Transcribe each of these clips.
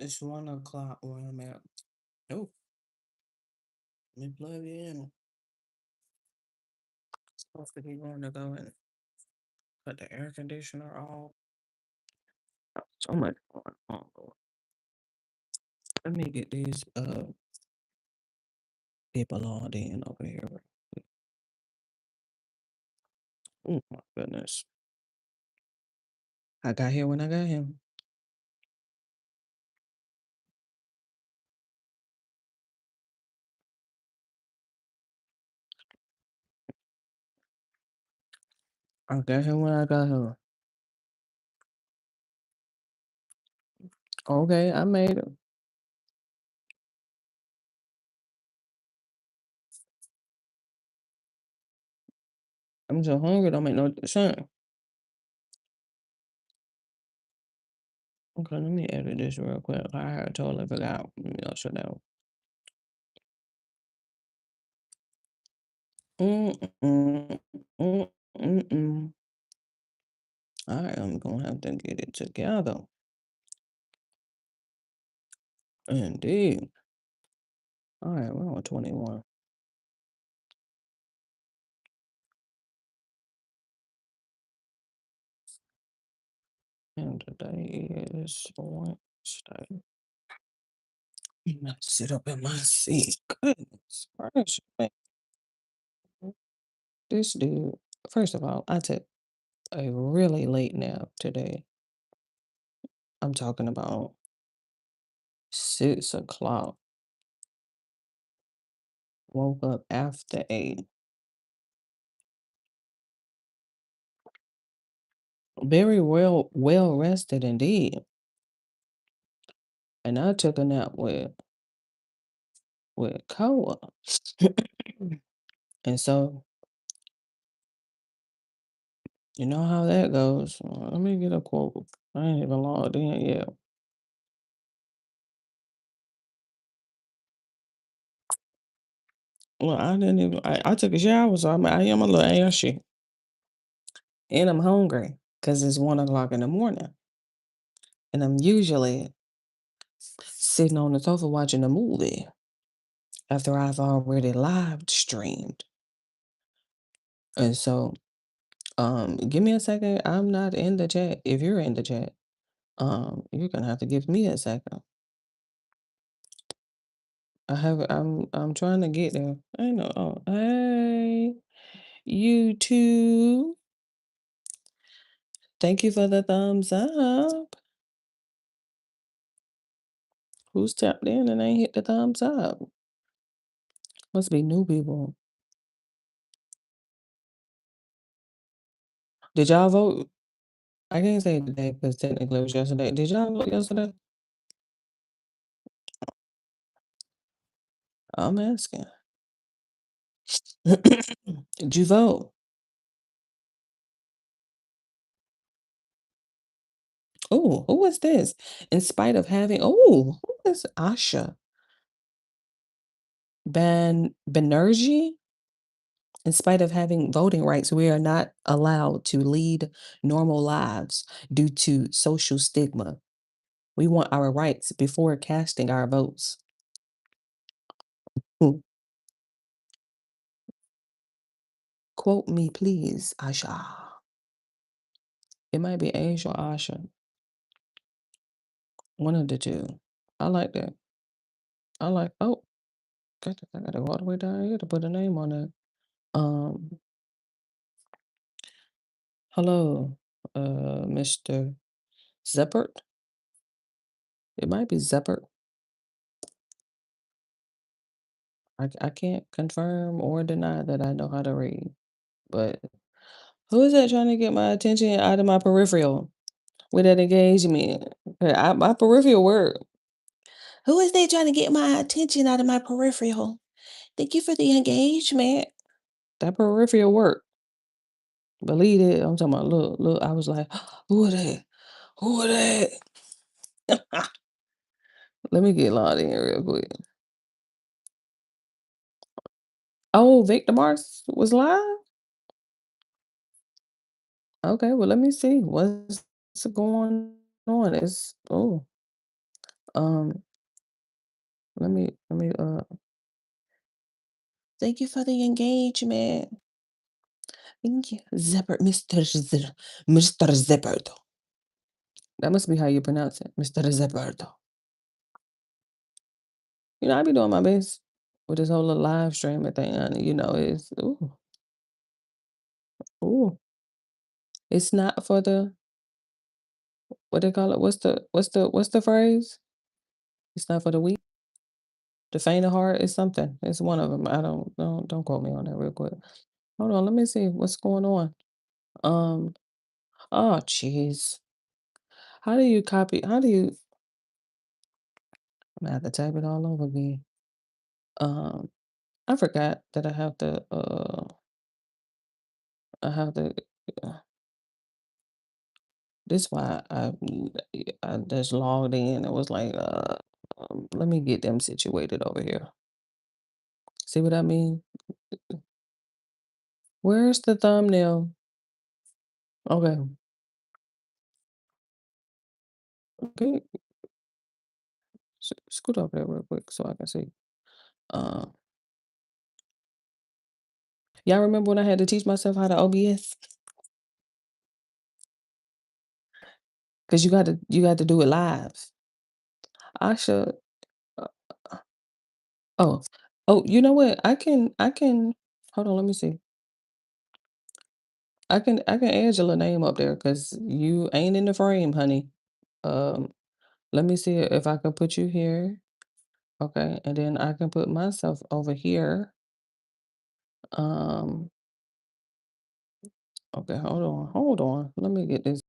It's 1 o'clock where I'm at. Oh, let me plug in. Supposed to be going to go and cut the air conditioner off. So much going on. Lord. Let me get these people logged in over here. Oh my goodness. I got here when I got here. I got here when I got here. Okay, I made it. I'm so hungry, don't make no sense. Okay, let me edit this real quick. I totally forgot. Let me shut down. Mm-mm, mm-mm. I am gonna have to get it together. Indeed. All right, we're on 21. And today is Wednesday. Sit up in my seat. Goodness gracious. Man. This dude, first of all, I took a really late nap today. I'm talking about 6 o'clock. Woke up after 8. Very well rested indeed. And I took a nap with Koa. And so you know how that goes. Let me get a quote. I ain't even logged in yet. Well, I didn't even. I took a shower, so I am a little ashy, and I'm hungry because it's 1 o'clock in the morning, and I'm usually sitting on the sofa watching a movie after I've already live streamed. And so, give me a second. I'm not in the chat. If you're in the chat, you're gonna have to give me a second. I'm trying to get there. I know. Oh, hey, you too. Thank you for the thumbs up. Who's tapped in and ain't hit the thumbs up? Must be new people. Did y'all vote? I can't say today because technically it was yesterday. Did y'all vote yesterday? I'm asking. Did you vote? Oh, who was this? In spite of having, oh, who is Asha? Banerjee? In spite of having voting rights, we are not allowed to lead normal lives due to social stigma. We want our rights before casting our votes. Hmm. Quote me, please, Asha. It might be Asia or Asha. One of the two. I like that. I like, oh, I gotta go all the way down here to put a name on it. Um, hello, Mr. Zeppert. It might be Zeppert. I can't confirm or deny that I know how to read. But who is that trying to get my attention out of my peripheral with that engagement? My peripheral work. Who is they trying to get my attention out of my peripheral? Thank you for the engagement. That peripheral work. Believe it. I'm talking about look. I was like, who are that? Who are that? Let me get logged in real quick. Oh, Victor Mars was live? Okay, well, let me see. What's going on? It's oh. Um, thank you for the engagement. Thank you. Mr. Zipperto. That must be how you pronounce it, Mr. Zipperto. I be doing my best with this whole little live streaming thing, honey. It's ooh. It's not for the what they call it? What's the phrase? It's not for the weak, the faint of heart. It's something. It's one of them. I don't quote me on that real quick. Hold on, let me see what's going on. Um. Oh, jeez. How do you? I'm gonna have to type it all over again. Um. I forgot that I have to. I have to. uh, This why I just logged in. It was like, let me get them situated over here. See what I mean? Where's the thumbnail? Okay, okay. Scoot over there real quick so I can see. Uh, y'all remember when I had to teach myself how to OBS? Because you got to do it live. I should. uh, Oh, oh. You know what? I can. Hold on. Let me see. I can add your little name up there because you ain't in the frame, honey. Um, Let me see if I can put you here. Okay, and then I can put myself over here. Um, okay, hold on. Let me get this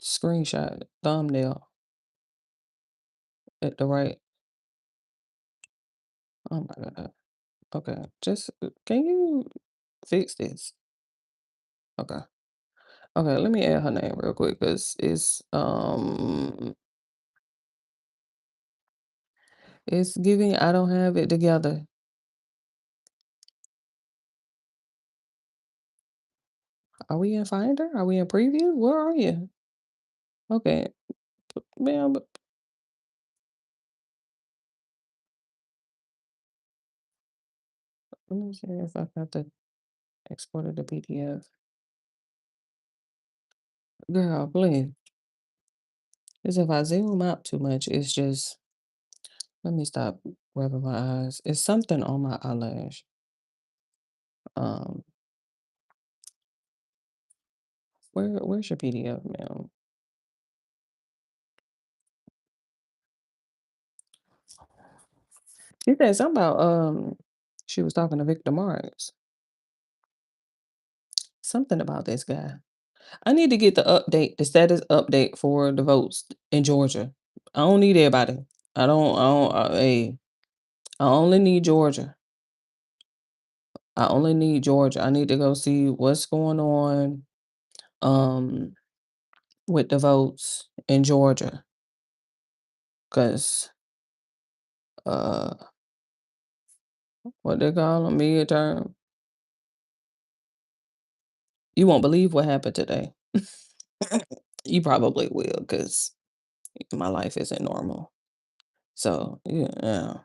screenshot thumbnail at the right. Oh my god. Okay, just can you fix this? Okay, okay. Let me add her name real quick because it's giving. I don't have it together. Are we in Finder? Are we in Preview? Where are you? Okay, ma'am. Let me see if I got the exported the PDF. Girl, please. Because if I zoom out too much, it's just let me stop rubbing my eyes. It's something on my eyelash. Um, where's your PDF, ma'am? She said something about she was talking to Victor Mars. Something about this guy. I need to get the status update for the votes in Georgia. I don't need everybody. Hey, I only need Georgia. I only need Georgia. I need to go see what's going on um with the votes in Georgia. Cause uh what they call them midterm. You won't believe what happened today. You probably will, because my life isn't normal. So yeah.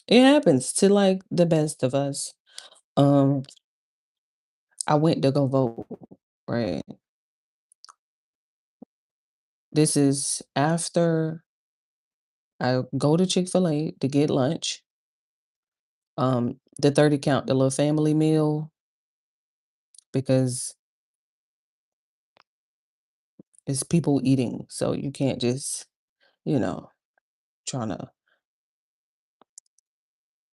It happens to like the best of us. Um I went to go vote, right? This is after I go to Chick-fil-A to get lunch. The 30 count, the little family meal, because it's people eating. So you can't just, you know, trying to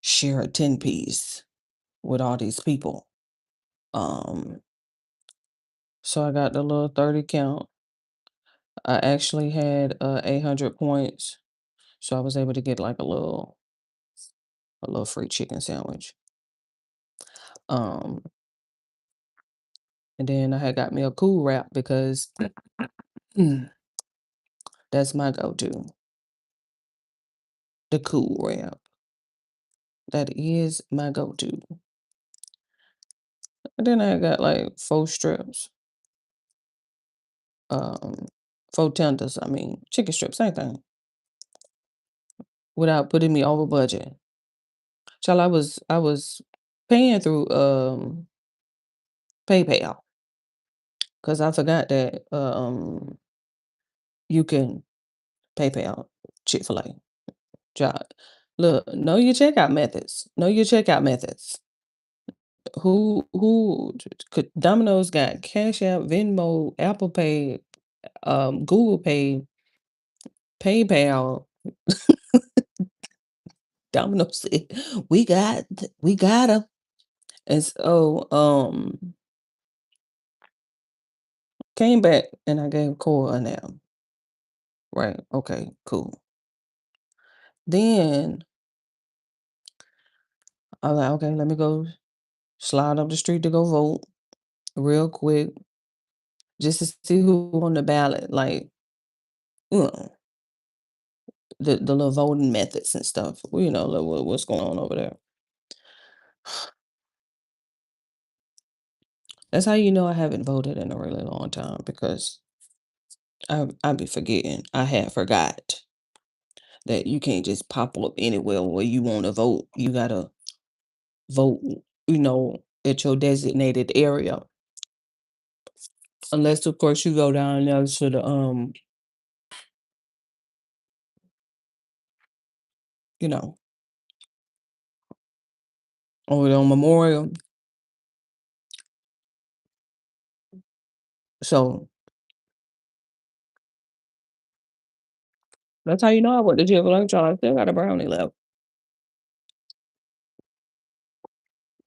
share a 10 piece with all these people. Um, so I got the little 30 count. I actually had 800 points. So I was able to get like a little free chicken sandwich. Um, and then I had got me a cool wrap because that's my go-to. The cool wrap. That is my go-to. And then I got like 4 strips. Um, 4 tenders, I mean, chicken strips, same thing, without putting me over budget. Child, I was paying through, PayPal because I forgot that, you can PayPal Chick-fil-A. Child, look, know your checkout methods. Know your checkout methods. Who could Domino's got Cash App, Venmo, Apple Pay, Google Pay, PayPal. Domino's said, we got 'em." And so, came back and I gave Cora a nap. Right. Okay, cool. Then I was like, okay, let me go slide up the street to go vote real quick just to see who on the ballot, like, you know, the little voting methods and stuff. Like what's going on over there. That's how you know I haven't voted in a really long time because I be forgetting. I had forgot that you can't just pop up anywhere where you want to vote. You gotta vote, at your designated area. Unless of course you go down there to the you know, over there on Memorial. So that's how you know I went to jail for lunch. Child. I still got a brownie left.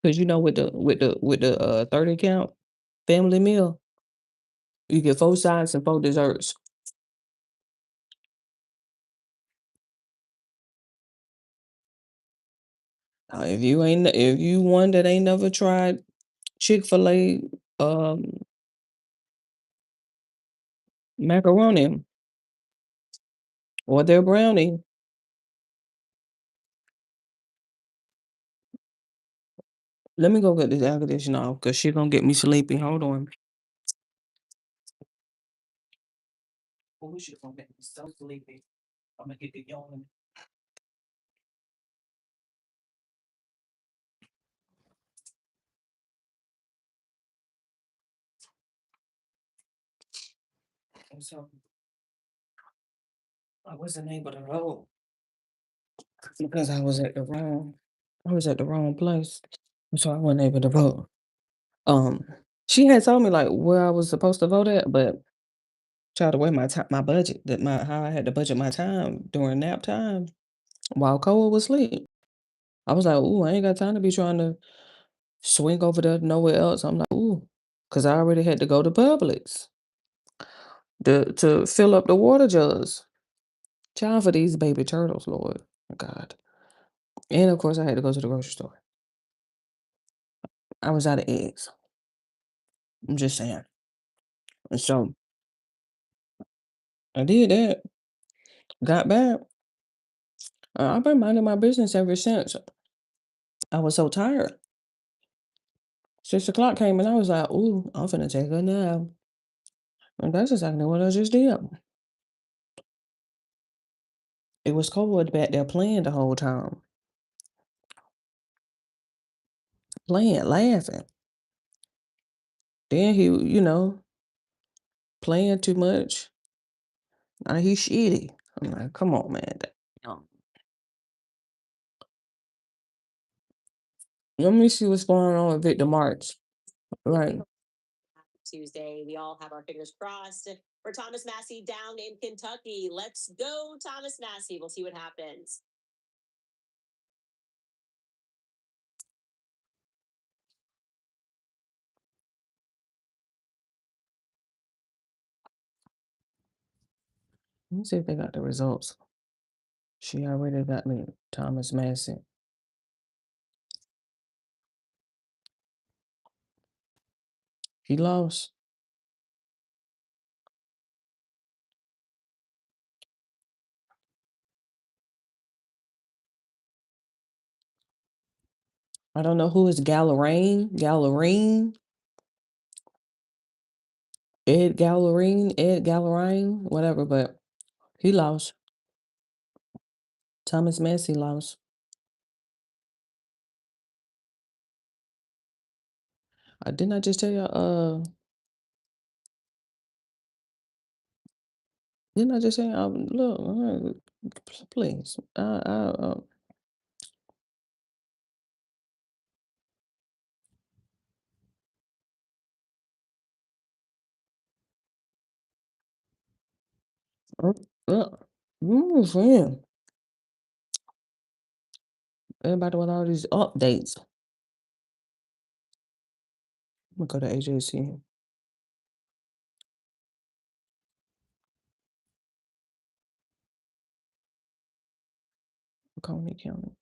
Cause with the 30 count family meal, you get 4 sides and 4 desserts. If you one that ain't never tried Chick-fil-A um macaroni or their brownie, let me go get this air conditioner off because she gonna get me sleepy. Hold on. Oh, she gonna make me so sleepy. I'm gonna get the yawn. And so I wasn't able to roll because I was at the wrong place. So I wasn't able to vote. Um, she had told me like where I was supposed to vote at, but tried to weigh my budget, that my how I had to budget my time during nap time while Cole was asleep. I was like, ooh, I ain't got time to be trying to swing over there nowhere else. I'm like, ooh, because I already had to go to Publix to fill up the water jugs. Child for these baby turtles, Lord God. And of course I had to go to the grocery store. I was out of eggs. I'm just saying. And so I did that. Got back. I've been minding my business ever since. I was so tired. 6 o'clock came and I was like, ooh, I'm finna take a nap. And that's exactly what I just did. It was cold back there playing the whole time. Playing, laughing. Then playing too much. Now he's shitty. I'm like, come on, man. Um, Let me see what's going on with Victor March. Like, Tuesday. We all have our fingers crossed for Thomas Massey down in Kentucky. Let's go, Thomas Massey. We'll see what happens. let me see if they got the results. She already got me Thomas Massey. He lost. I don't know who is Gallarine. Gallarine. Ed Gallarine, whatever, but he lost. Thomas Massey lost. Didn't I just tell y'all, didn't I just say, look, please, uh, uh, man, everybody with all these updates. I'm gonna go to AJC, Coney County.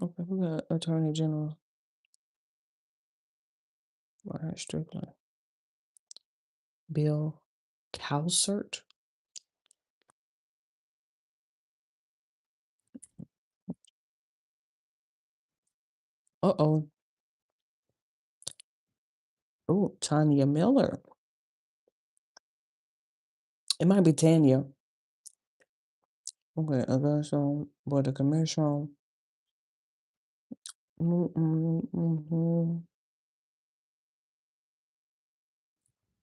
Okay, who got Attorney General? Ryan Strickland. Bill Calcert. Uh-oh. Oh, Tanya Miller. It might be Tanya. Okay, Augusta, Board of Commissioner. Mm-hmm.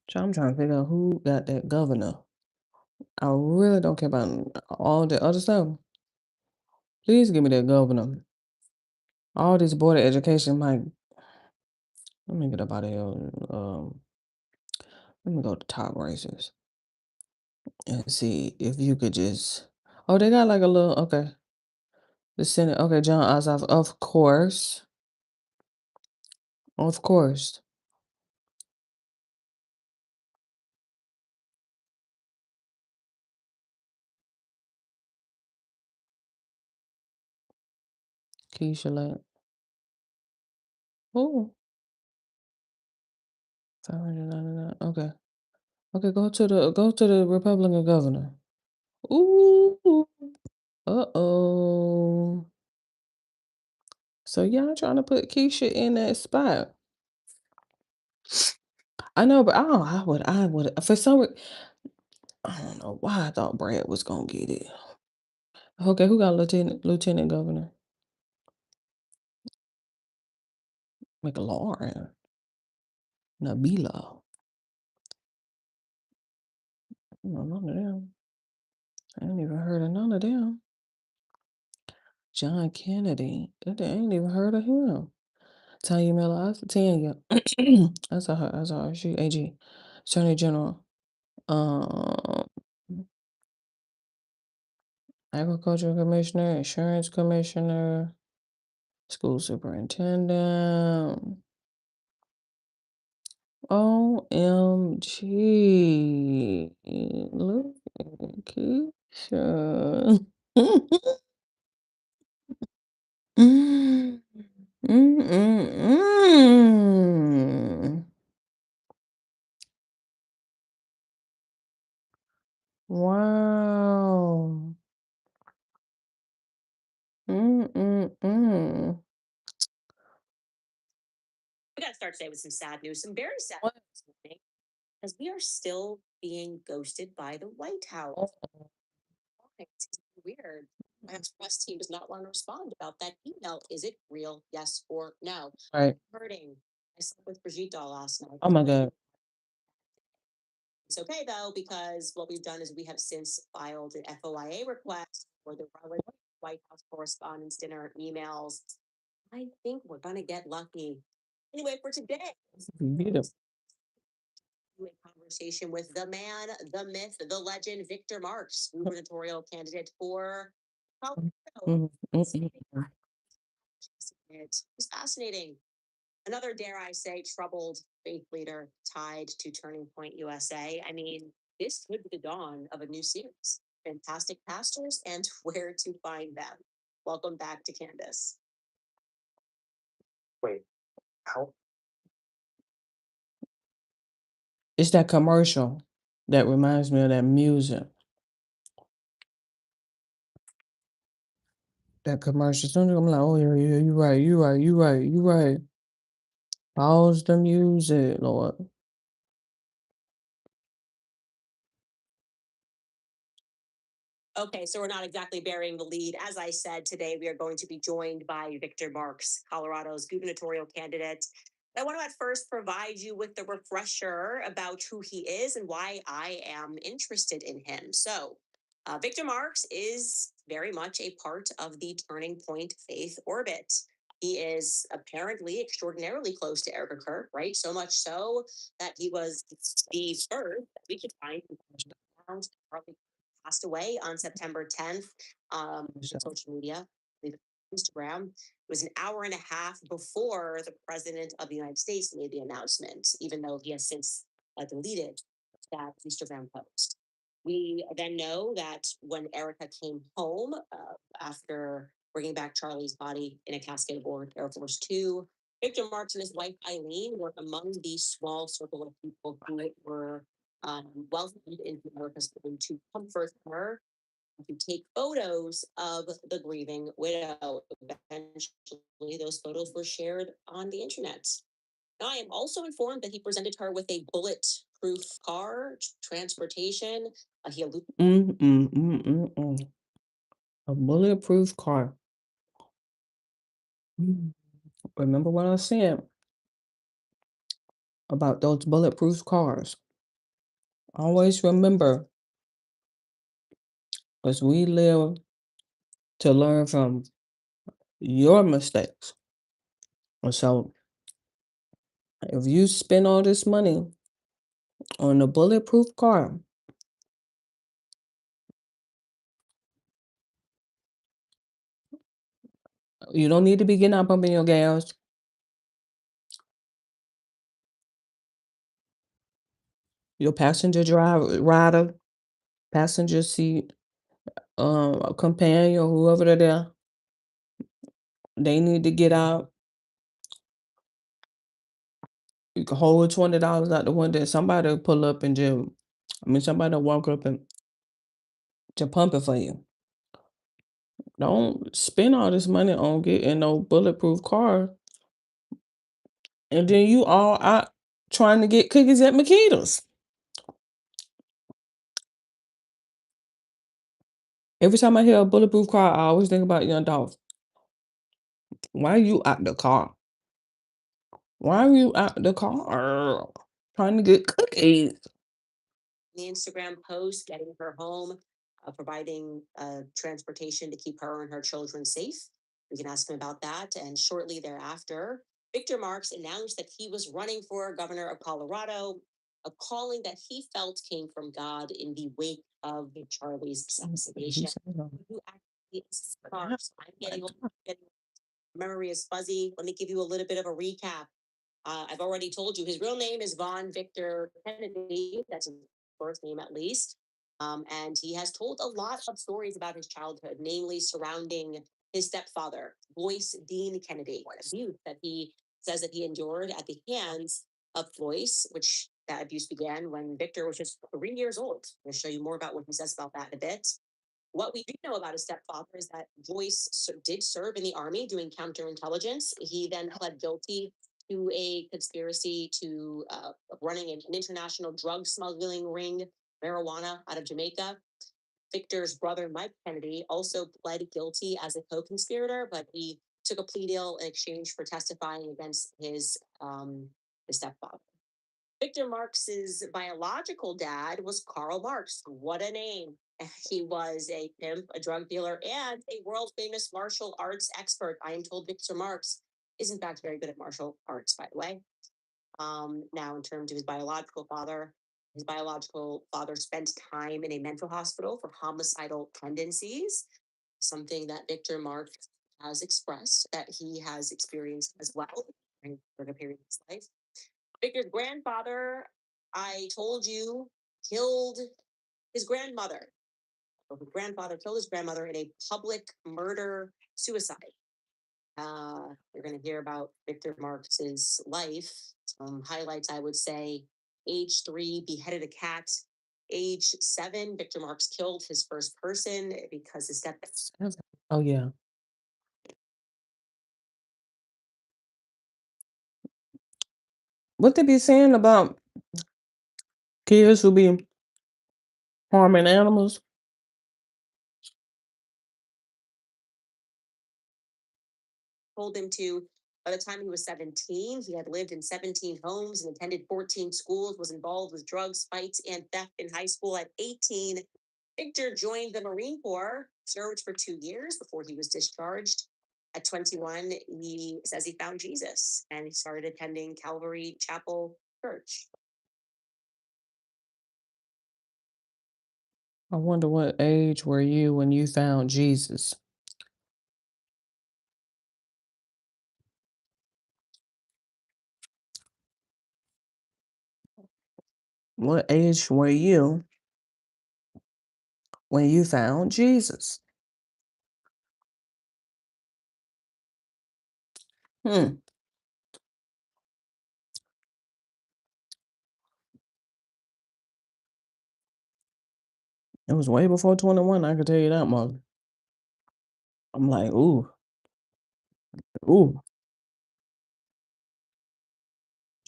So I'm trying to figure out who got that governor. I really don't care about all the other stuff. Please give me that governor. All this board of education might. Let me get up out of here. Let me go to top races and see if you could just. Oh, they got like a little. Okay, the Senate. Okay, John Ossoff. Of course, of course. Keisha Lance. Oh, 599. Okay. Okay, go to the Republican governor. Ooh. Uh-oh. So y'all trying to put Keisha in that spot. I know, but I would for I don't know why I thought Brad was gonna get it. Okay, who got lieutenant governor? McLaurin. Nabila. No, none of them. I ain't even heard of none of them. John Kennedy. I ain't even heard of him. Tanya Miller. Tanya. I saw her. I saw her. She AG. Attorney General. Um, Agricultural Commissioner, Insurance Commissioner, School Superintendent. OMG. Look at Keisha. Mm, mm, mm. Wow. Mm, mm, mm. We got to start today with some sad news, some very sad What? news, because we are still being ghosted by the White House. It's weird. My express team does not want to respond about that email. Is it real? Yes or no? Right. Hurting. I slept with Brigitte last night. Oh my God. It's okay though, because what we've done is we have since filed an FOIA request for the relevant White House correspondence dinner emails. I think we're gonna get lucky. Anyway, for today, Beautiful. a conversation with the man, the myth, the legend, Victor Marx, gubernatorial candidate for Colorado. Mm, mm, mm. It's fascinating. Another, dare I say, troubled faith leader tied to Turning Point USA. I mean, this could be the dawn of a new series, Fantastic Pastors and Where to Find Them. Welcome back to Candace. Wait, how? It's that commercial that reminds me of that music. That commercial, soon as I'm like, "Oh, yeah, yeah, you right, you right, you right, you right." Pause the music, Lord. Okay, so we're not exactly burying the lead. As I said, today we are going to be joined by Victor Marks, Colorado's gubernatorial candidate. I want to at first provide you with the refresher about who he is and why I am interested in him. Victor Marks is very much a part of the Turning Point faith orbit. He is apparently extraordinarily close to Erica Kirk, right? So much so that he was the first that we could find around passed away on September 10th. Social media, Instagram. It was an hour and a half before the president of the United States made the announcement, even though he has since deleted that Instagram post. We then know that when Erica came home after bringing back Charlie's body in a casket aboard Air Force Two, Victor Marks and his wife Eileen were among the small circle of people who were welcomed into America's home to comfort her, to take photos of the grieving widow. Eventually, those photos were shared on the internet. Now, I am also informed that he presented her with a bulletproof car, transportation. He alluded Mm, mm, mm, mm, mm. A bulletproof car. Mm. Remember what I said about those bulletproof cars? Always remember, as we live to learn from your mistakes. And so, if you spend all this money on a bulletproof car, you don't need to be getting out pumping your gas. Your rider, passenger seat, a companion, whoever they're there, they need to get out. You can hold $20 out the window, and somebody will pull up and just, I mean, somebody will walk up and to pump it for you. Don't spend all this money on getting no bulletproof car, and then you all out trying to get cookies at Makita's. Every time I hear a bulletproof car, I always think about Young Dolph. Why are you out the car? Why are you out the car trying to get cookies? the Instagram post, getting her home, providing transportation to keep her and her children safe. We can ask him about that. And shortly thereafter, Victor Marks announced that he was running for governor of Colorado, a calling that he felt came from God in the wake of Charlie's He assassination. said, "No, You actually, I- Marks, I'm getting old, getting memory is fuzzy. Let me give you a little bit of a recap. I've already told you his real name is Von Victor Kennedy. That's his first name, at least. And he has told a lot of stories about his childhood, namely surrounding his stepfather, Boyce Dean Kennedy, abuse that he says that he endured at the hands of Boyce, which that abuse began when Victor was just 3 years old. I'm going to show you more about what he says about that in a bit. What we do know about his stepfather is that Joyce did serve in the army doing counterintelligence. He then pled guilty to a conspiracy to running an international drug smuggling ring, marijuana out of Jamaica. Victor's brother, Mike Kennedy, also pled guilty as a co conspirator, but he took a plea deal in exchange for testifying against his stepfather. Victor Marx's biological dad was Karl Marx. What a name. He was a pimp, a drug dealer, and a world famous martial arts expert. I am told Victor Marx is, in fact, very good at martial arts, by the way. Now, in terms of his biological father spent time in a mental hospital for homicidal tendencies, something that Victor Marx has expressed that he has experienced as well during a period of his life. Victor's grandfather, I told you, killed his grandmother. So his grandfather killed his grandmother in a public murder suicide. You're going to hear about Victor Marx's life. Some highlights, I would say: age 3, beheaded a cat. Age 7, Victor Marx killed his first person because his step. Oh, yeah. what they be saying about kids who be harming animals? Told him to, by the time he was 17, he had lived in 17 homes and attended 14 schools, was involved with drugs, fights, and theft in high school. At 18, Victor joined the Marine Corps, served for 2 years before he was discharged. At 21, he says he found Jesus and he started attending Calvary Chapel Church. I wonder what age were you when you found Jesus? What age were you when you found Jesus? Hmm. It was way before 21, I could tell you that much. I'm like, ooh, ooh,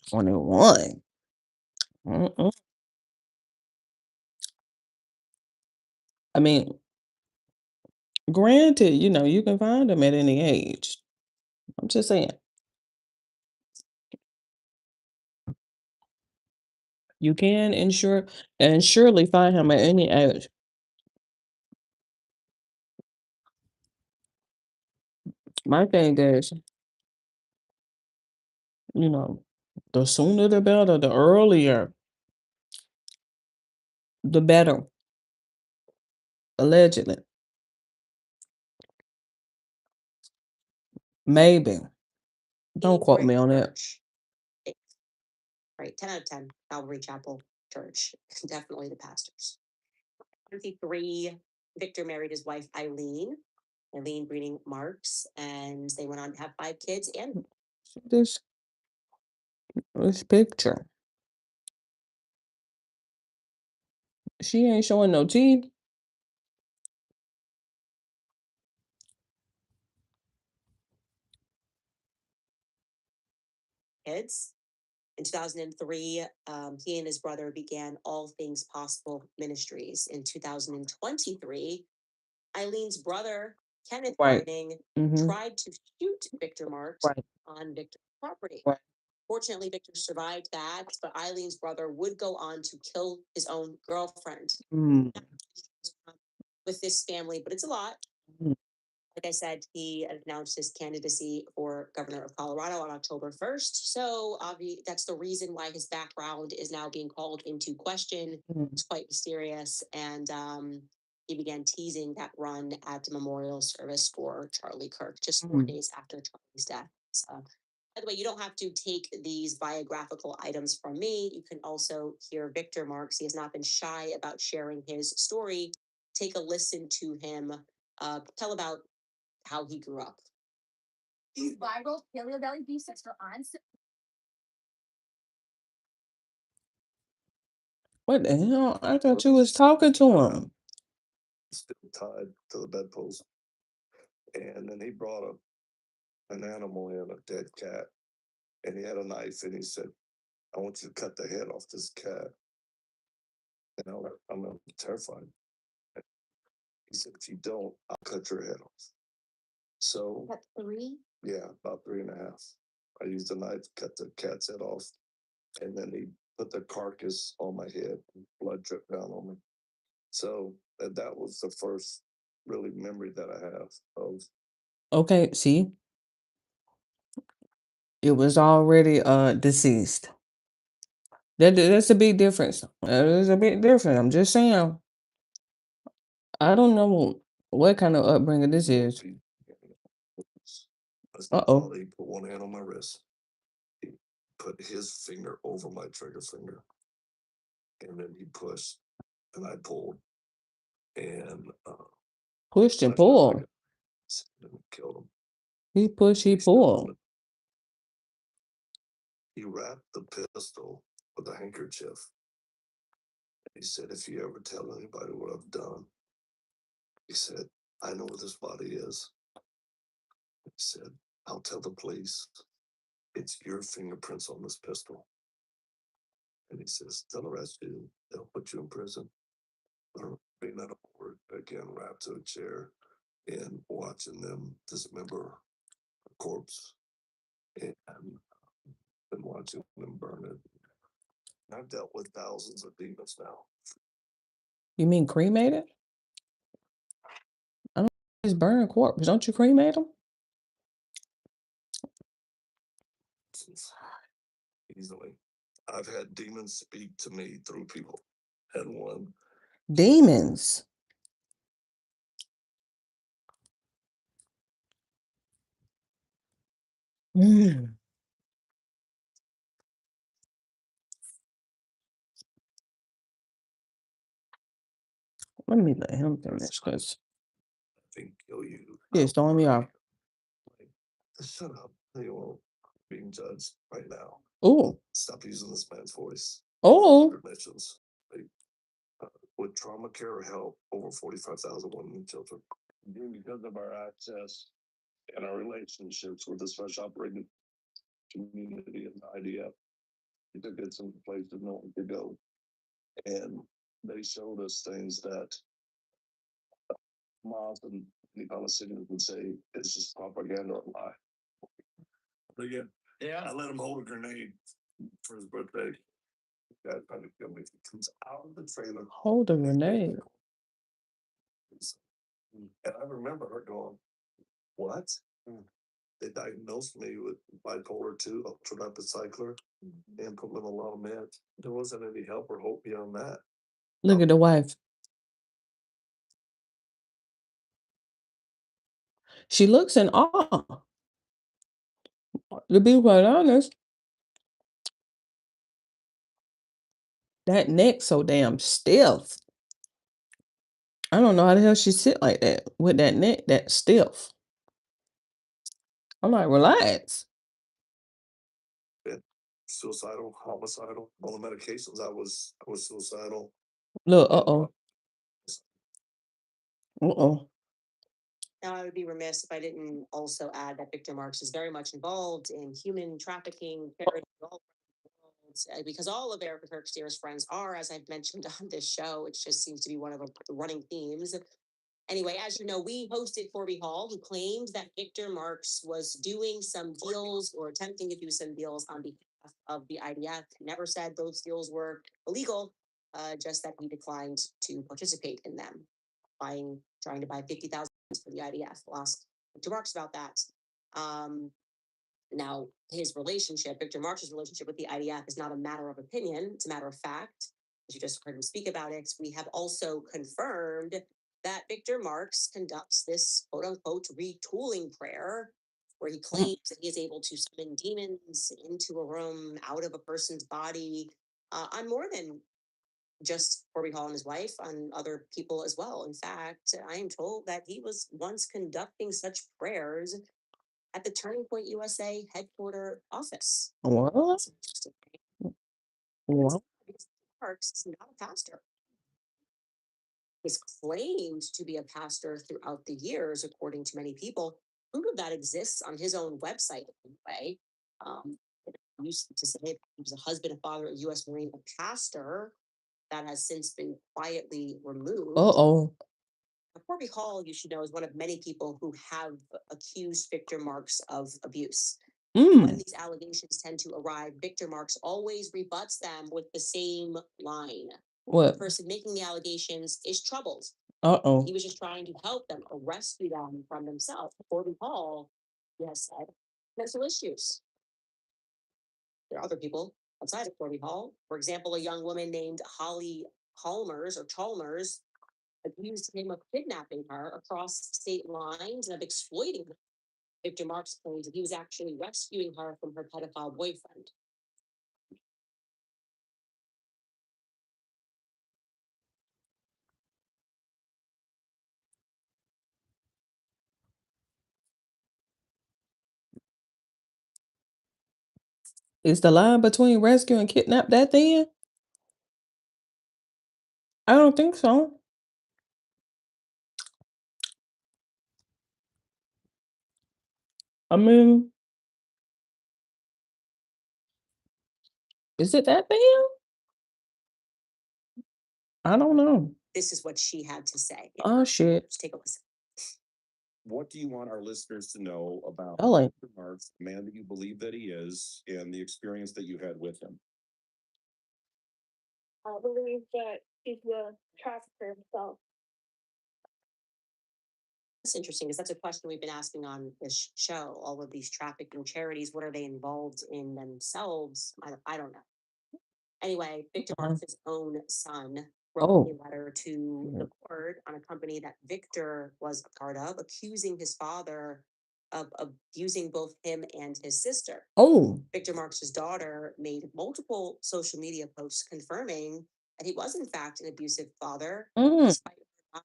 21. Mm-mm. I mean, granted, you can find them at any age. I'm just saying, you can ensure and surely find him at any age. My thing is, you know, the sooner the better, the earlier, the better, allegedly. Maybe. Don't quote me Favorite on that. church. Right, 10 out of 10, Calvary Chapel Church. Definitely the pastors. 23, Victor married his wife Eileen Breeding Marks, and they went on to have 5 kids and This this picture. She ain't showing no teeth. kids. In 2003, he and his brother began All Things Possible Ministries. In 2023, Eileen's brother, Kenneth Right. Breeding, Mhm. tried to shoot Victor Marks Right. on Victor's property. Right. Fortunately, Victor survived that, but Eileen's brother would go on to kill his own girlfriend Mm. with this family, but it's a lot. Mm. Like I said, he announced his candidacy for governor of Colorado on October 1st. So that's the reason why his background is now being called into question. Mm. It's quite mysterious. And he began teasing that run at the memorial service for Charlie Kirk just 4 days after Charlie's death. So, by the way, you don't have to take these biographical items from me. You can also hear Victor Marks. He has not been shy about sharing his story. Take a listen to him tell about how he grew up. These viral Paleo Valley beef sticks are on sale. What the hell? I thought you was talking to him. Still tied to the bedpost. And then he brought an animal in, a dead cat, and he had a knife and he said, I want you to cut the head off this cat. And I'm terrified. He said, if you don't, I'll cut your head off. So, At 3? yeah, about 3.5. I used a knife, cut the cat's head off, and then he put the carcass on my head, blood dripped down on me. So that was the first really memory that I have of. Okay, see, it was already deceased. That's a big difference. That is a big difference. I'm just saying. I don't know what kind of upbringing this is. As my Uh-oh. father, he put one hand on my wrist. He put his finger over my trigger finger, and then he pushed, and I pulled, and Pushed and left it like pulled. a, and killed him. He pushed, he He still on pulled. it. He wrapped the pistol with a handkerchief. He said, "If you ever tell anybody what I've done," he said, "I know where this body is." He said, "I'll tell the police. It's your fingerprints on this pistol." And he says, they'll arrest you, they'll put you in prison. Or being at a board, again, wrapped to a chair and watching them dismember a corpse and been watching them burn it. I've dealt with thousands of demons now. You mean cremated? I don't just burn corpse. Don't you cremate them? Since easily. I've had demons speak to me through people. Had one. Demons. Mm. Let me let him finish because I think kill you. he's throwing me off. Like, shut up. You won't being judged right now. Oh, Stop using this man's voice. oh, Admissions. Like, would trauma care help over 45,000 women and children? Because of our access and our relationships with the special operating community and IDF, we took it some places no one could go. And they showed us things that Miles and the Palestinians would say it's just propaganda or lie. But again, yeah, I let him hold a grenade for his birthday. God trying to kill me. He comes out of the trailer. hold a grenade. And I remember her going, what? They diagnosed me with bipolar 2, ultraviolet cycler, and put me on a lot of meds. There wasn't any help or hope beyond that. Look at the wife. She looks in awe. To be quite honest, that neck so damn stiff. I don't know how the hell she sit like that with that neck that stiff. I'm like, relax. Suicidal, homicidal, all the medications I was suicidal. Look, uh-oh. Uh-oh. Now, I would be remiss if I didn't also add that Victor Marx is very much involved in human trafficking, charity, all worlds, because all of Erica Kirkstear's friends are, as I've mentioned on this show. It just seems to be one of the running themes. Anyway, as you know, we hosted Corby Hall, who claimed that Victor Marx was doing some deals or attempting to do some deals on behalf of the IDF. He never said those deals were illegal, just that he declined to participate in them, trying to buy 50,000 for the IDF. We'll ask Victor Marx about that. Now, Victor Marx's relationship with the IDF is not a matter of opinion, it's a matter of fact. As you just heard him speak about it, we have also confirmed that Victor Marx conducts this quote unquote retooling prayer where he claims that he is able to summon demons into a room, out of a person's body, on more than just Corby Hall and his wife, on other people as well. In fact, I am told that he was once conducting such prayers at the Turning Point USA headquarter office. What? That's interesting. What? Because Marx is not a pastor. He's claimed to be a pastor throughout the years, according to many people. Proof of that exists on his own website, anyway. It used to say that he was a husband, a father, a U.S. Marine, a pastor. That has since been quietly removed. Uh-oh. Corby Hall, you should know, is one of many people who have accused Victor Marx of abuse. When these allegations tend to arrive, Victor Marx always rebuts them with the same line. The What? person making the allegations is troubled. Uh-oh. He was just trying to help them or rescue them from themselves. Corby Hall, yes, said, mental issues. There are other people outside of Corby Hall. For example, a young woman named Holly Chalmers accused him of kidnapping her across state lines and of exploiting her. Victor Marx claims that he was actually rescuing her from her pedophile boyfriend. Is the line between rescue and kidnap that thin? I don't think so. I mean, is it that thin? I don't know. This is what she had to say. Oh, shit. Just take a listen. What do you want our listeners to know about Ellen. Mr. Marks, the man that you believe that he is, and the experience that you had with him? I believe that he's a trafficker himself. That's interesting because that's a question we've been asking on this show. All of these trafficking charities, what are they involved in themselves? I don't know. Anyway, Victor Marks' own son wrote Oh. a letter to the court on a company that Victor was a part of, accusing his father of abusing both him and his sister. Oh. Victor Marks' daughter made multiple social media posts confirming that he was in fact an abusive father, despite not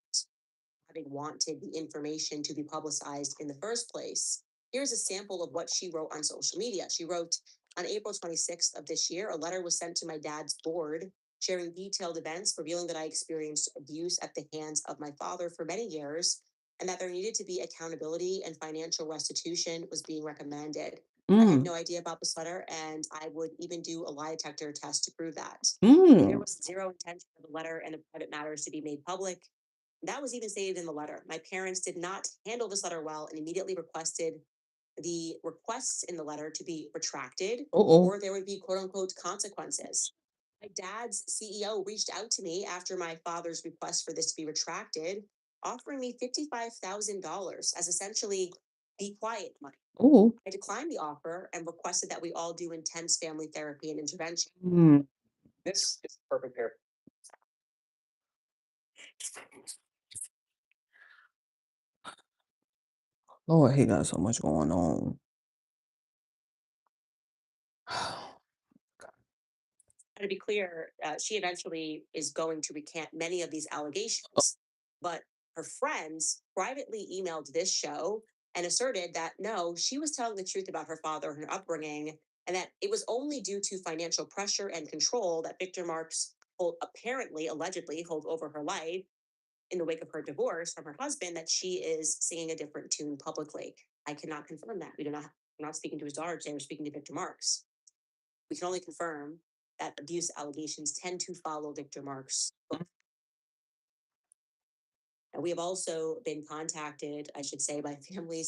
having wanted the information to be publicized in the first place. Here's a sample of what she wrote on social media. She wrote, on April 26th of this year, a letter was sent to my dad's board sharing detailed events revealing that I experienced abuse at the hands of my father for many years and that there needed to be accountability and financial restitution was being recommended. I had no idea about this letter, and I would even do a lie detector test to prove that. There was zero intention of the letter and the private matters to be made public. That was even stated in the letter. My parents did not handle this letter well and immediately requested the requests in the letter to be retracted or there would be quote unquote consequences. My dad's CEO reached out to me after my father's request for this to be retracted, offering me $55,000 as essentially be quiet money. Oh. I declined the offer and requested that we all do intense family therapy and intervention. This is perfect pair. Lord, he got so much going on. To be clear, she eventually is going to recant many of these allegations, but her friends privately emailed this show and asserted that no, she was telling the truth about her father and her upbringing, and that it was only due to financial pressure and control that Victor Marks apparently, allegedly, hold over her life in the wake of her divorce from her husband that she is singing a different tune publicly. I cannot confirm that. We're not speaking to his daughter today. We're speaking to Victor Marks. We can only confirm that abuse allegations tend to follow Victor Marks. And we have also been contacted, I should say, by family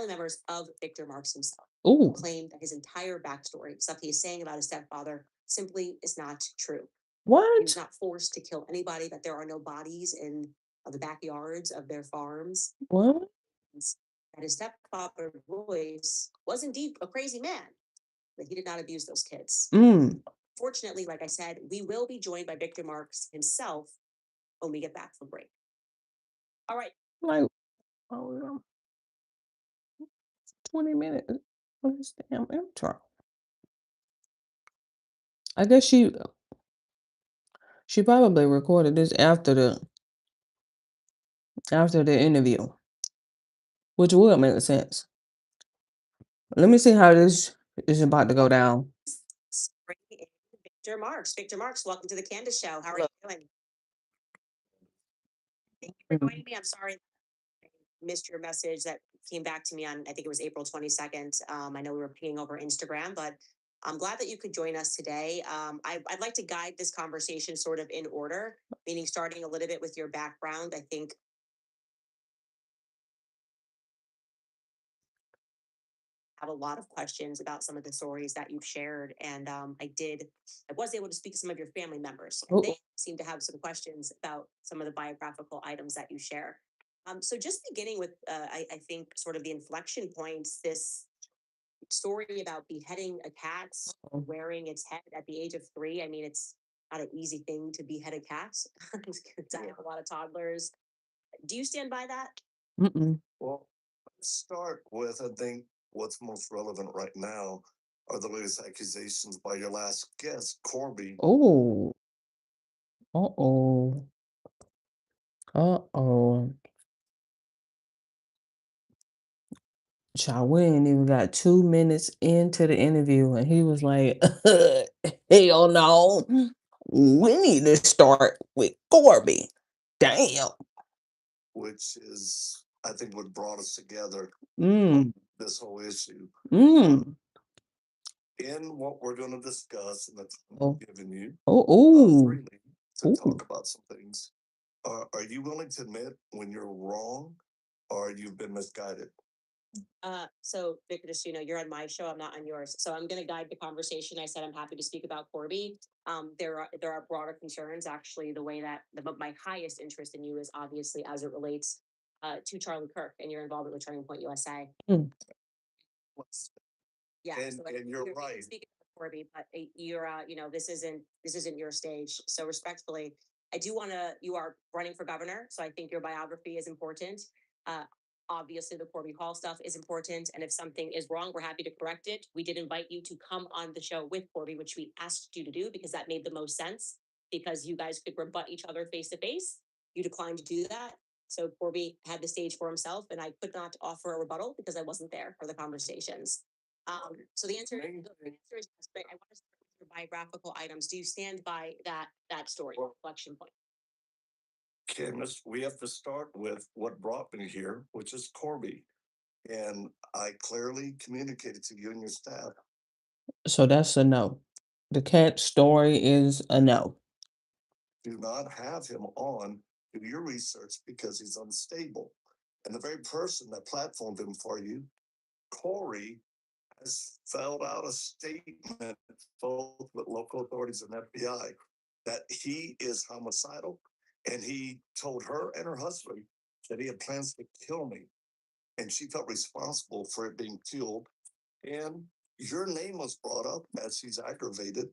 members of Victor Marks himself, who Oh. claim that his entire backstory, stuff he is saying about his stepfather, simply is not true. He was What? not forced to kill anybody, that there are no bodies in the backyards of their farms. What? That his stepfather, Royce, was indeed a crazy man, but he did not abuse those kids. Fortunately, like I said, we will be joined by Victor Marks himself when we get back from break. All right. Like, oh, 20 minutes on this damn intro. I guess she probably recorded this after the interview, which would make sense. Let me see how this is about to go down. Bring in Victor Marks. Victor Marks, welcome to the Candace Show. How are you doing? Thank you for joining me. I'm sorry I missed your message that came back to me on, I think it was April 22nd. I know we were pinging over Instagram, but I'm glad that you could join us today. I'd like to guide this conversation sort of in order, meaning starting a little bit with your background. I think have a lot of questions about some of the stories that you've shared. And I was able to speak to some of your family members, and they seem to have some questions about some of the biographical items that you share. So just beginning with, I think sort of the inflection points, this story about beheading a cat, wearing its head at the age of 3. I mean, it's not an easy thing to behead a cat. It's gonna die of a lot of toddlers. Do you stand by that? Well, let's start with, I think, what's most relevant right now are the latest accusations by your last guest, Corby. Oh. Uh-oh. Uh-oh. Child, we ain't even got 2 minutes into the interview, and he was like, hell no. We need to start with Corby. Damn. Which is, I think, what brought us together, this whole issue. In what we're going to discuss and that's Oh. given you Oh. freely, to Ooh. talk about some things. Are you willing to admit when you're wrong or you've been misguided? So Victor, just so you know, you're on my show. I'm not on yours. So I'm going to guide the conversation. I said I'm happy to speak about Corby. There are broader concerns. Actually, the way that my highest interest in you is obviously as it relates to Charlie Kirk and your involvement with Turning Point USA. Mm. Yeah, And- so and you're we can right. speak about Corby, but you're this isn't your stage. So respectfully, I do want to. You are running for governor, so I think your biography is important. Uh, Obviously, the Corby Hall stuff is important, and if something is wrong, we're happy to correct it. We did invite you to come on the show with Corby, which we asked you to do because that made the most sense. Because you guys could rebut each other face to face. You declined to do that. So Corby had the stage for himself, and I could not offer a rebuttal because I wasn't there for the conversations. So the answer is yes, but I want to start with your biographical items. Do you stand by that story, Well- reflection point? Candace, we have to start with what brought me here, which is Corby. And I clearly communicated to you and your staff. So that's a no. The cat story is a no. Do not have him on, do your research because he's unstable. And the very person that platformed him for you, Corey, has filled out a statement both with local authorities and FBI that he is homicidal. And he told her and her husband that he had plans to kill me. And she felt responsible for it being killed. And your name was brought up as he's aggravated.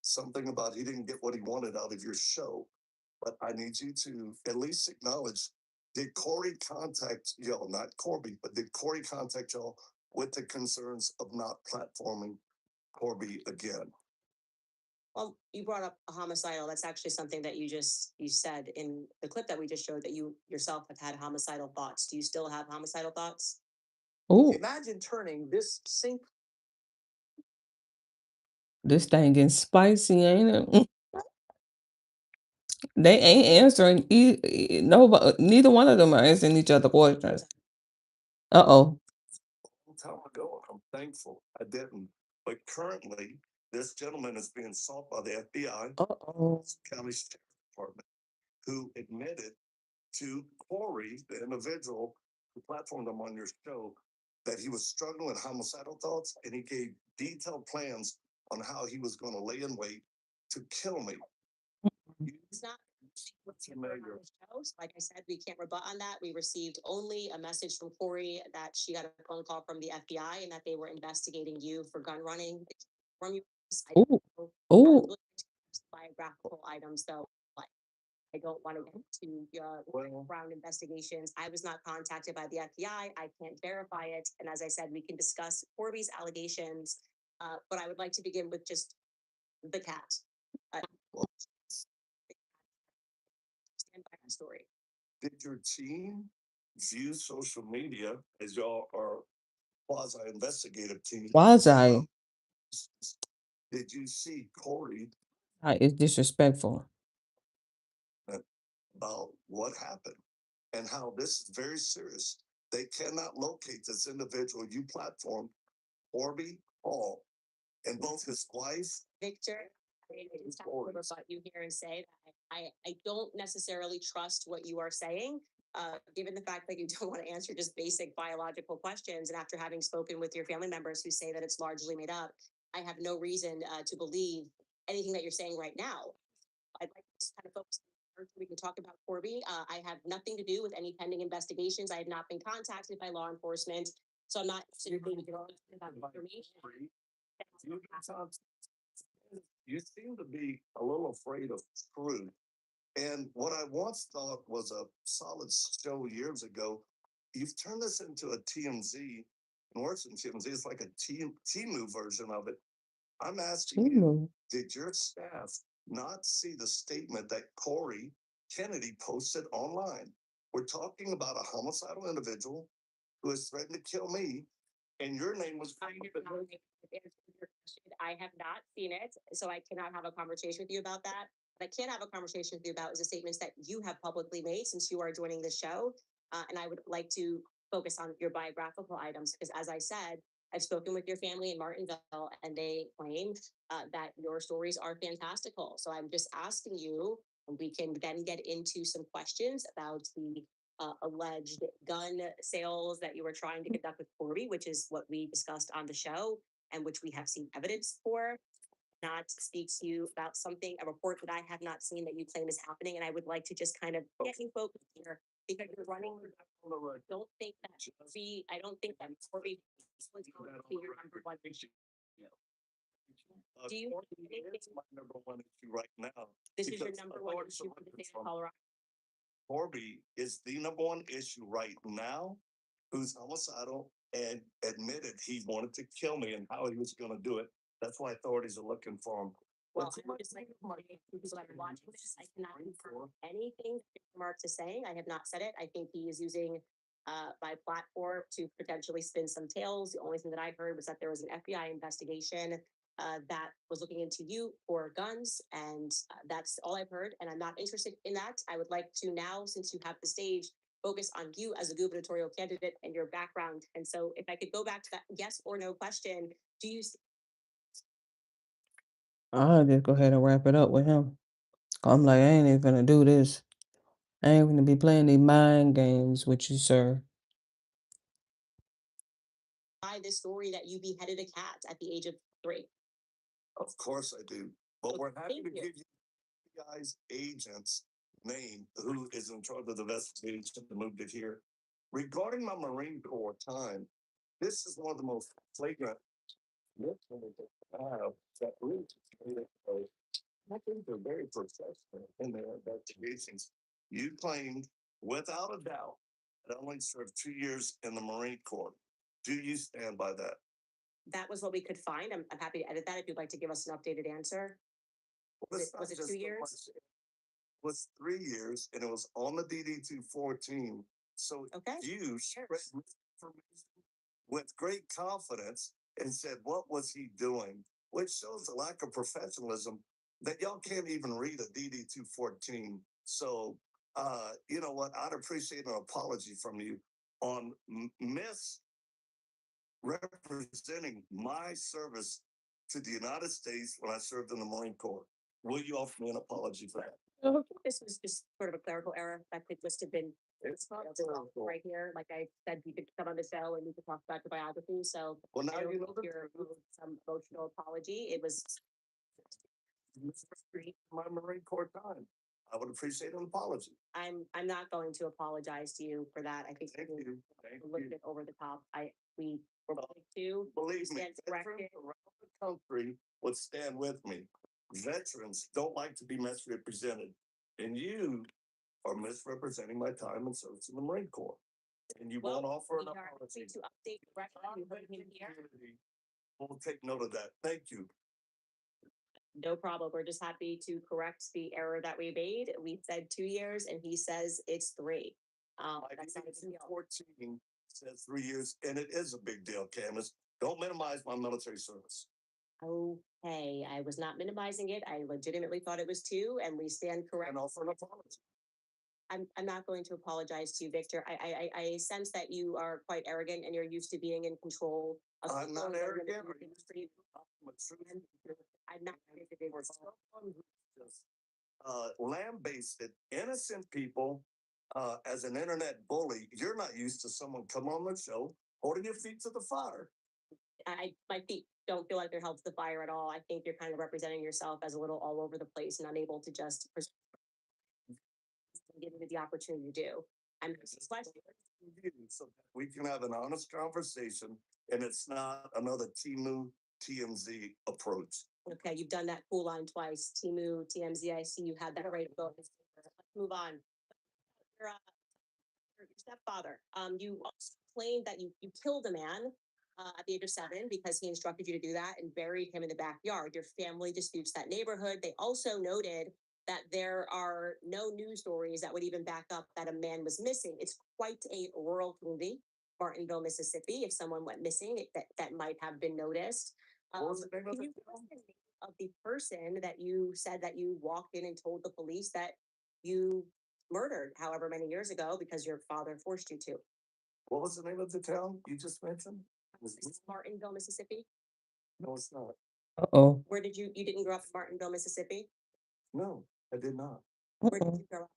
Something about he didn't get what he wanted out of your show. But I need you to at least acknowledge, did Corey contact y'all, not Corby, but did Corey contact y'all with the concerns of not platforming Corby again? Well, you brought up a homicidal. That's actually something that you said in the clip that we just showed that you yourself have had homicidal thoughts. Do you still have homicidal thoughts? Ooh, Imagine turning this sink. this thing getting spicy, ain't it? They ain't answering. No, neither one of them are answering each other questions. Uh-oh. Long time ago, I'm thankful I didn't. But currently, this gentleman is being sought by the FBI, Uh-oh. County Sheriff Department, who admitted to Corey, the individual who platformed him on your show, that he was struggling with homicidal thoughts, and he gave detailed plans on how he was going to lay in wait to kill me. It's not what's Familiar. on the show. So like I said, we can't rebut on that. We received only a message from Corey that she got a phone call from the FBI and that they were investigating you for gun running from you. I Ooh. don't know Ooh. biographical items though. Like I don't want to get to Well- background investigations. I was not contacted by the FBI. I can't verify it. And as I said, we can discuss Corby's allegations. But I would like to begin with just the cat. Stand by that story. Did your team view social media as y'all are quasi investigative team? Quasi. Did you see Corey It's disrespectful. about what happened and how this is very serious? They cannot locate this individual you platformed, Corby Hall, and both his wife. Victor, it's time to rebut you here and say that I don't necessarily trust what you are saying, given the fact that you don't want to answer just basic biological questions. And after having spoken with your family members who say that it's largely made up, I have no reason to believe anything that you're saying right now. I'd like to just kind of focus. We can talk about Corby. I have nothing to do with any pending investigations. I have not been contacted by law enforcement, so I'm not simply withdrawing that information. You seem to be a little afraid of truth. And what I once thought was a solid show years ago, you've turned this into a TMZ, and worse than TMZ, it's like a Timu version of it. I'm asking you, Ooh. did your staff not see the statement that Corey Kennedy posted online? We're talking about a homicidal individual who has threatened to kill me, and your name was. I have not seen it, so I cannot have a conversation with you about that. What I can have a conversation with you about is the statements that you have publicly made since you are joining the show. And I would like to focus on your biographical items because, as I said, I've spoken with your family in Martinville, and they claim that your stories are fantastical. So I'm just asking you And we can then get into some questions about the alleged gun sales that you were trying to conduct with Corby, which is what we discussed on the show and which we have seen evidence for. Not speak to you about something, a report that I have not seen that you claim is happening. And I would like to just kind of get you focused here because you're running. Don't think that I don't think that Corby was going to be your number one issue. Do you have anything- It's my number one issue right now. This is your because number of one Lord issue for the Select's state of from Colorado? Corby is the number one issue right now, who's homicidal and admitted he wanted to kill me and how he was gonna do it. That's why authorities are looking for him. Well, What's I would just like to remind people that are watching this, I cannot confirm anything that Marks is saying. I have not said it. I think he is using my platform to potentially spin some tails. The only thing that I heard was that there was an FBI investigation that was looking into you for guns, and that's all I've heard. And I'm not interested in that. I would like to now, since you have the stage, focus on you as a gubernatorial candidate and your background. And so, if I could go back to that yes or no question, do you I'll just go ahead and wrap it up with him. I'm like, I ain't even gonna do this. I ain't gonna be playing these mind games with you, sir. buy this story that you beheaded a cat at the age of 3? Of course I do, but we're happy Thank to you. give you the guy's agent's name, who is in charge of the investigation to move it here. Regarding my Marine Corps time, this is one of the most flagrant witnesses I have that really I think they're very professional in their investigations. You claimed, without a doubt, that I only served 2 years in the Marine Corps. Do you stand by that? That was what we could find. I'm happy to edit that if you'd like to give us an updated answer. Was It's it- was not it just 2 so years? much- It was 3 years, and it was on the DD 214. So Okay. you spread misinformation with great confidence and said, "What was he doing?" Which shows a lack of professionalism that y'all can't even read a DD 214. So, you know what? I'd appreciate an apology from you on misrepresenting my service to the United States when I served in the Marine Corps. Will you offer me an apology for that? This was just sort of a clerical error that could just have been It's not filed clerical. right here. Like I said, you could come on the show and we could talk about your biography. So Well, now I don't you know think the you're truth. owed some emotional apology. It was My Marine Corps time. I would appreciate an apology. I'm not going to apologize to you for that. I think Thank you you. Thank a little you. bit over the top. We were going to Believe me, stand corrected. veterans around the country would stand with me. Veterans don't like to be misrepresented, and you are misrepresenting my time and service in the Marine Corps. And you Well, won't offer an we are apology. happy to update the record. You heard him here. We'll take note of that. Thank you. No problem. We're just happy to correct the error that we made. We said 2 years and he says it's 3. My That's not a big DD deal. 14 says 3 years, and it is a big deal, Candace. Don't minimize my military service. Okay, I was not minimizing it. I legitimately thought it was 2 and we stand correct. And offer an apology. I'm not going to apologize to you, Victor. I sense that you are quite arrogant and you're used to being in control of. I'm not people in arrogant. the industry. I'm not. For someone who just lambasted innocent people as an internet bully, you're not used to someone come on the show holding your feet to the fire. My feet don't feel like they're held to the fire at all. I think you're kind of representing yourself as a little all over the place and unable to just give me the opportunity to do. I'm So that we can have an honest conversation, and it's not another Timu TMZ approach. okay. You've done that cool line twice. Timu, TMZ. I see you had that right vote. Let's move on. Your stepfather. You also claimed that you killed a man at the age of 7 because he instructed you to do that and buried him in the backyard. Your family disputes that neighborhood. They also noted that there are no news stories that would even back up that a man was missing. It's quite a rural community, Martinville, Mississippi. If someone went missing, that might have been noticed. What was the name of Can the you give us the name of the person that you said that you walked in and told the police that you murdered however many years ago because your father forced you to? What was the name of the town you just mentioned? Martinville, Mississippi. No, it's not. Uh-oh. Where did you didn't grow up in Martinville, Mississippi? No, I did not. Where did Mm-mm. you grow up?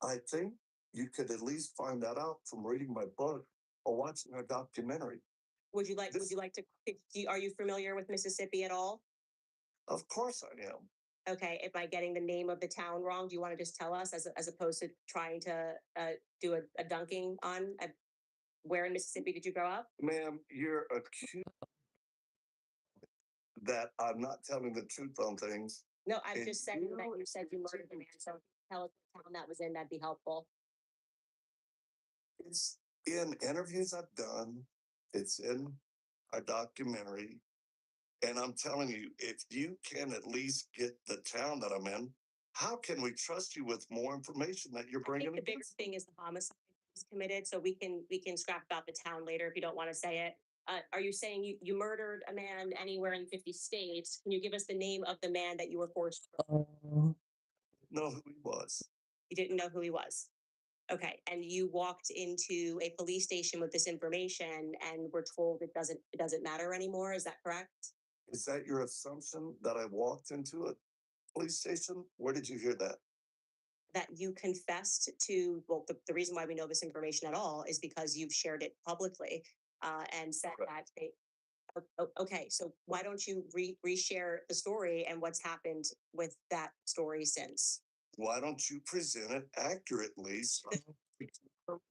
I think you could at least find that out from reading my book or watching a documentary. Would you like This- to are you familiar with Mississippi at all? Of course I am. Okay, am I getting the name of the town wrong? Do you want to just tell us as opposed to trying to do a dunking on where in Mississippi did you grow up? Ma'am, you're accused that I'm not telling the truth on things. No, I'm And just saying that you- you said you murdered a man, so tell us the town that was in, that'd be helpful. It's in interviews I've done, it's in a documentary. And I'm telling you, if you can at least get the town that I'm in, how can we trust you with more information that you're I bringing think the bigger against? thing is the homicide was committed, so we can scrap about the town later if you don't want to say it. Are you saying you murdered a man anywhere in 50 states? Can you give us the name of the man that you were forced? Oh, Know who he was. You didn't know who he was. Okay, and you walked into a police station with this information and were told it doesn't matter anymore. Is that correct? Is that your assumption that I walked into a police station? Where did you hear that? That you confessed to, well, the reason why we know this information at all is because you've shared it publicly and said Right. that they. Okay, so why don't you reshare the story and what's happened with that story since? Why don't you present it accurately? And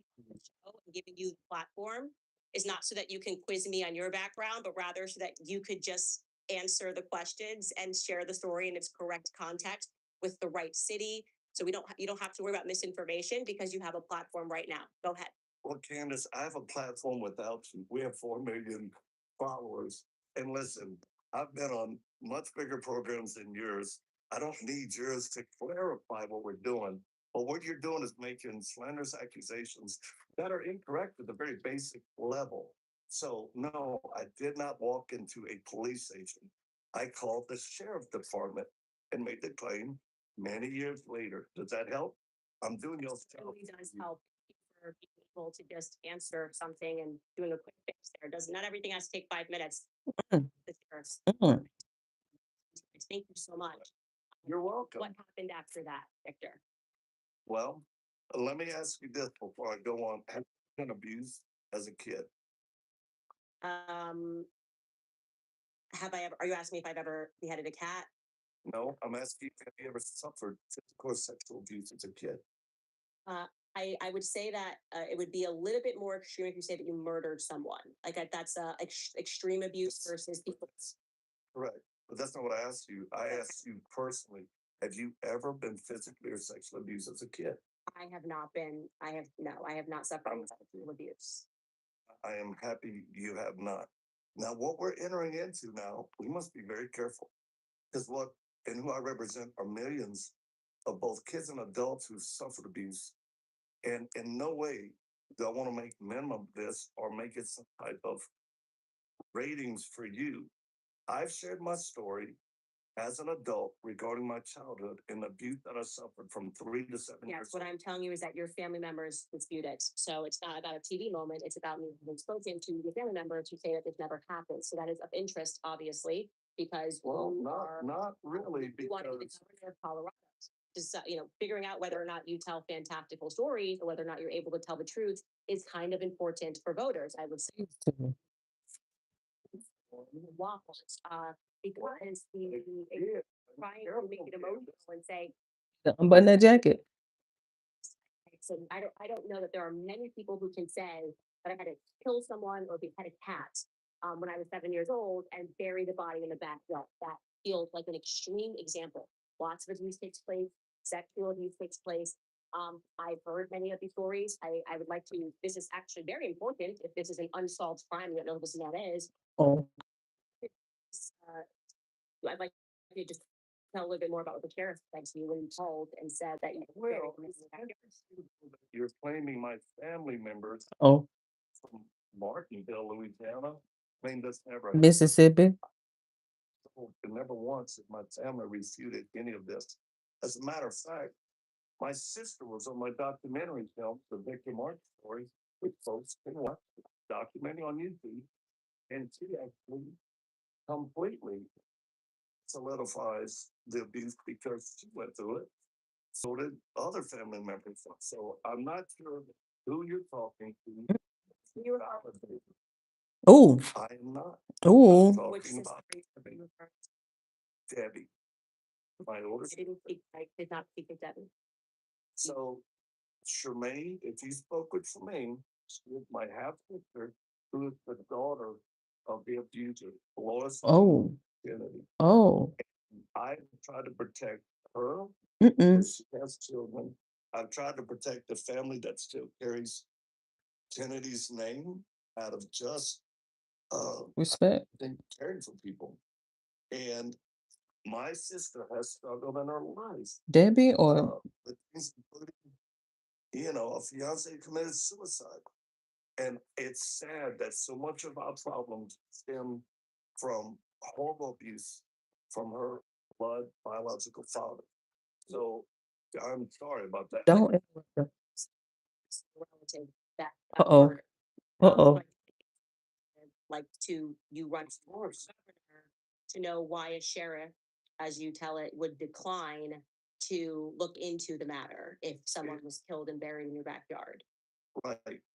giving you the platform is not so that you can quiz me on your background, but rather so that you could just answer the questions and share the story in its correct context with the right city. So you don't have to worry about misinformation because you have a platform right now. Go ahead. Well, Candace, I have a platform without you. We have 4 million followers. And listen, I've been on much bigger programs than yours. I don't need yours to clarify what we're doing. But what you're doing is making slanderous accusations that are incorrect at the very basic level. So, no, I did not walk into a police station. I called the sheriff department and made the claim many years later. Does that help? I'm doing your It really does help for people to just answer something and doing a quick fix there. Does not everything has to take 5 minutes. Mm. The sheriff's. mm. Thank you so much. You're welcome. What happened after that, Victor? Well, let me ask you this before I go on. Have you been abused as a kid? Um, have I ever? Are you asking me if I've ever beheaded a cat? No, I'm asking you, have you ever suffered physical or sexual abuse as a kid? I would say that it would be a little bit more extreme if you say that you murdered someone. Like that's extreme abuse versus people. Correct. But that's not what I asked you. I asked you personally, have you ever been physically or sexually abused as a kid? I have not been. I have no. I have not suffered sexual abuse. I am happy you have not. Now, what we're entering into now, we must be very careful because what and who I represent are millions of both kids and adults who suffered abuse. And in no way do I want to make minimum of this or make it some type of ratings for you. I've shared my story as an adult regarding my childhood and the abuse that I suffered from 3 to 7 years. Yes, what I'm telling you is that your family members dispute it. So it's not about a TV moment. It's about me having spoken to your family members who say that this never happened. So that is of interest, obviously, because Well, you not are not really you want to be the because governor of Colorado. Just figuring out whether or not you tell fantastical stories or whether or not you're able to tell the truth is kind of important for voters. I would say Used to. waffles, because the yeah, trying to make it emotional and say, Unbutton that jacket. so I don't know that there are many people who can say that I had to kill someone or behead a cat when I was 7 years old and bury the body in the backyard. That feels like an extreme example. Lots of abuse takes place, sexual abuse takes place. I've heard many of these stories. I would like to. This is actually very important. If this is an unsolved crime, you don't know what this and that is. Oh, I'd like you to just tell a little bit more about what the sheriff said to you when you told and said that you buried well, him in the backyard. you're claiming my family members oh, from Martinville, Louisiana. I mean, this never happened. Mississippi. Never once has my family refuted any of this. As a matter of fact, my sister was on my documentary film, The Victor Martin Story, which folks can watch, documentary on YouTube, and she actually completely solidifies the abuse because she went through it. So did other family members. So I'm not sure who you're talking to. You were Validate. Ooh, I am not. ooh. I'm Which talking sister about are you referring to? Debbie, my older I didn't sister. speak, I did not speak with Debbie. So Charmaine, if you spoke with Charmaine, she is my half sister, who is the daughter of the abuser, Lois Oh, Kennedy. oh. I tried to protect her Mm-mm. because she has children. I've tried to protect the family that still carries Kennedy's name out of just Respect. caring for people. And my sister has struggled in her life. Debbie or With things including, a fiance committed suicide. And it's sad that so much of our problems stem from horrible abuse from her blood biological father. So I'm sorry about that. don't interrupt her. Relative that Uh-oh. word, Uh-oh. like to you run for governor to know why a sheriff, as you tell it, would decline to look into the matter if someone was killed and buried in your backyard.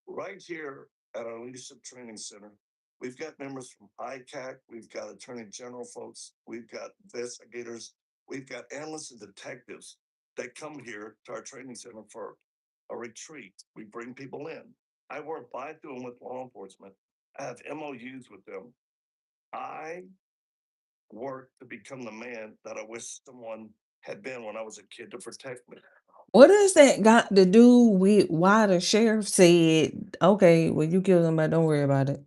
Right here at our leadership training center, we've got members from ICAC, we've got attorney general folks, we've got investigators, we've got analysts and detectives that come here to our training center for a retreat. We bring people in. I work by through them with law enforcement. I have MOUs with them. I work to become the man that I wish someone had been when I was a kid to protect me. What does that got to do with why the sheriff said, okay, well, you killed somebody, don't worry about it?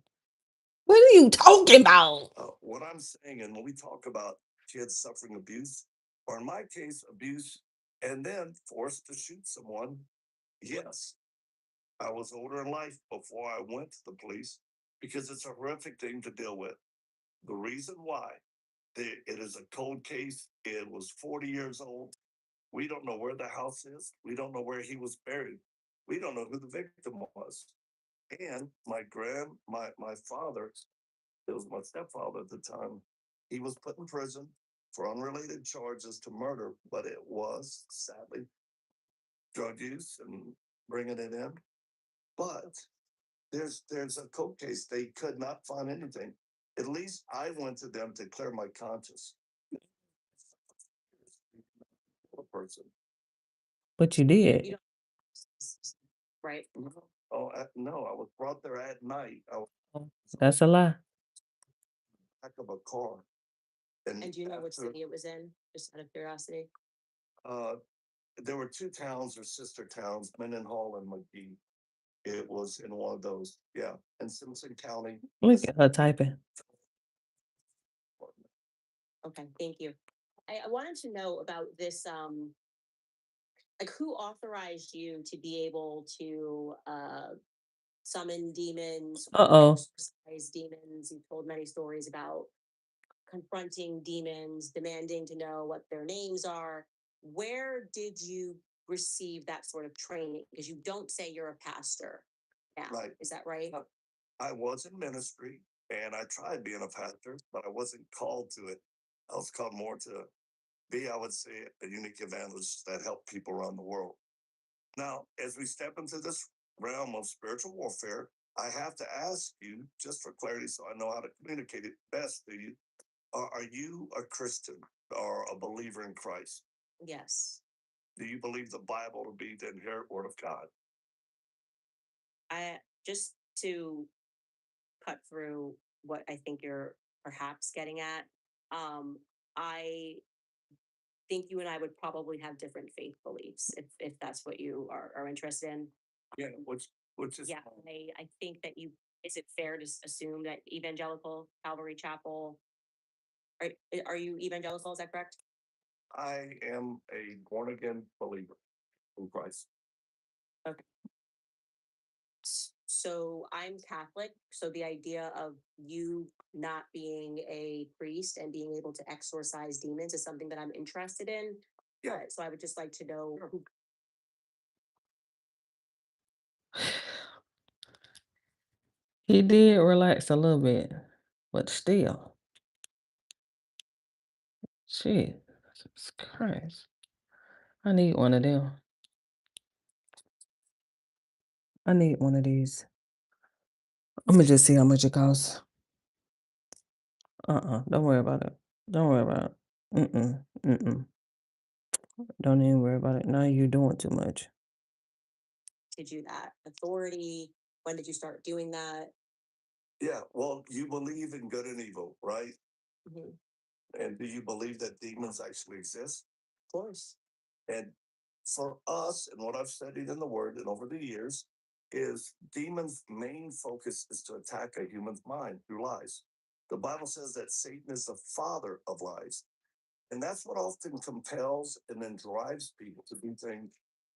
What are you talking about? What I'm saying, and when we talk about kids suffering abuse, or in my case, abuse, and then forced to shoot someone, yes, I was older in life before I went to the police because it's a horrific thing to deal with. The reason why it is a cold case, it was 40 years old. We don't know where the house is. We don't know where he was buried. We don't know who the victim was. And my father, it was my stepfather at the time, he was put in prison for unrelated charges to murder, but it was sadly drug use and bringing it in. But there's a court case. They could not find anything. At least I went to them to clear my conscience. A person. But you You did. don't, right? Oh, no, I was brought there at night. I was Oh, that's a lie. back of a car. And do you know which after, city it was in? Just out of curiosity. there were two towns or sister towns, Mendenhall and McGee. It was in one of those, yeah, in Simpson County. Look at her typing. Okay, thank you. I wanted to know about this, like who authorized you to be able to summon demons or Uh-oh. exorcise demons? You told many stories about confronting demons, demanding to know what their names are. Where did you receive that sort of training? Because you don't say you're a pastor now. Right. Is that right? I was in ministry and I tried being a pastor, but I wasn't called to it. I was called more to be, I would say, a unique evangelist that helped people around the world. Now, as we step into this realm of spiritual warfare, I have to ask you, just for clarity, so I know how to communicate it best to you. Are you a Christian or a believer in Christ? Yes. Do you believe the Bible to be the inherent word of God? I just to cut through what I think you're perhaps getting at. I think you and I would probably have different faith beliefs if that's what you are interested in. Yeah, which is Yeah, I think that you is it fair to assume that evangelical Calvary Chapel are you evangelical? Is that correct? I am a born again believer in Christ. Okay. So I'm Catholic. So the idea of you not being a priest and being able to exorcise demons is something that I'm interested in. Yeah. So I would just like to know who. He did relax a little bit, but still. Shit. Jesus Christ. I need one of them. I need one of these. Imma just see how much it costs. Don't worry about it. Don't worry about it. Mm-mm, mm-mm. Don't even worry about it. Now you're doing too much. Did you that authority? When did you start doing that? Yeah, well, you believe in good and evil, right? Mhm. And do you believe that demons actually exist? Of course. And for us, and what I've studied in the Word and over the years, is demons' main focus is to attack a human's mind through lies. The Bible says that Satan is the father of lies. And that's what often compels and then drives people to do things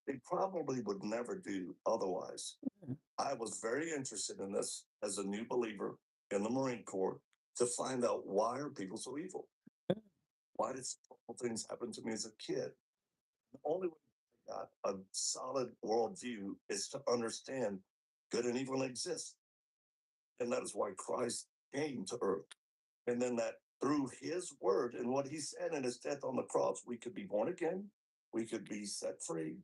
they probably would never do otherwise. Mm. I was very interested in this as a new believer in the Marine Corps to find out why are people so evil? Why did some things happen to me as a kid? The only way I got a solid worldview is to understand good and evil exist. And that is why Christ came to earth. And then that through his word and what he said in his death on the cross, we could be born again, we could be set free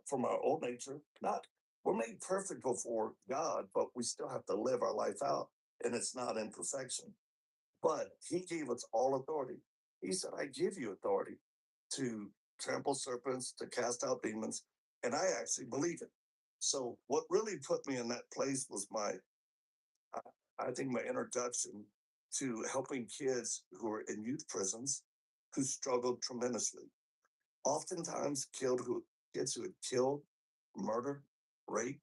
from our old nature. Not we're made perfect before God, but we still have to live our life out, and it's not in perfection. But he gave us all authority. He said, I give you authority to trample serpents, to cast out demons. And I actually believe it. So what really put me in that place was I think my introduction to helping kids who are in youth prisons who struggled tremendously. Oftentimes kids who had killed, murdered, raped,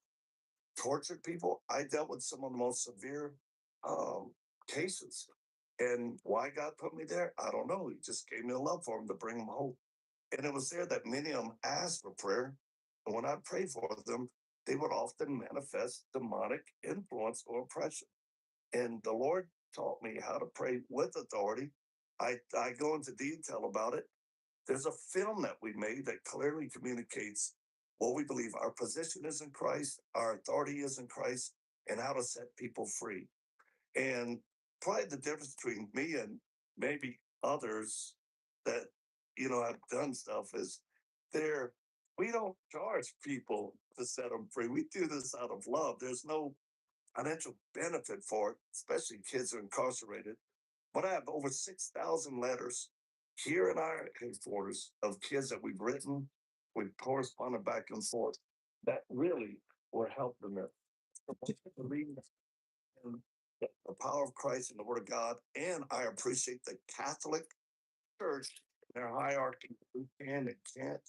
tortured people. I dealt with some of the most severe um, cases. And why God put me there, I don't know. He just gave me a love for them to bring them hope. And it was there that many of them asked for prayer. And when I prayed for them, they would often manifest demonic influence or oppression. And the Lord taught me how to pray with authority. I go into detail about it. There's a film that we made that clearly communicates what we believe our position is in Christ, our authority is in Christ, and how to set people free. And probably the difference between me and maybe others that have done stuff is there. We don't charge people to set them free. We do this out of love. There's no financial benefit for it, especially kids who are incarcerated. But I have over 6,000 letters here in our headquarters of kids that we've written, we've corresponded back and forth that really were helping them. Believe in the power of Christ and the Word of God. And I appreciate the Catholic Church, their hierarchy, who can and can't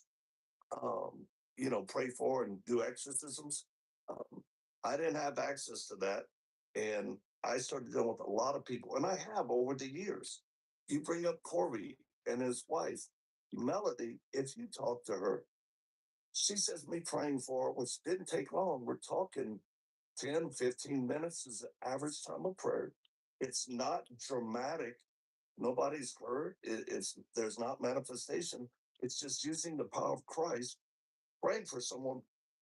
pray for and do exorcisms. Um, I didn't have access to that. And I started dealing with a lot of people, and I have over the years. You bring up Corey and his wife, Melody, if you talk to her, she says me praying for her, which didn't take long. We're talking 10, 15 minutes is the average time of prayer. It's not dramatic. Nobody's hurt. It's there's not manifestation. It's just using the power of Christ praying for someone,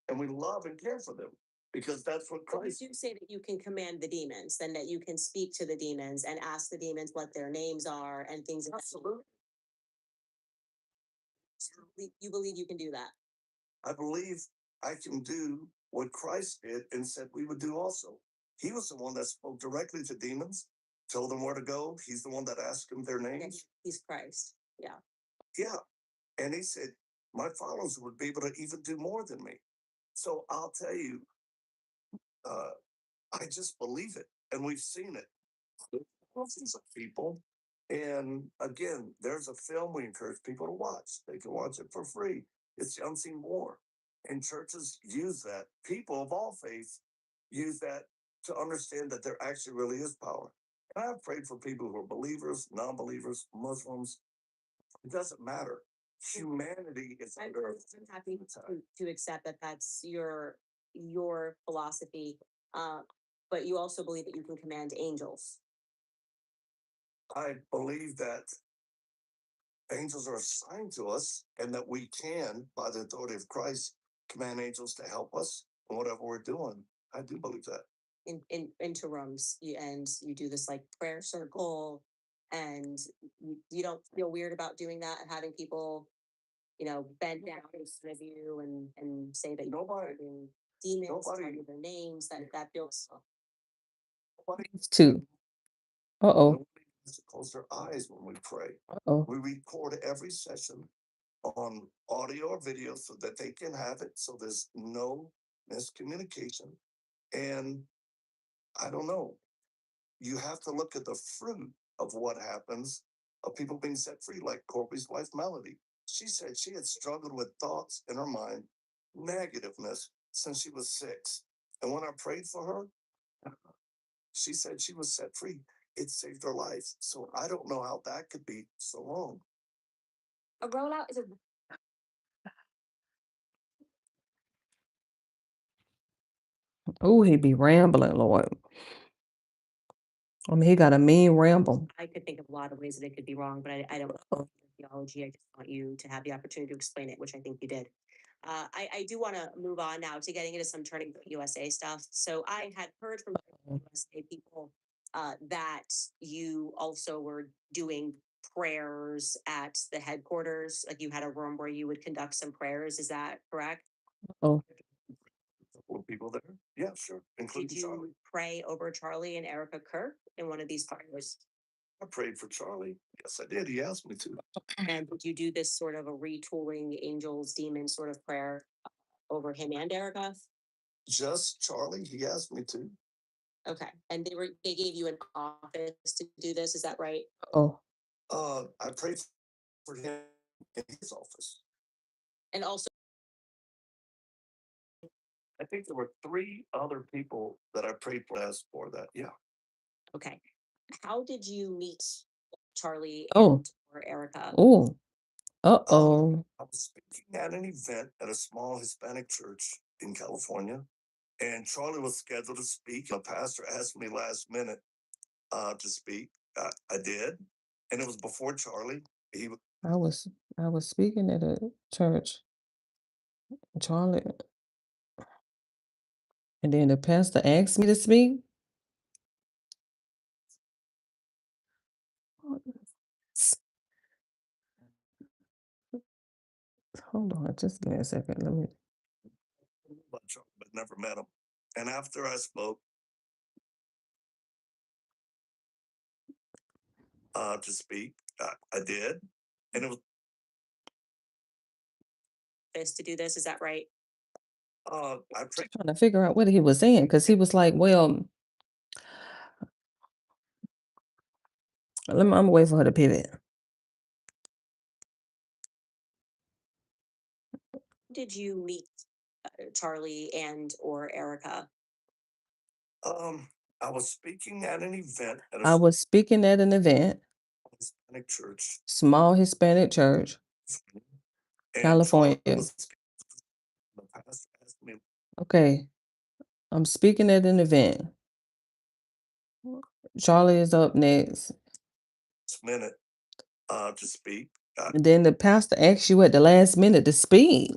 and we love and care for them because that's what But you Christ. do say that you can command the demons, and that you can speak to the demons and ask the demons what their names are and things. Absolutely, You believe you can do that? I believe I can do what Christ did and said we would do also. He was the one that spoke directly to demons, told them where to go. He's the one that asked them their Yeah, names. he's Christ. Yeah. Yeah, and he said my followers would be able to even do more than me. So I'll tell you, uh, I just believe it, and we've seen it. Thousands of people. And again, there's a film we encourage people to watch. They can watch it for free. It's the Unseen War. And churches use that. People of all faiths use that to understand that there actually really is power. And I've prayed for people who are believers, non believers, Muslims. It doesn't matter. Humanity is I'm, under I'm happy to accept that that's your philosophy. Uh, but you also believe that you can command angels. I believe that angels are assigned to us and that we can, by the authority of Christ, command angels to help us in whatever we're doing. I do believe that. Into rooms, and you do this like prayer circle, and you don't feel weird about doing that and having people bend down in front of you and say that you're Nobody, fighting demons, tell nobody, you their names, that feels nobody, It's two. Uh-oh. nobody has to close their eyes when we pray. Uh-oh. We record every session on audio or video so that they can have it, so there's no miscommunication. And I don't know, you have to look at the fruit of what happens of people being set free, like Corby's wife, Melody. She said she had struggled with thoughts in her mind, negativeness, since she was 6. And when I prayed for her, she said she was set free. It saved her life. So I don't know how that could be so long. a rollout is a Oh, he be rambling, Lord. I mean, he got a mean ramble. I could think of a lot of ways that it could be wrong, but I don't Oh. know theology. I just want you to have the opportunity to explain it, which I think you did. I do want to move on now to getting into some Turning Point USA stuff. So I had heard from USA people that you also were doing prayers at the headquarters. Like you had a room where you would conduct some prayers. Is that correct? Oh, Couple of people there. Yeah, sure. Did Including Charlie. you pray over Charlie and Erica Kirk in one of these prayers? I prayed for Charlie. Yes, I did. He asked me to. And did you do this sort of a retooling angels, demons sort of prayer over him and Erica? Just Charlie. He asked me to. Okay. And they gave you an office to do this, is that right? oh. I prayed for him in his office. And also, I think there were 3 other people that I prayed for asked for that. Yeah. okay. How did you meet Charlie Oh. and or Erica? Oh. Uh-oh. I was speaking at an event at a small Hispanic church in California, and Charlie was scheduled to speak. A pastor asked me last minute to speak. I did, and it was before Charlie. He I was speaking at a church, Charlie, and then the pastor asked me to speak. Hold on, just give me a second. Let me. about Charlie, but never met him. And after I spoke to speak, I did, and it was This to do this, is that right? I prayed. Trying to figure out what he was saying because he was like, "Well, I'm gonna wait for her to pivot." Did you meet Charlie and or Erica? I was speaking at an event at I a was speaking at an event, Hispanic church, small Hispanic church, and California. Charlie was the pastor asked me Okay, I'm speaking at an event. Charlie is up next. last minute to speak. And then the pastor asks you at the last minute to speak.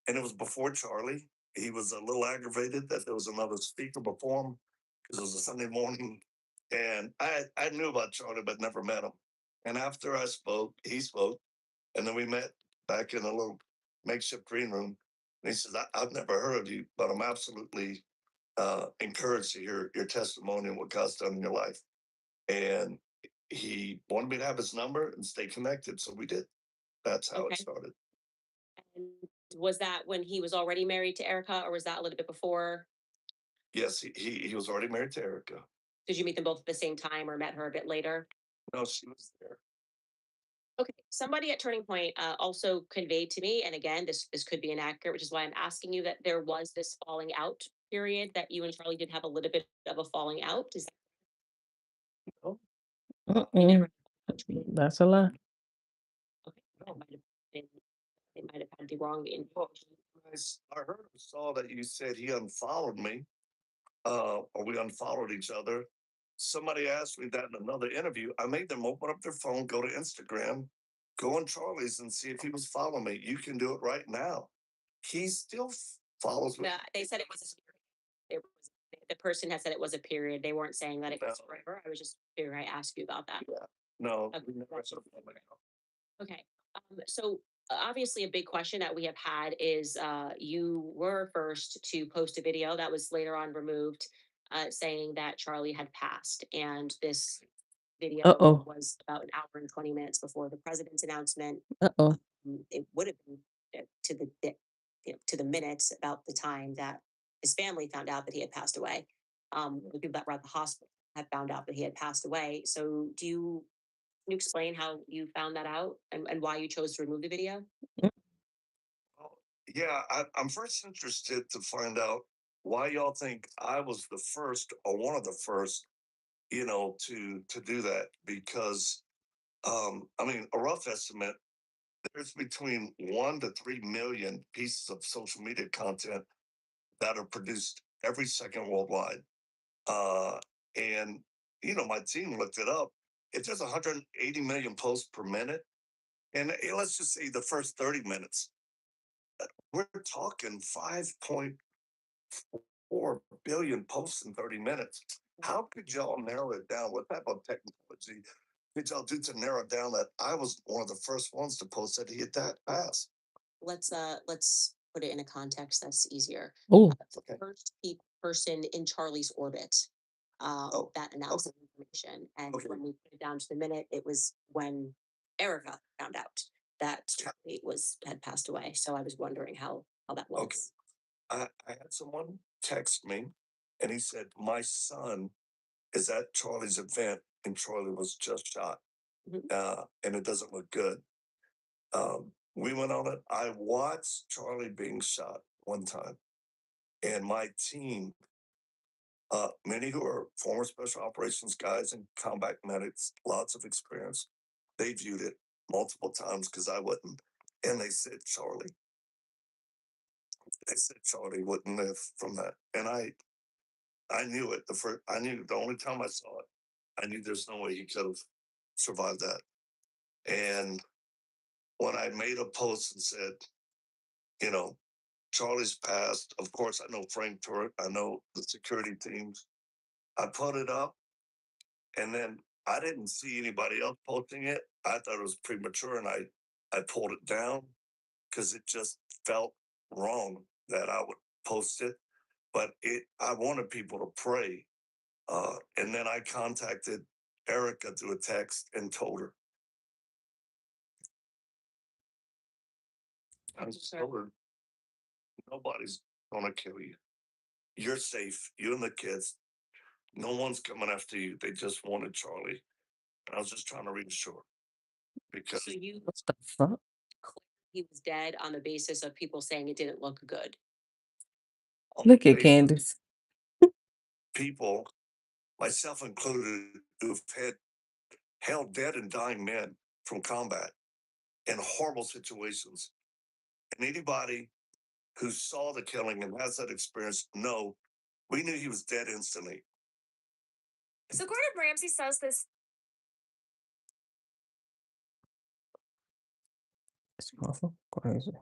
And it was before Charlie. He was a little aggravated that there was another speaker before him because it was a Sunday morning. And I knew about Charlie, but never met him. And after I spoke, he spoke. And then we met back in a little makeshift green room. And he says, I've never heard of you, but I'm absolutely encouraged to hear your testimony and what God's done in your life. And he wanted me to have his number and stay connected. So we did. That's how Okay. it started. And was that when he was already married to Erica, or was that a little bit before? Yes, he was already married to Erica. Did you meet them both at the same time or met her a bit later? No, she was there. Okay, somebody at Turning Point also conveyed to me, and again, this could be inaccurate, which is why I'm asking you that there was this falling out period that you and Charlie did have a little bit of a falling out. Is No, that they never? That's a lie. Okay, that might have been, they might have had the wrong well, information. I heard or saw that you said he unfollowed me, or we unfollowed each other. Somebody asked me that in another interview. I made them open up their phone, go to Instagram, go on Charlie's and see if he was following me. You can do it right now. He still follows me. No, they said it was. It was the person had said it was a period. They weren't saying that it was No. forever. I was just figuring I asked you about that. No, Okay, we never that's said just- that. Okay. So obviously a big question that we have had is you were first to post a video that was later on removed saying that Charlie had passed. And this video Uh-oh. was about an hour and 20 minutes before the president's announcement. Uh-oh. It would have been to to the minutes about the time that his family found out that he had passed away. The people that were at the hospital had found out that he had passed away. So can you explain how you found that out and why you chose to remove the video? Oh, yeah, I'm first interested to find out why y'all think I was the first or one of the first, to do that because I mean a rough estimate, there's between 1 to 3 million pieces of social media content that are produced every second worldwide. Uh and my team looked it up. If there's 180 million posts per minute, and let's just say the first 30 minutes, we're talking 5.4 billion posts in 30 minutes. How could y'all narrow it down? What type of technology did y'all do to narrow it down that I was one of the first ones to post that he had that fast? Let's put it in a context that's easier. Oh, Okay. First person in Charlie's orbit that announced the information. And Okay. when we put it down to the minute, it was when Erica found out that Charlie had passed away. So I was wondering how that was. Okay. I had someone text me and he said, my son is at Charlie's event and Charlie was just shot. Mhm. And it doesn't look good. We went on it. I watched Charlie being shot one time, and my team, many who are former special operations guys and combat medics, lots of experience, they viewed it multiple times because I wouldn't. And they said Charlie wouldn't live from that. And I knew it. I knew the only time I saw it, I knew there's no way he could have survived that. And when I made a post and said, you know, Charlie's passed, of course, I know Frank Turek, I know the security teams. I put it up, and then I didn't see anybody else posting it. I thought it was premature, and I pulled it down because it just felt wrong that I would post it. But I wanted people to pray. And then I contacted Erica through a text and told her. I told her, nobody's gonna kill you. You're safe. You and the kids. No one's coming after you. They just wanted Charlie. And I was just trying to reassure because So you what the fuck? he was dead on the basis of people saying it didn't look good. on Look the at basis Candace. people, myself included, who've held dead and dying men from combat in horrible situations. And anybody who saw the killing and has that experience know we knew he was dead instantly. So Gordon Ramsay says this. This motherfucker crazy.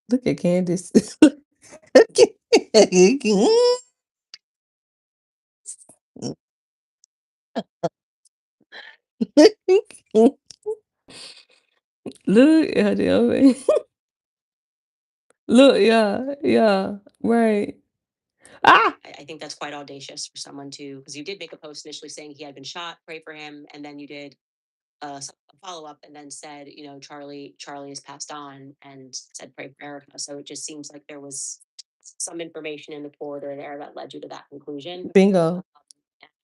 Look at Candace. Look at Look at it. Look, yeah, yeah, right. Ah! I think that's quite audacious for someone to, because you did make a post initially saying he had been shot, pray for him, and then you did a follow up and then said, Charlie has passed on and said pray for Erica. So it just seems like there was some information in the corridor there that led you to that conclusion. Bingo.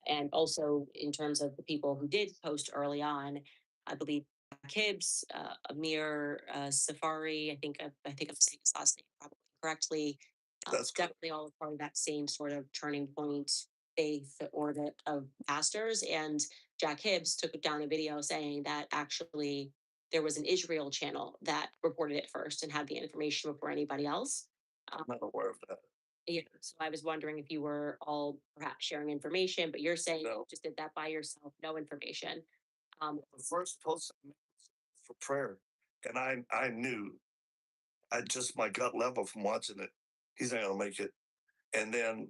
And also in terms of the people who did post early on, I believe Kibbs, Amir Safari. I think I'm saying his last name probably correctly. That's correct. Definitely all a part of that same sort of turning point faith orbit of pastors. And Jack Hibbs took down a video saying that actually there was an Israel channel that reported it first and had the information before anybody else. I'm not aware of that. Yeah, so I was wondering if you were all perhaps sharing information, but you're saying No. you just did that by yourself, no information. The first post I made was for prayer. And I knew, I just my gut level from watching it, he's not gonna make it. And then,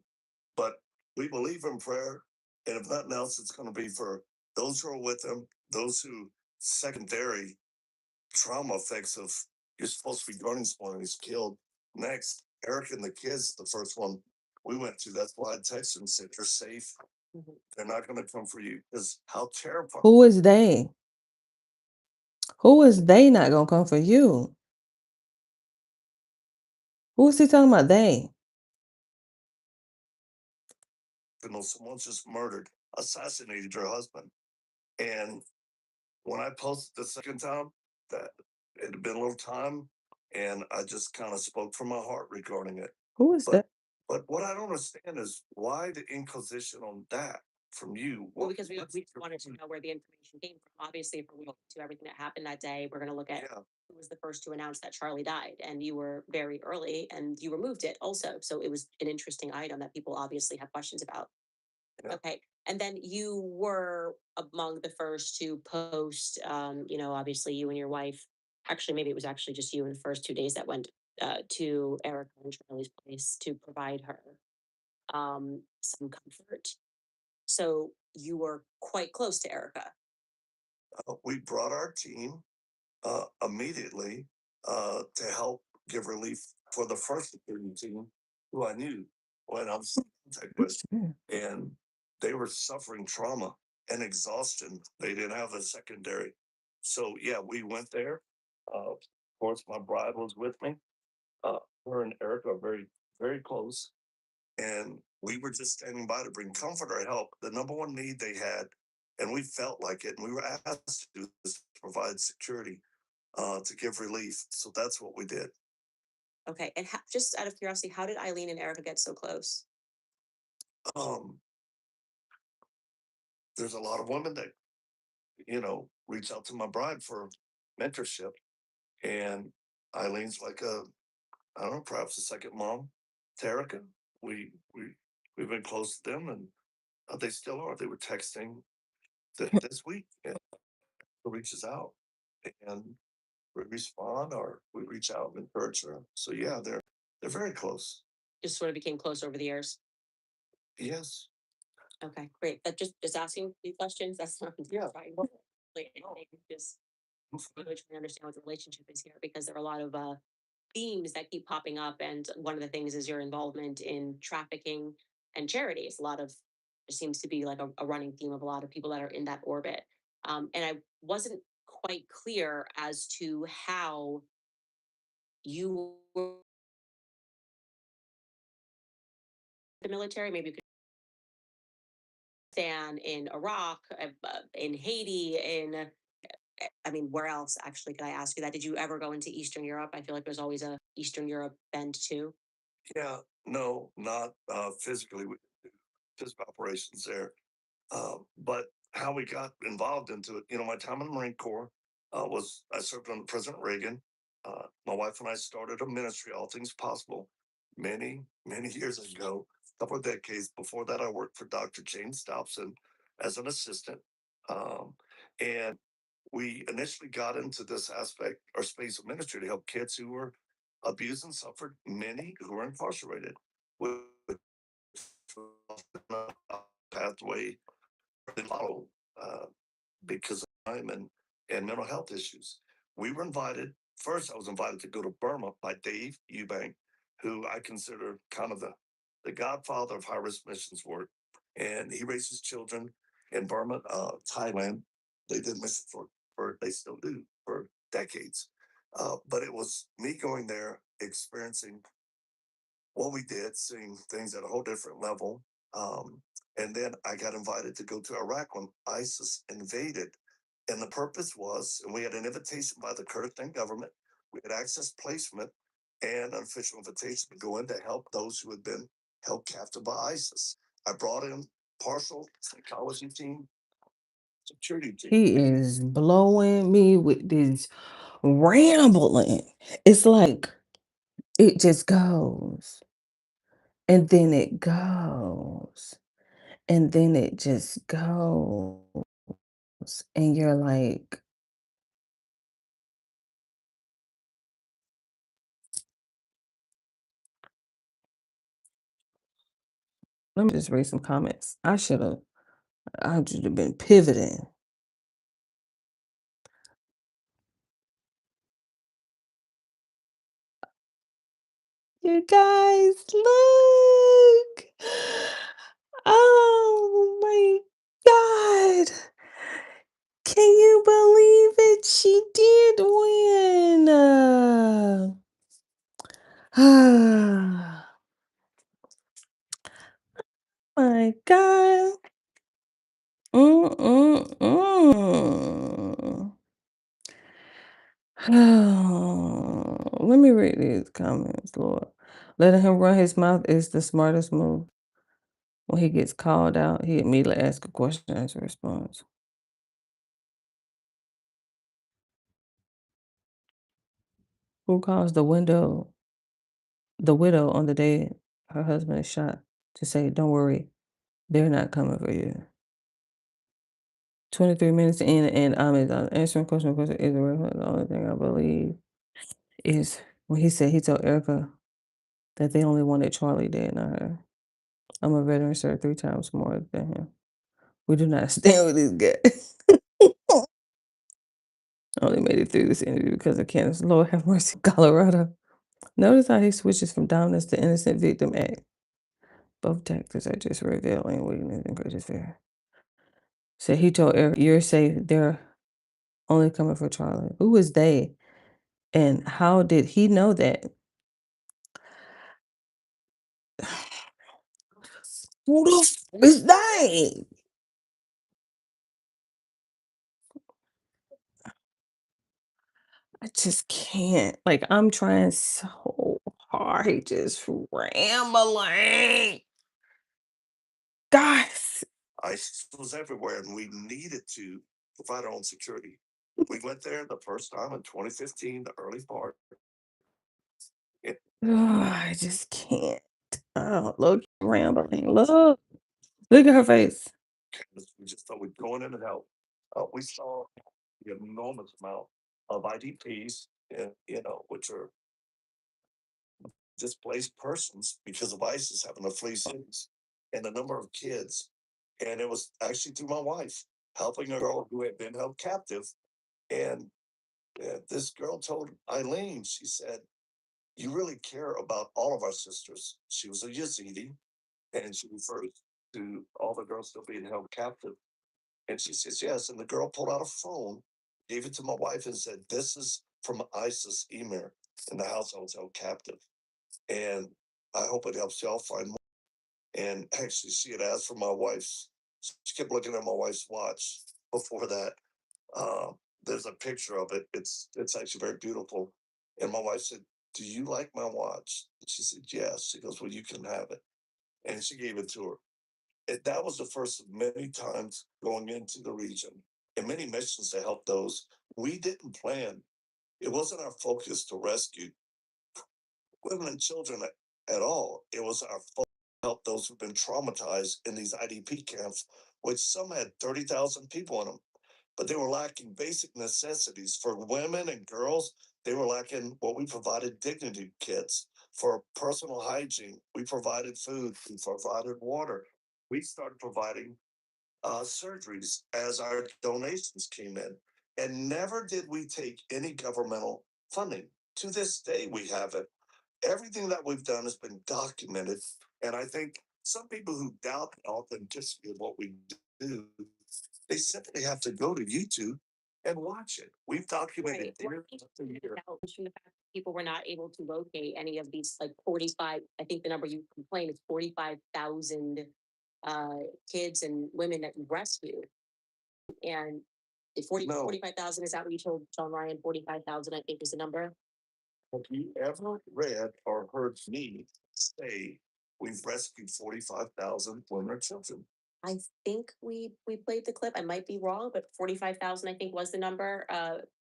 but we believe in prayer. And if nothing else, it's gonna be for those who are with him, those who secondary trauma effects of you're supposed to be guarding someone and he's killed. Next, Eric and the kids, the first one we went to. That's why I texted and said, "You're safe. Mhm. They're not going to come for you." Because how terrifying. Who is they? Who is they not gonna come for you? Who is he talking about they? You know, someone just murdered, assassinated your husband. And when I posted the second time, that it had been a little time, and I just kind of spoke from my heart regarding it. Who is But that? but what I don't understand is why the inquisition on that from you? Well, What, because we what's just your wanted to point? know where the information came from. Obviously, if we're going to everything that happened that day, we're going to look at Yeah, who was the first to announce that Charlie died, and you were very early, and you removed it also. So it was an interesting item that people obviously have questions about. yeah. Okay. And then you were among the first to post, obviously you and your wife, actually, maybe it was actually just you in the first 2 days that went to Erica and Charlie's place to provide her some comfort. So you were quite close to Erica. We brought our team immediately to help give relief for the first security team, who I knew when I was in contact with, Mm. and they were suffering trauma and exhaustion. They didn't have a secondary. So yeah, we went there. Of course, my bride was with me. Her and Erica are very, very close, and we were just standing by to bring comfort or help. The number one need they had, and we felt like it, and we were asked to do this, to provide security, to give relief. So that's what we did. Okay. And just out of curiosity, how did Eileen and Erica get so close? Um, there's a lot of women that, reach out to my bride for mentorship, and Eileen's like I don't know, perhaps a second mom to Erica. We've been close to them, and they still are. They were texting this week, and reaches out, and we respond or we reach out and encourage her. So yeah, they're very close. Just sort of became close over the years. Yes. Okay, great. That just asking you questions. That's not Yeah. right. No, Like, no. just really trying to understand what the relationship is here because there are a lot of themes that keep popping up, and one of the things is your involvement in trafficking and charities. A lot of there seems to be like a running theme of a lot of people that are in that orbit. And I wasn't quite clear as to how you were the military. Maybe you could stand in Iraq, in Haiti, in I mean, where else actually could I ask you that? Did you ever go into Eastern Europe? I feel like there's always a Eastern Europe bend too. Yeah. No, not physically. We do physical operations there. But how we got involved into it, my time in the Marine Corps was I served under President Reagan. My wife and I started a ministry, All Things Possible, many, many years ago, a couple of decades before that. I worked for Dr. James Dobson as an assistant. Um, and we initially got into this aspect or space of ministry to help kids who were abused and suffered, many who were incarcerated, with a pathway they follow uh, because of time and mental health issues. We were invited. First, I was invited to go to Burma by Dave Eubank, who I consider kind of the godfather of high risk missions work. And he raises children in Burma, Thailand. They did missions for they still do for decades. But it was me going there, experiencing what we did, seeing things at a whole different level. Um, and then I got invited to go to Iraq when ISIS invaded. And the purpose was, and we had an invitation by the Kurdistan government, we had access placement and an official invitation to go in to help those who had been held captive by ISIS. I brought in partial psychology team, security team. He is blowing me with this rambling. It's like it just goes and then it goes and then it just goes. And you're like, let me just read some comments. I should have been pivoting. You guys, look. Oh my God. Can you believe it? She did win. My God. Mm-mm-mm. Let me read these comments, Lord. Letting him run his mouth is the smartest move. When he gets called out, he immediately asks a question as a response. Who calls the widow on the day her husband is shot to say, "Don't worry, they're not coming for you." 23 minutes in, and I'm answering question is the only thing I believe is when he said he told Erica that they only wanted Charlie dead, not her. I'm a veteran, sir, 3 times more than him. We do not stand with this guy. Only made it through this interview because of Candace. Lord have mercy, Colorado. Notice how he switches from dominance to innocent victim act. Both tactics are just revealing weakness and greatest fear. So he told Eric, "You're safe. They're only coming for Charlie." Who is they? And how did he know that? Who the is they? I just can't. Like, I'm trying so hard. He just rambling. Guys. ISIS was everywhere, and we needed to provide our own security. We went there the first time in 2015, the early part. I just can't. Oh, look, rambling. Look. Look at her face. We just thought we'd go in and help. We saw the enormous amount of IDPs, which are displaced persons because of ISIS having to flee cities, and the number of kids. And it was actually through my wife helping a girl who had been held captive. And this girl told Eileen, she said, "You really care about all of our sisters." She was a Yazidi, and she referred to all the girls still being held captive. And she says, "Yes." And the girl pulled out a phone, gave it to my wife, and said, "This is from ISIS Emir in the house I was held captive. And I hope it helps y'all find more." And actually, she had asked for my wife's, she kept looking at my wife's watch before that. There's a picture of it. It's actually very beautiful. And my wife said, "Do you like my watch?" And she said, "Yes." She goes, "Well, you can have it." And she gave it to her. That was the first of many times going into the region and many missions to help those. We didn't plan. It wasn't our focus to rescue women and children at all. It was our focus to help those who've been traumatized in these IDP camps, which some had 30,000 people in them, but they were lacking basic necessities for women and girls. They were lacking what we provided dignity kits for personal hygiene. We provided food. We provided water. We started providing surgeries as our donations came in. And never did we take any governmental funding. To this day, we haven't. Everything that we've done has been documented. And I think some people who doubt the authenticity of what we do, they simply have to go to YouTube and watch it. We've documented Right. year after year. From the fact that people were not able to locate any of these, like 45, I think the number you complained is 45,000 kids and women that you rescued. And the 40, No. 45,000, is that what you told John Ryan? 45,000, I think is the number. Have you ever read or heard me say we've rescued 45,000 women or children? I think we played the clip. I might be wrong, but 45,000 I think was the number.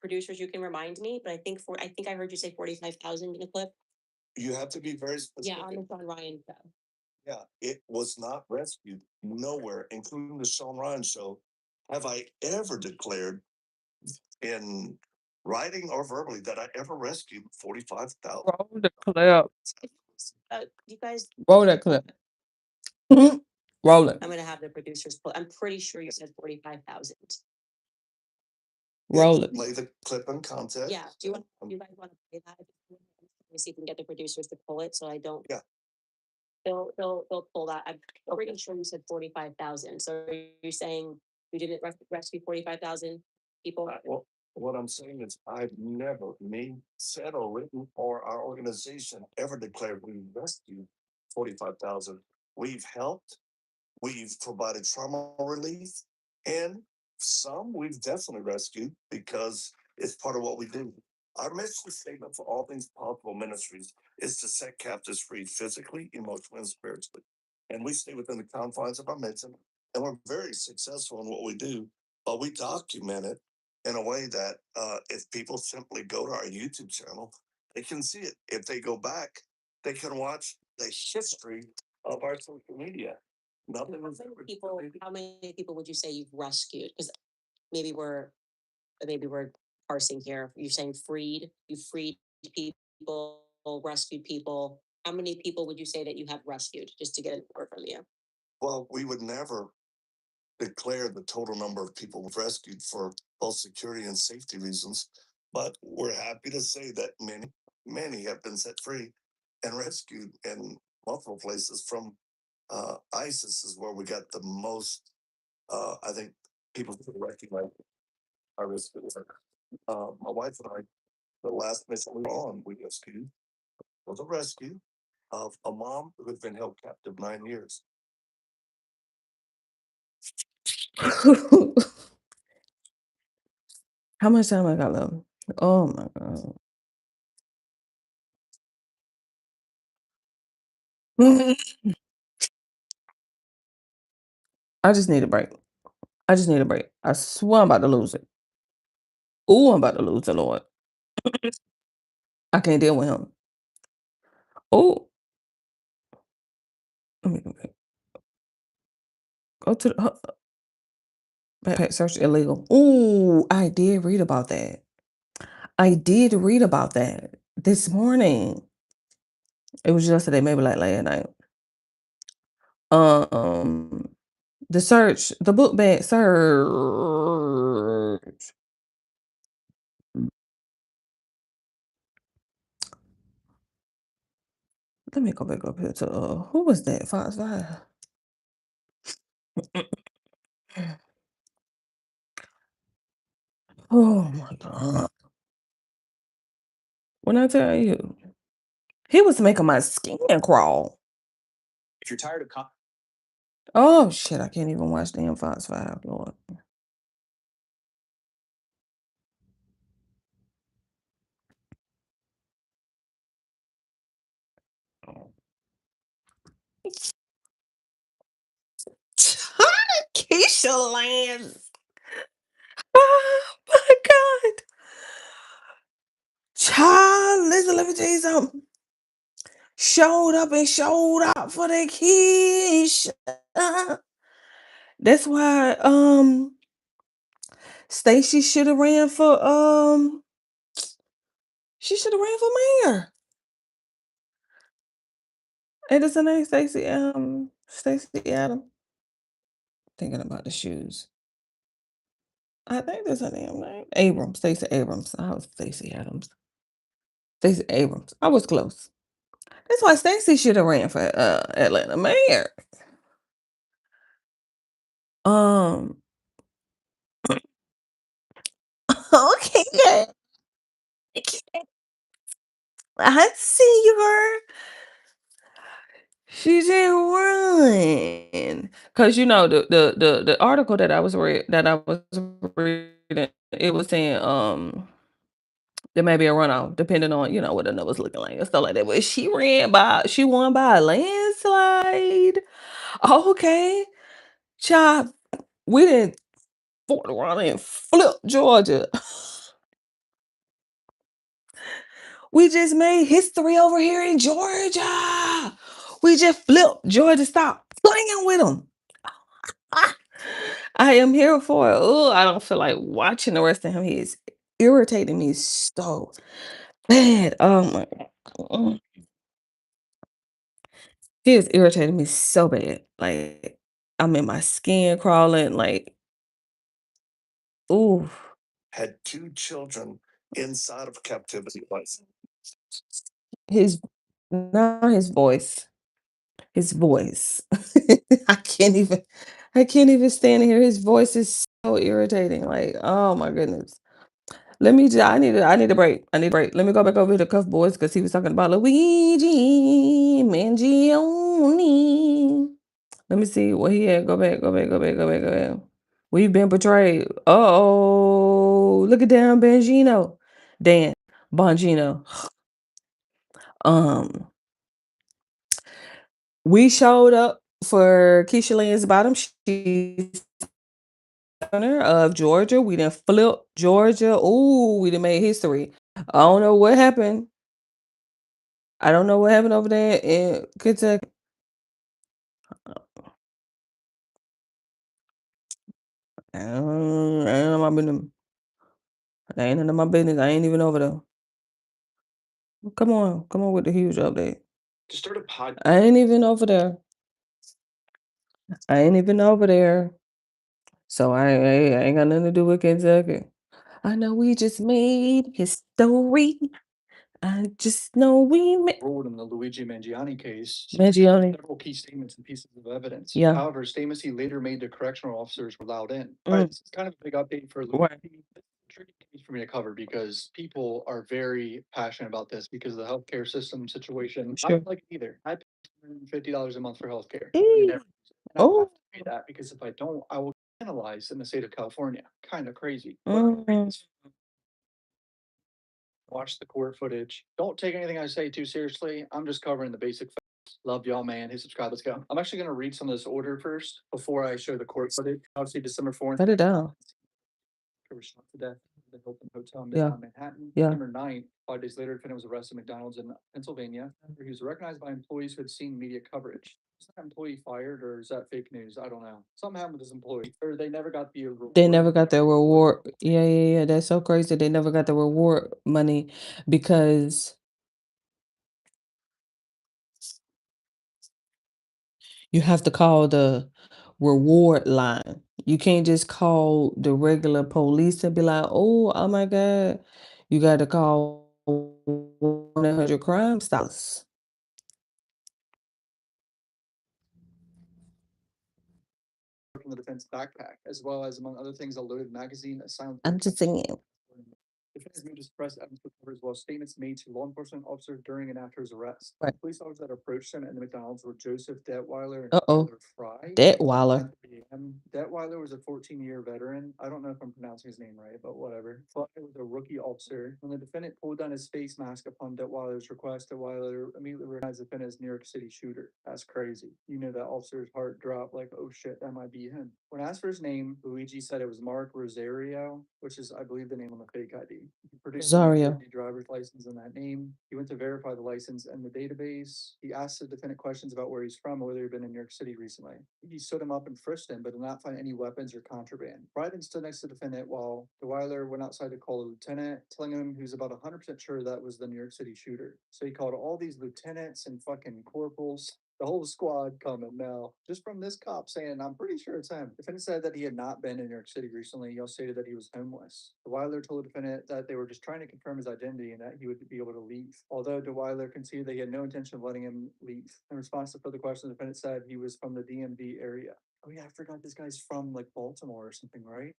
Producers, you can remind me, but I think I heard you say 45,000 in the clip. You have to be very specific. Yeah, on the John Ryan show. Yeah, it was not rescued nowhere, including the Sean Ryan show. Have I ever declared in writing or verbally that I ever rescued 45,000? Roll the clip. You guys, Roll that clip. Roll it. I'm gonna have the producers pull. I'm pretty sure you said 45,000. Roll it. Play the clip in context. Yeah. Do you guys want to play that? me see if we can get the producers to pull it so I don't. Yeah. They'll pull that. I'm pretty sure you said 45,000. So are you saying you didn't rescue 45,000 people? Well, what I'm saying is I've never, me, said or written, or our organization ever declared we rescued 45,000. We've helped, we've provided trauma relief, and some we've definitely rescued because it's part of what we do. Our mission statement for All Things Possible Ministries is to set captives free physically, emotionally, and spiritually. And we stay within the confines of our mission, and we're very successful in what we do, but we document it in a way that if people simply go to our YouTube channel, they can see it. If they go back, they can watch the history of our social media. Nothing was ever How many people would you say you've rescued? Because maybe we're parsing here. You're saying you freed people, rescued people. How many people would you say that you have rescued? Just to get a number from you. Well, we would never declare the total number of people we've rescued for both security and safety reasons, but we're happy to say that many have been set free and rescued in multiple places from ISIS is where we got the most, I think people recognize our rescue work. My wife and I, the last mission we were on, we rescued was a rescue of a mom who had been held captive 9 years. How much time I got left? Oh my god. I just need a break. I just need a break. I swear I'm about to lose it. Ooh, I'm about to lose the Lord. I can't deal with him. Oh, let me go back. Go to the backpack search illegal. Ooh, I did read about that. I did read about that this morning. It was yesterday, maybe like last night. Um, the book bag search. Let me go back up here to who was that? Fox 5. Oh my god. When I tell you, he was making my skin crawl. If you're tired of Oh shit, I can't even watch damn Fox 5, Lord. Keisha Lance. Oh my god. Child, listen, let me tell you something. Showed up and showed out for the Keisha. That's why Stacey should have ran for she should have ran for mayor. And it's her name Stacey Adams. Thinking about the shoes. I think that's her damn name. Abrams, Stacey Abrams. I was Stacey Adams. Stacey Abrams. I was close. That's why Stacey should have ran for Atlanta mayor. Um okay, yeah. I see you, girl. She didn't run. Cause you know the article that I was reading, it was saying there may be a runoff depending on, what the numbers looking like and stuff like that. But she won by a landslide. Okay. Child, we didn't fought around and flip Georgia. We just made history over here in Georgia. We just flipped Georgia. Stop playing with them. I am here for it. Oh, I don't feel like watching the rest of him. He is irritating me so bad. Oh my God. He is irritating me so bad. Like I'm in my skin crawling. Like, ooh. Had 2 children inside of captivity. his not his voice. His voice. I can't even I can't even stand to hear his voice is so irritating. Like, oh my goodness. I need a break. I need a break. Let me go back over to Cuff Boys because he was talking about Luigi Mangione. Let me see what he had. Go back, go back, go back, go back, go back. We've been betrayed. Oh, look at Dan Bongino. Dan Bongino. Um, we showed up for Keisha Lynn's bottom. She's governor of Georgia. We didn't flip Georgia. Ooh, we done made history. I don't know what happened. I don't know what happened over there in Kentucky. I ain't none of my business. That ain't none of my business. I ain't even over there. Come on with the huge update. To start a pod, I ain't even over there. I ain't even over there. So I ain't got nothing to do with Kentucky. I know we just made history. I just know we made ruled in the Luigi Mangione case, Mangione. several key statements and pieces of evidence. Yeah. However, statements he later made to correctional officers were allowed in. Mm. This is kind of a big update for Right. Luigi. It's a tricky case for me to cover because people are very passionate about this because of the healthcare system situation. I Sure. don't like it either. I pay $50 a month for healthcare. Eee. And I have Oh. to pay that because if I don't, I will get penalized in the state of California. Kind of crazy. Mm. Watch the court footage. Don't take anything I say too seriously. I'm just covering the basic facts. Love y'all, man. Hit subscribe. Let's go. I'm actually going to read some of this order first before I show the court footage. Obviously, December 4th. Cut it down. Was shot to death at the Hilton Hotel in Yeah. Midtown Manhattan. Yeah. December 9th, 5 days later, defendant was arrested at McDonald's in Pennsylvania, where he was recognized by employees who had seen media coverage. Is that employee fired or is that fake news? I don't know. Something happened with this employee, or they never got the reward. They never got their reward. Yeah, yeah, yeah. That's so crazy. They never got the reward money because you have to call the reward line. You can't just call the regular police and be like, oh my God. You got to call 1-800 Crime Stoppers. From the defense backpack, as well as, among other things, a loaded magazine, a silent. I'm just saying. Defense moved to suppress evidence recovered as well as statements made to law enforcement officers during and after his arrest. Right. Police officers that approached him at the McDonald's were Joseph Detweiler and Uh-oh. Tyler Fry. Detweiler. Detweiler was a 14-year veteran. I don't know if I'm pronouncing his name right, but whatever. Fry was a rookie officer. When the defendant pulled down his face mask upon Detweiler's request, Detweiler immediately recognized the defendant as New York City shooter. That's crazy. You know that officer's heart dropped like, oh shit, that might be him. When asked for his name, Luigi said it was Mark Rosario, which is, I believe, the name on the fake ID. He produced a New Rosario. Jersey driver's license in that name. He went to verify the license and the database. He asked the defendant questions about where he's from or whether he'd been in New York City recently. He stood him up and frisked him, but did not find any weapons or contraband. Bryden stood next to the defendant while Detweiler went outside to call a lieutenant, telling him he was about 100% sure that was the New York City shooter. So he called all these lieutenants and fucking corporals, the whole squad coming now. Just from this cop saying, I'm pretty sure it's him. Defendant said that he had not been in New York City recently. He also stated that he was homeless. Detweiler told the defendant that they were just trying to confirm his identity and that he would be able to leave. Although Detweiler conceded that he had no intention of letting him leave. In response to further questions, the defendant said he was from the DMV area. Oh yeah, I forgot this guy's from like Baltimore or something, right?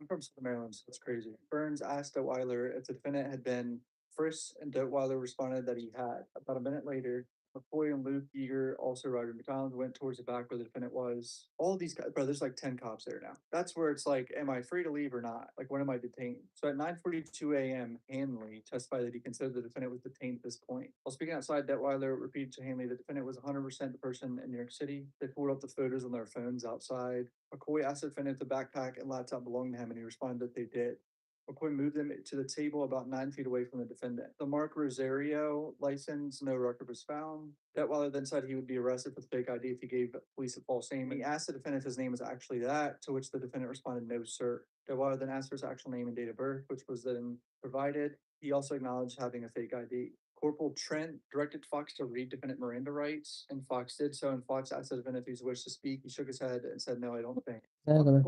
I'm from South Maryland, so that's crazy. Burns asked Detweiler if the defendant had been frisked, and Detweiler responded that he had. About a minute later, McCoy and Luke Eager, also Roger McDonald, went towards the back where the defendant was. All of these guys, bro, there's like 10 cops there now. That's where it's like, am I free to leave or not? Like, when am I detained? So at 9:42 a.m., Hanley testified that he considered the defendant was detained at this point. While speaking outside, Detweiler repeated to Hanley the defendant was 100% the person in New York City. They pulled up the photos on their phones outside. McCoy asked the defendant if the backpack and laptop belonged to him, and he responded that they did. McCoy moved them to the table about 9 feet away from the defendant. The Mark Rosario license, no record was found. Detweiler then said he would be arrested for the fake ID if he gave police a false name. He asked the defendant if his name was actually that, to which the defendant responded, no, sir. Detweiler then asked for his actual name and date of birth, which was then provided. He also acknowledged having a fake ID. Corporal Trent directed Fox to read defendant Miranda rights, and Fox did so, and Fox asked the defendant if he wished to speak. He shook his head and said, no, I don't think. Exactly.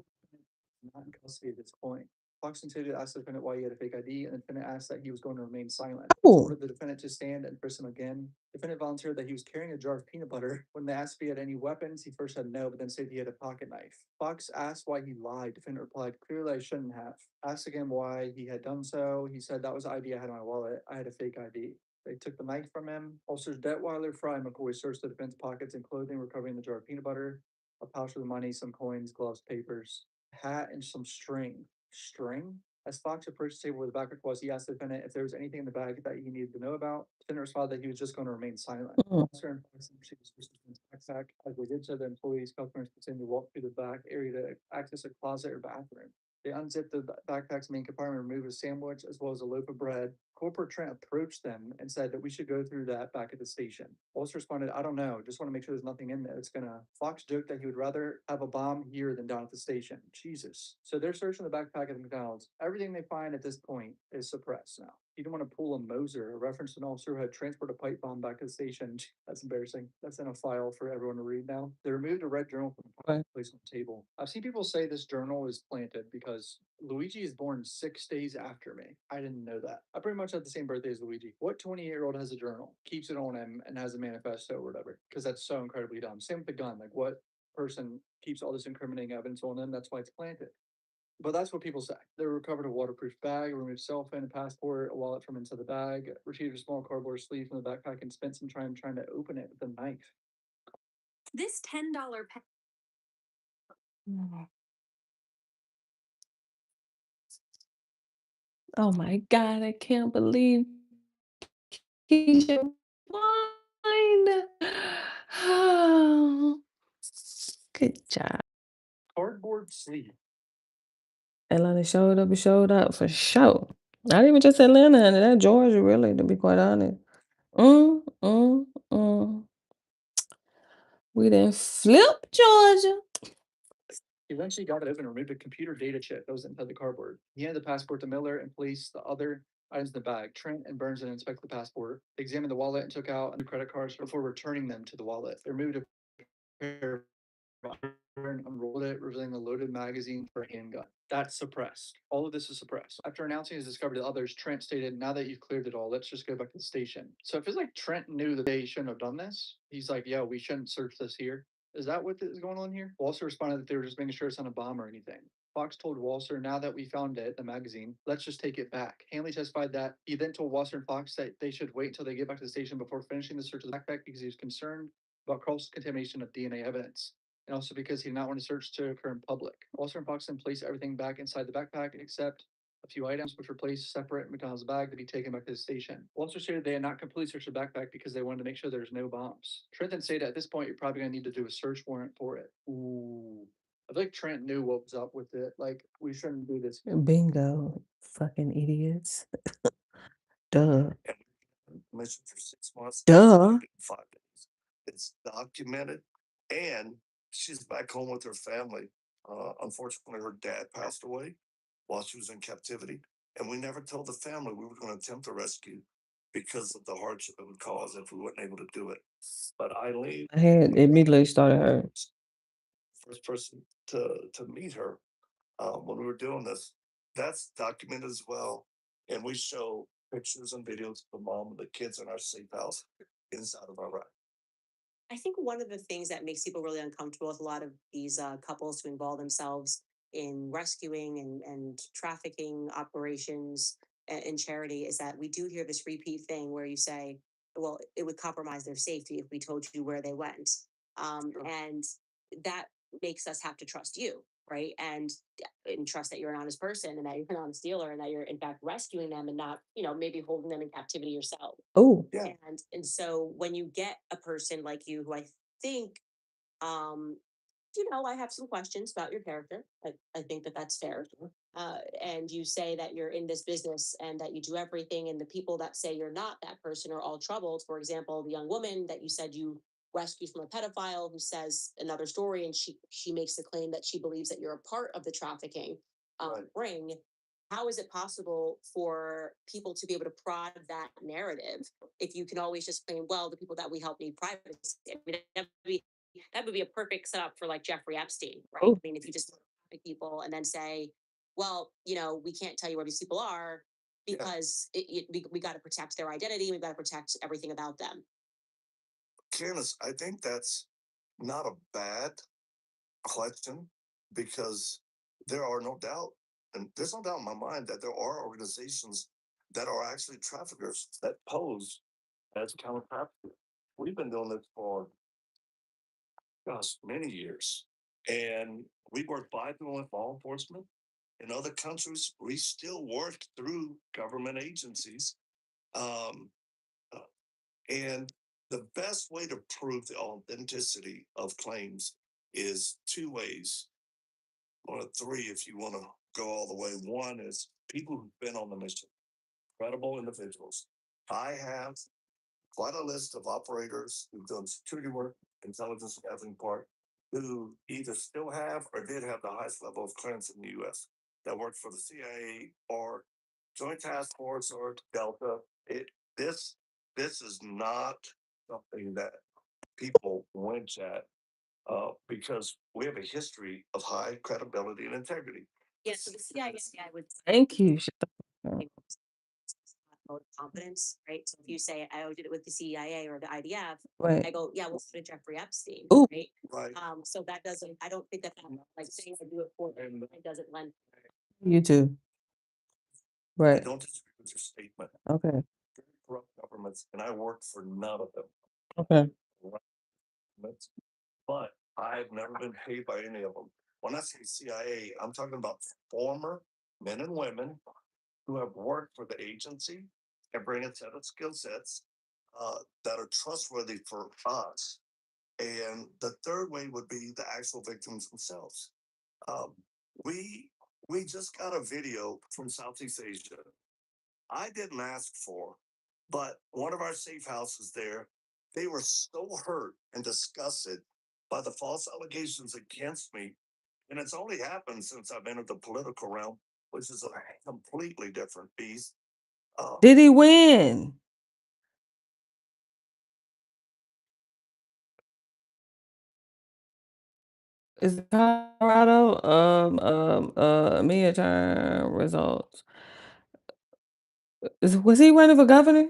Not in custody at this point. Fox continued to ask the defendant why he had a fake ID, and the defendant asked that he was going to remain silent. Ooh. Ordered the defendant to stand and frisk him again. Defendant volunteered that he was carrying a jar of peanut butter. When they asked if he had any weapons, he first said no, but then said he had a pocket knife. Fox asked why he lied. Defendant replied, "Clearly I shouldn't have." Asked again why he had done so. He said, "That was the ID I had in my wallet. I had a fake ID." They took the knife from him. Officers Detweiler, Fry, and McCoy searched the defense pockets and clothing, recovering the jar of peanut butter, a pouch with money, some coins, gloves, papers, hat, and some string. String? As Fox approached the table where the backpack was, he asked the defendant if there was anything in the bag that he needed to know about. The defendant responded that he was just going to remain silent. Mm. Officer and Fox proceeded to search the defendant's backpack. As they did so, the employees, customers continued to walk through the back area to access a closet or bathroom. They unzipped the backpack's main compartment, removed a sandwich as well as a loaf of bread. Corporal Trent approached them and said that we should go through that back at the station. Officer responded, "I don't know, just want to make sure there's nothing in there. It's gonna." Fox joked that he would rather have a bomb here than down at the station. Jesus. So they're searching the backpack at the McDonald's. Everything they find at this point is suppressed now. You don't want to pull a Moser, a reference to an officer who had transported a pipe bomb back to the station. That's embarrassing. That's in a file for everyone to read now. They removed a red journal from the Right. place on the table. I've seen people say this journal is planted because Luigi is born 6 days after me. I didn't know that. I pretty much had the same birthday as Luigi. What 28-year-old has a journal, keeps it on him, and has a manifesto or whatever? Because that's so incredibly dumb. Same with the gun. Like, what person keeps all this incriminating evidence on them? That's why it's planted. But that's what people say. They recovered a waterproof bag, removed cell phone, a passport, a wallet from inside the bag, retrieved a small cardboard sleeve from the backpack, and spent some time trying to open it with a knife. This $10 pen. Oh my God, I can't believe Keisha won. Oh, good job. Cardboard sleeve. Atlanta showed up for sure. Not even just Atlanta, honey, that Georgia, really, to be quite honest. Mm, mm, mm. We done flip Georgia. He eventually got it open and removed a computer data chip that was inside the cardboard. He handed the passport to Miller and placed the other items in the bag. Trent and Burns then inspected the passport, examined the wallet, and took out the credit cards before returning them to the wallet. They removed a pair and unrolled it, revealing a loaded magazine for a handgun. That's suppressed. All of this is suppressed. After announcing his discovery to others, Trent stated, "Now that you've cleared it all, let's just go back to the station." So it feels like Trent knew that they shouldn't have done this. He's like, "Yeah, we shouldn't search this here." Is that what is going on here? Walser responded that they were just making sure it's not a bomb or anything. Fox told Walser, "Now that we found it, the magazine, let's just take it back." Hanley testified that he then told Walser and Fox that they should wait until they get back to the station before finishing the search of the backpack because he was concerned about cross contamination of DNA evidence, and also because he did not want a search to occur in public. Walser and Fox then placed everything back inside the backpack except a few items which were placed separate in McDonald's bag to be taken back to the station. Walter stated they had not completely searched the backpack because they wanted to make sure there's no bombs. Trent then stated at this point you're probably gonna need to do a search warrant for it. Ooh. I feel like Trent knew what was up with it. Like, we shouldn't do this. Bingo, fucking idiots. Duh. Commission for 6 months. Duh. 5 days. It's documented, and she's back home with her family. Unfortunately, her dad passed away while she was in captivity, and we never told the family we were going to attempt to rescue because of the hardship it would cause if we weren't able to do it. But Eileen, I had immediately started her. first person to meet her when we were doing this, that's documented as well, and we show pictures and videos of the mom and the kids in our safe house inside of Iraq. I think one of the things that makes people really uncomfortable with a lot of these couples who involve themselves in rescuing and trafficking operations in charity is that we do hear this repeat thing where you say, well, it would compromise their safety if we told you where they went. Sure. And that makes us have to trust you, right? And trust that you're an honest person and that you're an honest dealer and that you're in fact rescuing them and not, maybe holding them in captivity yourself. Oh, Yeah. And so when you get a person like you who I think um I have some questions about your character. I think that that's fair. And you say that you're in this business and that you do everything, and the people that say you're not that person are all troubled. For example, the young woman that you said you rescued from a pedophile who says another story, and she makes the claim that she believes that you're a part of the trafficking Right. ring. How is it possible for people to be able to prod that narrative if you can always just claim, well, the people that we help need privacy? I mean, that would be a perfect setup for like Jeffrey Epstein, right? oh, I mean, if you just pick people and then say, well, we can't tell you where these people are Yeah. because we got to protect their identity. We've got to protect everything about them. Candace, I think that's not a bad question because there are no doubt, and there's no doubt in my mind that there are organizations that are actually traffickers that pose as counter traffickers. We've been doing this for, gosh, many years, and we work by and with law enforcement. In other countries, we still work through government agencies. Um, uh, and the best way to prove the authenticity of claims is two ways, or three if you want to go all the way. One is people who've been on the mission, credible individuals. I have quite a list of operators who've done security work, intelligence gathering part, who either still have or did have the highest level of clearance in the US that worked for the CIA or Joint Task Force or Delta. This this is not something that people winch at because we have a history of high credibility and integrity. Yeah, so the CIA, I would Thank you. Shut the fuck up. vote of confidence, right? So if you say I did it with the CIA or the IDF, I Wait. go, yeah, well, so did Jeffrey Epstein, Ooh. right? Right. So that doesn't. I don't think that like saying I do it for them, it doesn't lend. You too. I Right. don't disagree with your statement. Okay. Very corrupt governments, and I worked for none of them. Okay. But I've never been paid by any of them. When I say CIA, I'm talking about former men and women who have worked for the agency and bring a set of skill sets that are trustworthy for us. And the third way would be the actual victims themselves. Um, we we just got a video from Southeast Asia. I didn't ask for, but one of our safe houses there, they were so hurt and disgusted by the false allegations against me. And it's only happened since I've entered the political realm, which is a completely different beast. Did he win? Is Colorado midterm results? Was he running for governor?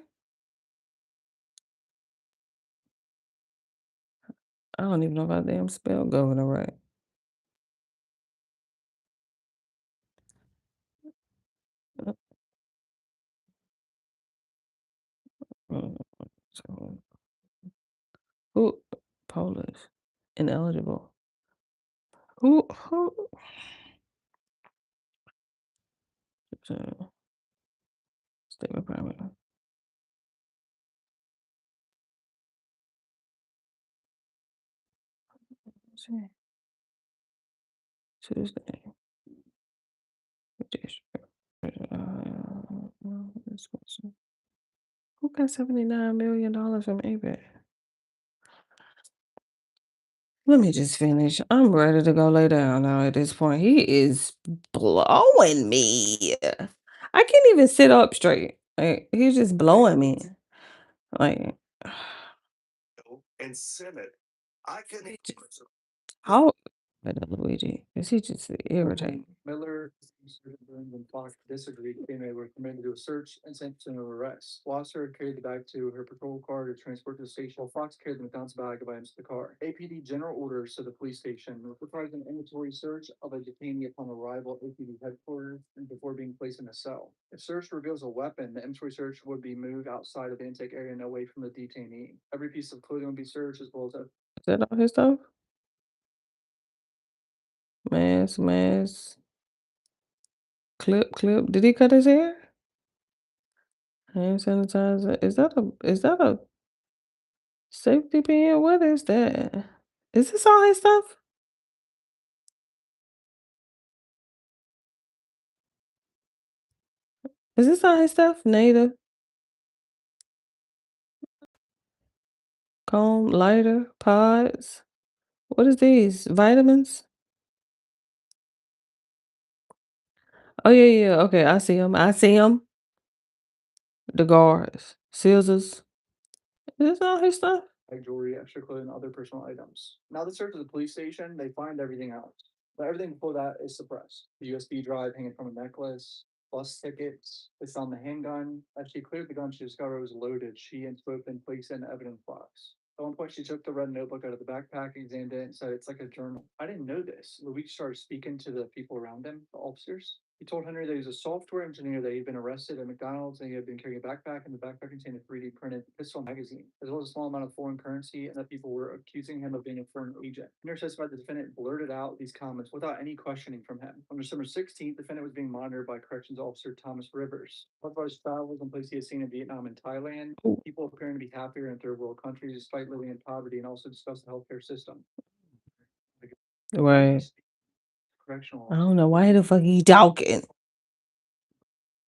I don't even know if I damn spelled governor right. Uh, so, who Polish ineligible? Who? Statement primary. Tuesday. This person. Who got $79 million from eBay? Let me just finish. I'm ready to go lay down now at this point. He is blowing me. I can't even sit up straight. Like, he's just blowing me. Like, And Senate, I can he just, how? Luigi, is he just irritating? Miller, Sergeant Burns, and Fox disagreed. They were permitted to do a search and sent to arrest. Wasser carried the bag to her patrol car to transport to the station, while Fox carried the McDonald's bag of items to the car. APD general orders to the police station required an inventory search of a detainee upon arrival at APD headquarters and before being placed in a cell. If search reveals a weapon, the inventory search would be moved outside of the intake area and away from the detainee. Every piece of clothing would be searched as well as a Is that all his stuff? Mask. Clip. Did he cut his hair? Hand sanitizer. Is that a safety pin? What is that? Is this all his stuff? Is this all his stuff? Native, comb, lighter, pods. What is these? Vitamins? Oh yeah. Okay, I see him. The guards, scissors. Is this all his stuff? jewelry, extra clothing, and other personal items. Now they search the police station, they find everything else. But everything before that is suppressed. The USB drive hanging from a necklace, bus tickets. They found the handgun. As she cleared the gun, she discovered it was loaded. She and Swope then placed it in the evidence box. At one point, she took the red notebook out of the backpack, examined it, and said it's like a journal. I didn't know this. Luigi started speaking to the people around him, the officers. He told Henry that he was a software engineer, that he'd been arrested at McDonald's, and he had been carrying a backpack, and the backpack contained a 3D printed pistol magazine, as well as a small amount of foreign currency, and that people were accusing him of being a foreign agent. Henry testified the defendant blurted out these comments without any questioning from him. On December 16th, the defendant was being monitored by corrections officer Thomas Rivers. Talked about his travels and places he had seen in Vietnam and Thailand, Ooh. people appearing to be happier in third world countries despite living in poverty, and also discussed the healthcare system. Right. Correctional. I don't know why the fuck he talking.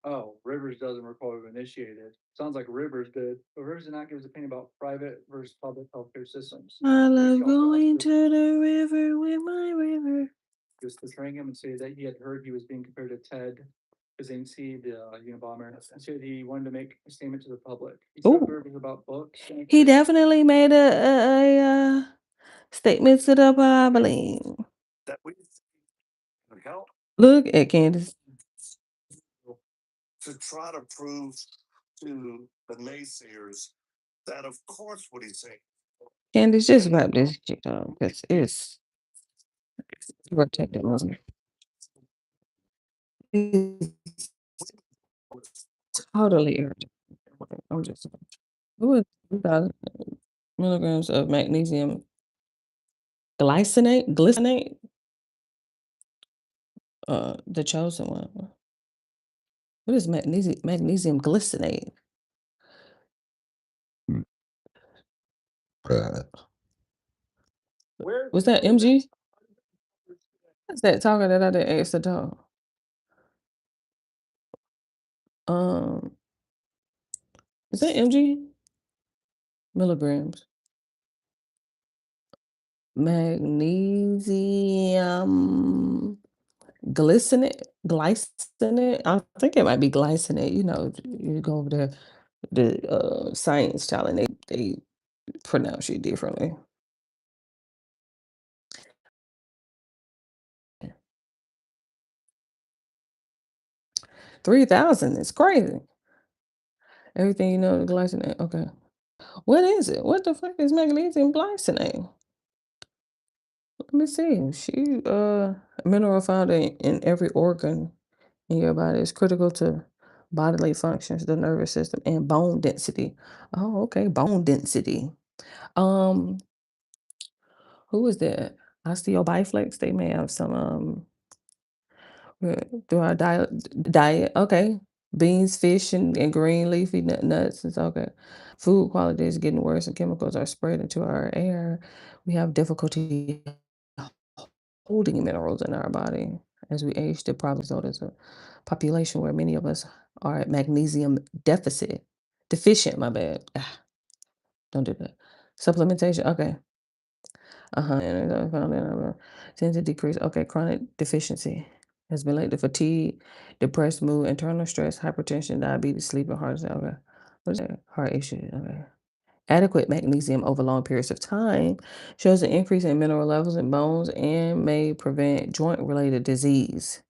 Oh, Rivers doesn't recall who initiated. Sounds like Rivers did, but Rivers did not give his opinion about private versus public healthcare systems. I love He also going asked to the river with my river. He was portraying him and said that he had heard he was being compared to Ted Kaczynski, the Unabomber, and said he wanted to make a statement to the public. He spoke Ooh. to Rivers about books. He definitely made a statement to the public. That we help Look at Candace. to try to prove to the naysayers that, of course, what he's saying. Candace, just wrap this shit up because it's protected Muslim. It's totally irritating. I'm just who is 2,000 milligrams of magnesium glycinate? The chosen one. What is magnesium glycinate? Was that MG? What's that talking that I didn't ask to talk? Is that MG? Milligrams. Magnesium glycinate. I think it might be glycinate. You know, you go over there, the science challenge, they pronounce it differently. $3,000 is crazy. Everything you know, the glycinate. Okay. What is it? What the fuck is magnesium glycinate? Let me see. A mineral found in every organ in your body is critical to bodily functions, the nervous system, and bone density. Oh, okay, bone density. Um, who is that? Osteobiflex. They may have some through our diet. Okay. Beans, fish, and green leafy nuts. It's okay. Food quality is getting worse and chemicals are spread into our air. We have difficulty holding minerals in our body. As we age, the problem is there's a population where many of us are at magnesium deficient, my bad. Don't do that. Supplementation, okay. And found tends to decrease. Okay, chronic deficiency has been linked to fatigue, depressed mood, internal stress, hypertension, diabetes, sleep, and heart disease. Okay. What is that? Heart issues. Okay. Adequate magnesium over long periods of time shows an increase in mineral levels in bones and may prevent joint-related disease.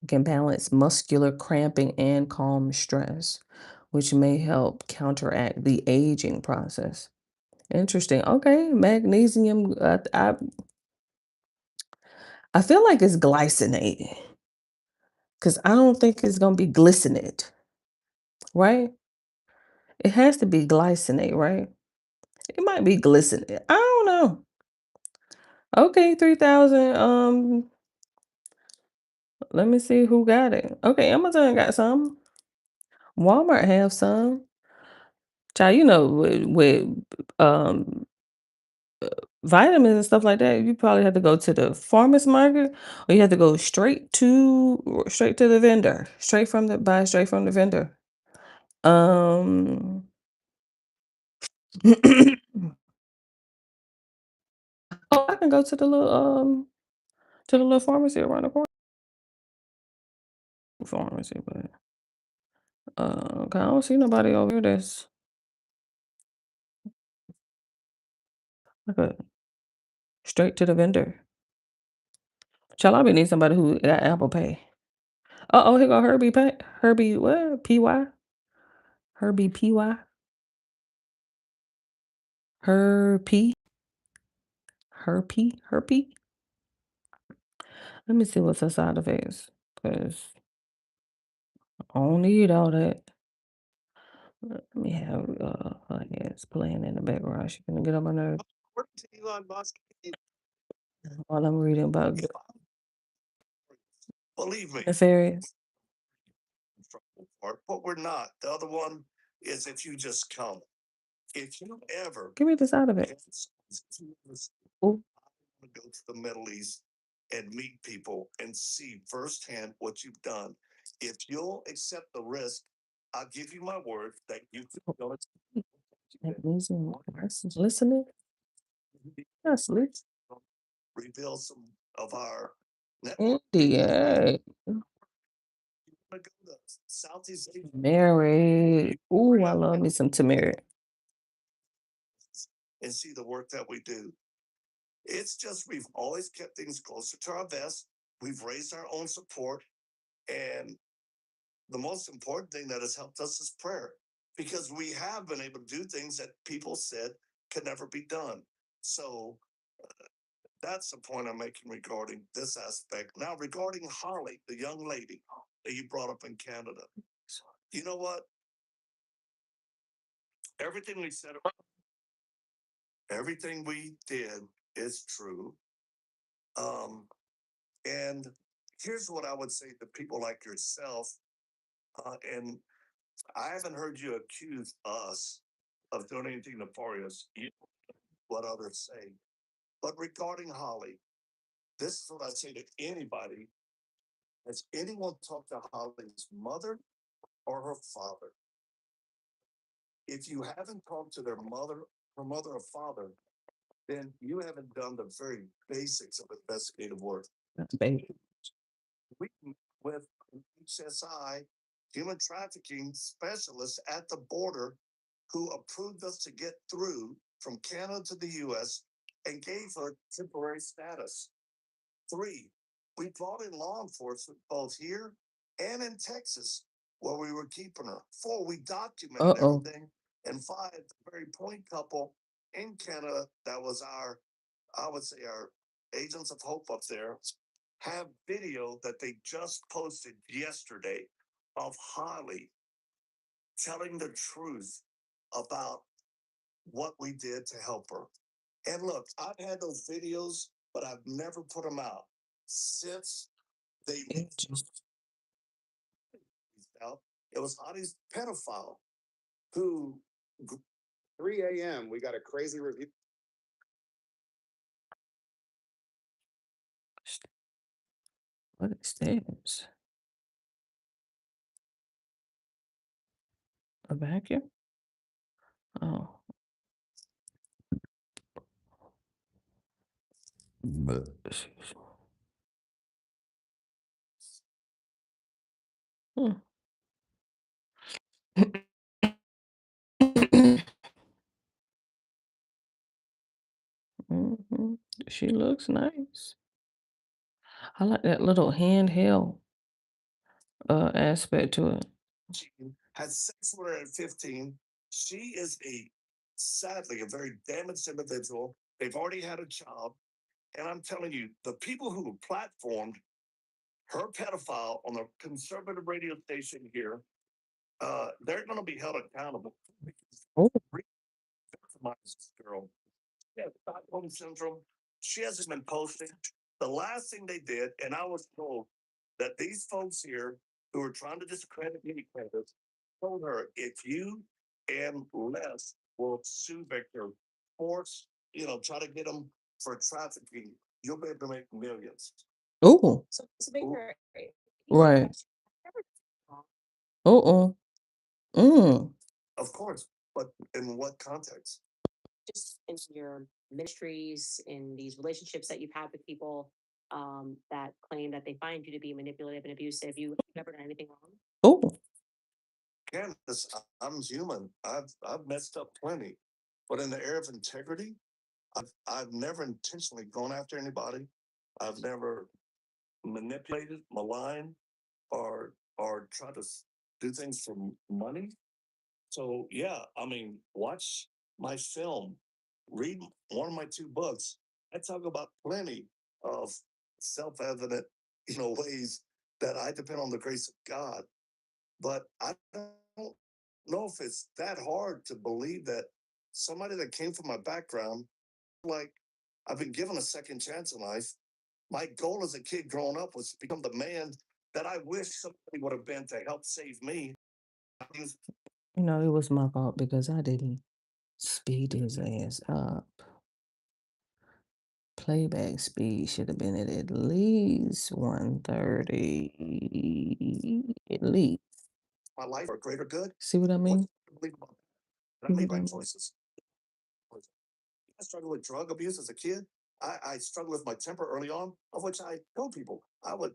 It can balance muscular cramping and calm stress, which may help counteract the aging process. Interesting. Okay, magnesium. I feel like it's glycinate because I don't think it's gonna be glycinate, right? It has to be glycinate, right? It might be glycinate. I don't know. Okay, 3,000. Let me see who got it. Okay, Amazon got some. Walmart have some. Child, with um vitamins and stuff like that, you probably have to go to the farmer's market or you have to go straight to the vendor, straight from the vendor. Um oh, I can go to the little pharmacy around the corner. Pharmacy, but 'cause I don't see nobody over here that's like a straight to the vendor. Child, I be need somebody who got Apple Pay. Uh-oh, here go Herbie Pay. Herbie what? PY? Herbie PY? Herpy? Herpy? Let me see what's inside of his. Cause I don't need all that. Let me have her ass playing in the background. She gonna get on my nerves According to Elon Musk, while I'm reading about believe me, nefarious. but we're not. The other one is if you just come. If you ever Give me the side of it. Ooh. go to the Middle East and meet people and see firsthand what you've done, if you'll accept the risk, I'll give you my word that you can Listening. Yes, listen. reveal some of our India. Southeast Asia Mary. Ooh, I love me some turmeric. and see the work that we do. It's just we've always kept things closer to our vest. We've raised our own support, and the most important thing that has helped us is prayer, because we have been able to do things that people said could never be done. So that's the point I'm making regarding this aspect. Now, regarding Harley, the young lady that you brought up in Canada, you know what? Everything we said about everything we did is true. And here's what I would say to people like yourself, and I haven't heard you accuse us of doing anything nefarious. You know what others say. But regarding Holly, this is what I say to anybody. Has anyone talked to Holly's mother or her father? If you haven't talked to their mother, her mother or father, then you haven't done the very basics of investigative work. Baby. We with HSI, human trafficking specialists at the border, who approved us to get through from Canada to the US and gave her temporary status. 3, we brought in law enforcement both here and in Texas where we were keeping her. 4, we documented Uh-oh. everything. And 5, the very point couple in Canada that was our, I would say, our agents of hope up there, have video that they just posted yesterday of Holly telling the truth about what we did to help her. And look, I've had those videos, but I've never put them out since they out. It was Hottie's pedophile who 3 a.m. We got a crazy review. What is this? A vacuum? Oh. Hmm. Mhm. She looks nice. I like that little handheld aspect to it. she had sex with her at 15. She is sadly, a very damaged individual. They've already had a child. And I'm telling you, the people who platformed her pedophile on the conservative radio station here, they're going to be held accountable. Oh. This girl, yeah, Stockholm syndrome. She hasn't been posting. The last thing they did, and I was told that these folks here who are trying to discredit me told her, if you and Les will sue Victor, force, try to get him for trafficking, you'll be able to make millions. Oh. So Victor, Right. Uh-oh. Mm. Of course, but in what context? just in your ministries, in these relationships that you've had with people that claim that they find you to be manipulative and abusive, you never done anything wrong? Oh. Candace, I'm human. I've messed up plenty, but in the area of integrity, I've never intentionally gone after anybody. I've never manipulated, maligned, or try to do things for money. So yeah, I mean, watch my film, read one of my two books. I talk about plenty of self-evident, ways that I depend on the grace of God. But I don't know if it's that hard to believe that somebody that came from my background, like I've been given a second chance in life. My goal as a kid growing up was to become the man that I wish somebody would have been to help save me. You know, it was my fault because I didn't speed his ass up. Playback speed should have been at least 130. At least. My life for greater good. See what I mean? Believe about that. I See made what I right mean? choices. I struggled with drug abuse as a kid. I struggled with my temper early on, of which I told people I would,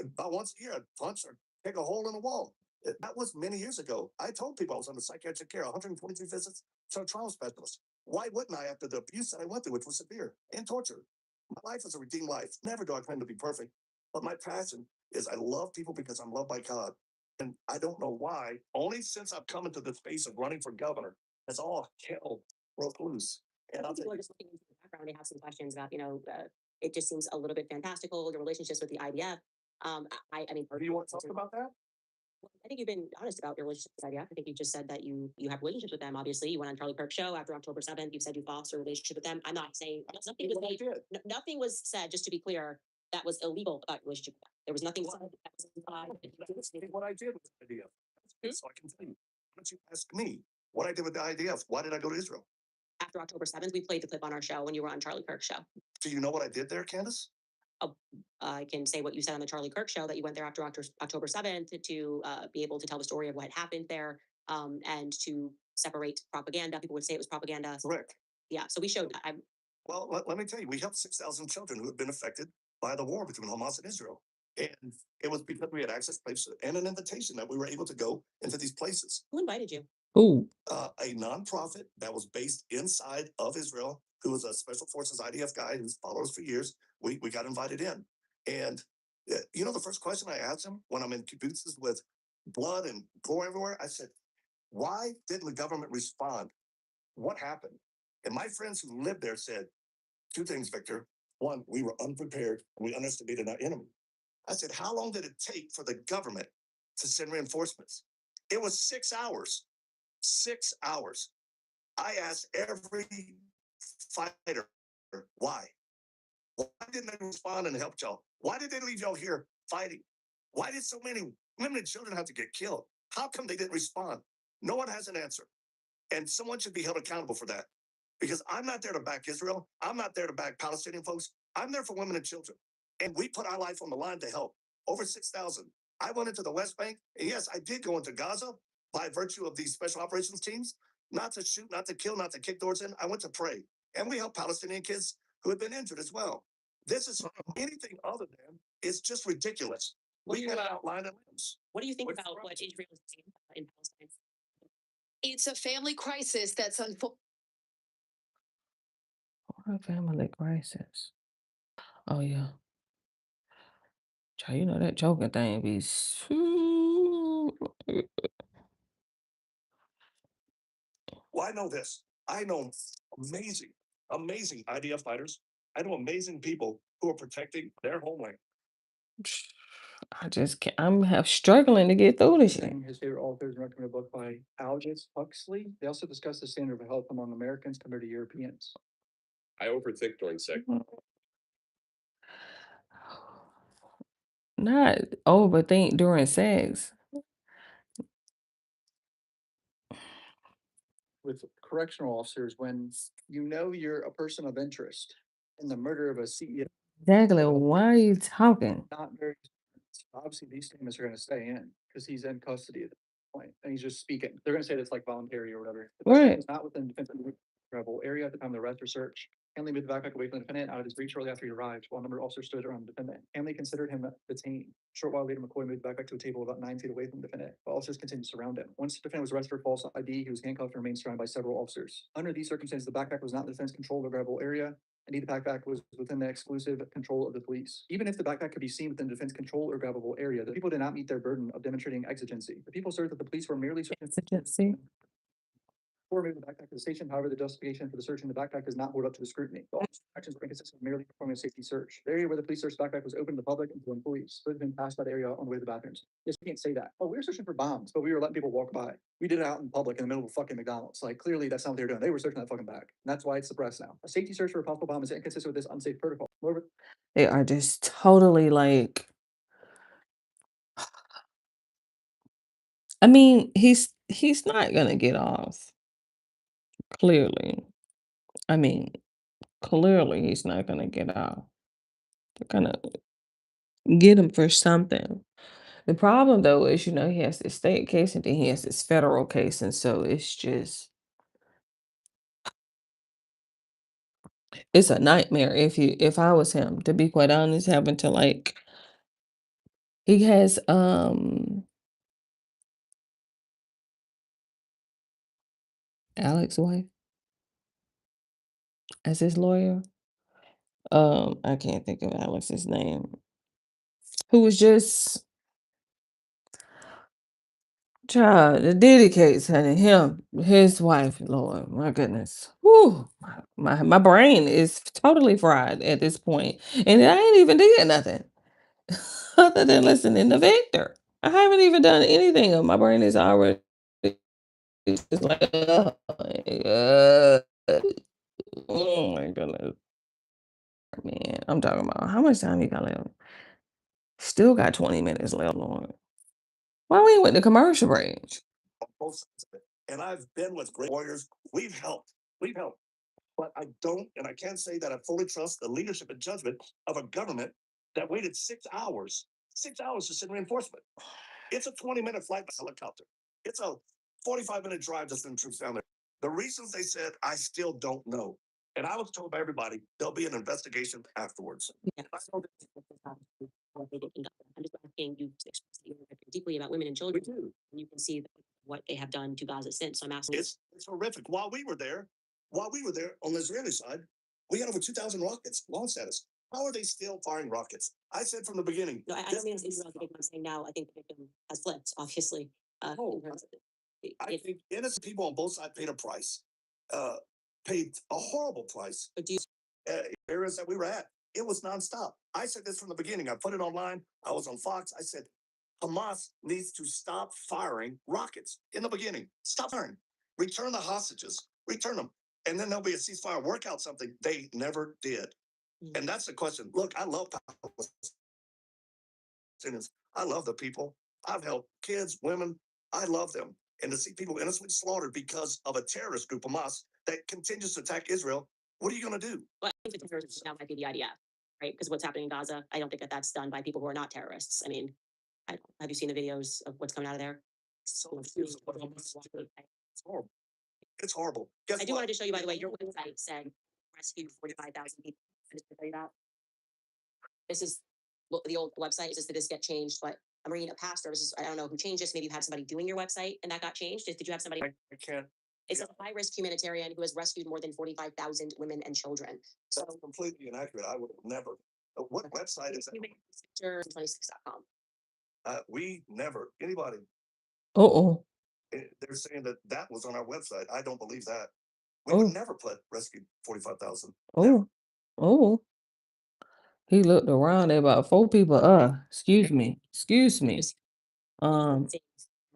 about once a year, I'd punch or take a hole in the wall. That was many years ago. I told people I was under psychiatric care, 122 visits to a trauma specialist. Why wouldn't I after the abuse that I went through, which was severe and torture? My life is a redeemed life. Never do I claim to be perfect, but my passion is I love people because I'm loved by God. And I don't know why, only since I've come into the space of running for governor, has all hell broke loose. And I I'll think people tell are you, just looking into the background. They have some questions about, it just seems a little bit fantastical, your relationships with the IDF. I mean, do you want to talk about that? I think you've been honest about your relationship with IDF. I think you just said that you have relationships with them. Obviously, you went on Charlie Kirk's show after October 7th. You said you fostered a relationship with them. I'm not saying nothing was What I made, did. nothing was said. Just to be clear, that was illegal about your relationship with them. There was nothing What? said that was implied. What I did with the IDF. Hmm? So I can tell you. Why don't you ask me what I did with the IDF? Why did I go to Israel? After October 7th, we played the clip on our show when you were on Charlie Kirk's show. Do you know what I did there, Candace? I can say what you said on the Charlie Kirk show, that you went there after October 7th to be able to tell the story of what happened there, and to separate propaganda. People would say it was propaganda. Correct. Yeah, so we showed that. Well, let me tell you, we helped 6,000 children who had been affected by the war between Hamas and Israel. And it was because we had access places and an invitation that we were able to go into these places. Who invited you? Ooh. A nonprofit that was based inside of Israel, who was a special forces IDF guy who's followed us for years. We got invited in. And the first question I asked him when I'm in kibbutzes with blood and gore everywhere, I said, why didn't the government respond? What happened? And my friends who lived there said two things, Victor. One, we were unprepared and we underestimated our enemy. I said, how long did it take for the government to send reinforcements? It was 6 hours. 6 hours. I asked every fighter, why? Why didn't they respond and help y'all? Why did they leave y'all here fighting? Why did so many women and children have to get killed? How come they didn't respond? No one has an answer. And someone should be held accountable for that. Because I'm not there to back Israel. I'm not there to back Palestinian folks. I'm there for women and children. And we put our life on the line to help. Over 6,000. I went into the West Bank. And yes, I did go into Gaza by virtue of these special operations teams, not to shoot, not to kill, not to kick doors in. I went to pray. And we helped Palestinian kids who had been injured as well. This is anything other than, it's just ridiculous. We got to outline the limbs. What do you think What's about the what Israel is doing in Palestine? It's a family crisis that's unfolding. Or a family crisis. Oh yeah. Child, you know that choking thing be Well, I know this. I know amazing, amazing IDF fighters. I know amazing people who are protecting their homeland. I just can't, struggling to get through this shit. His favorite authors and recommended book by Aldous Huxley. They also discuss the standard of health among Americans compared to Europeans. I overthink during sex. Not overthink during sex. With correctional officers, when you know you're a person of interest in the murder of a CEO, Exactly. Why are you talking? not very. Obviously, these statements are going to stay in because he's in custody at this point, and he's just speaking. They're going to say that's like voluntary or whatever. The Right. president was not within defense rebel area at the time of the arrest or search. Hanley moved the backpack away from the defendant out of his reach shortly after he arrived, while a number of officers stood around the defendant. Hanley considered him detained. A short while later, McCoy moved the backpack to a table about 9 feet away from the defendant, while officers continued to surround him. Once the defendant was arrested for false ID, he was handcuffed and remained surrounded by several officers. Under these circumstances, the backpack was not in the defense controlled or grabbable area. Anita backpack was within the exclusive control of the police. Even if the backpack could be seen within defense control or grabbable area, the people did not meet their burden of demonstrating exigency. The people asserted that the police were merely searching Exigency. or moving the backpack to the station. However, the justification for the search in the backpack does not hold up to the scrutiny. The officer's actions were inconsistent with merely performing a safety search. The area where the police searched the backpack was open to the public and to employees. So it had been passed by the area on the way to the bathrooms. Yes, we can't say that. Oh, we were searching for bombs, but we were letting people walk by. We did it out in public in the middle of a fucking McDonald's. Like, clearly that's not what they were doing. They were searching that fucking bag. And that's why it's suppressed now. A safety search for a possible bomb is inconsistent with this unsafe protocol. Moreover, They are just totally like, I mean, he's not gonna get off. Clearly. I mean, clearly he's not gonna get off. They're gonna get him for something. The problem though is, he has this state case and then he has this federal case, and so it's a nightmare if I was him, to be quite honest, having to he has Alex's wife as his lawyer. I can't think of Alex's name. Who was just child, the Diddy case, honey, his wife, Lord, my goodness. Whew, my brain is totally fried at this point, and I ain't even did nothing other than listening to Victor. I haven't even done anything, and my brain is already just like, oh my goodness, man. I'm talking about how much time you got left? Still got 20 minutes left, Lord. Why we ain't went to commercial break? On both sides of it. And I've been with great lawyers. We've helped. We've helped. But I don't, and I can't say that I fully trust the leadership and judgment of a government that waited 6 hours to send reinforcement. It's a 20-minute flight by helicopter. It's a 45-minute drive to send troops down there. The reasons they said, I still don't know. And I was told by everybody, there'll be an investigation afterwards. Yeah. What they did in Gaza. I'm just asking you to express that you care deeply about women and We children, do. and you can see what they have done to Gaza since. So I'm asking. It's horrific. While we were there on the Israeli side, we had over 2,000 rockets, launch status. How are they still firing rockets? I said from the beginning. No, I don't mean it's Israel. I'm saying now. I think the victim has flipped, obviously. Oh, in terms of I think innocent people on both sides paid a price, paid a horrible price. But do you, Areas that we were at, it was nonstop. I said this from the beginning. I put it online. I was on Fox. I said, Hamas needs to stop firing rockets in the beginning. Stop firing. Return the hostages. Return them. And then there'll be a ceasefire. Work out something. They never did. And that's the question. Look, I love Palestinians. I love the people. I've helped kids, women. I love them. And to see people innocently slaughtered because of a terrorist group, Hamas, that continues to attack Israel, what are you going to do? well, I think the terrorists now might be the IDF, right? Because what's happening in Gaza, I don't think that that's done by people who are not terrorists. I mean, have you seen the videos of what's coming out of there? So here's what Hamas did. It's horrible. It's horrible. Guess I do what? wanted to show you, by the way, your website said rescue 45,000 people. I just tell you that. This is the old website. Is this, did this get changed? But I'm reading a pastor. I don't know who changed this. Maybe you had somebody doing your website and that got changed. Did you have somebody? I can't. It's a high risk humanitarian who has rescued more than 45,000 women and children. So That's completely inaccurate. I would never. What website is that? 26.com. We never, anybody, Uh-oh. they're saying that was on our website. I don't believe that. We Oh. would never put rescue 45,000. Oh. Oh. He looked around at about 4 people. Excuse me. Excuse me.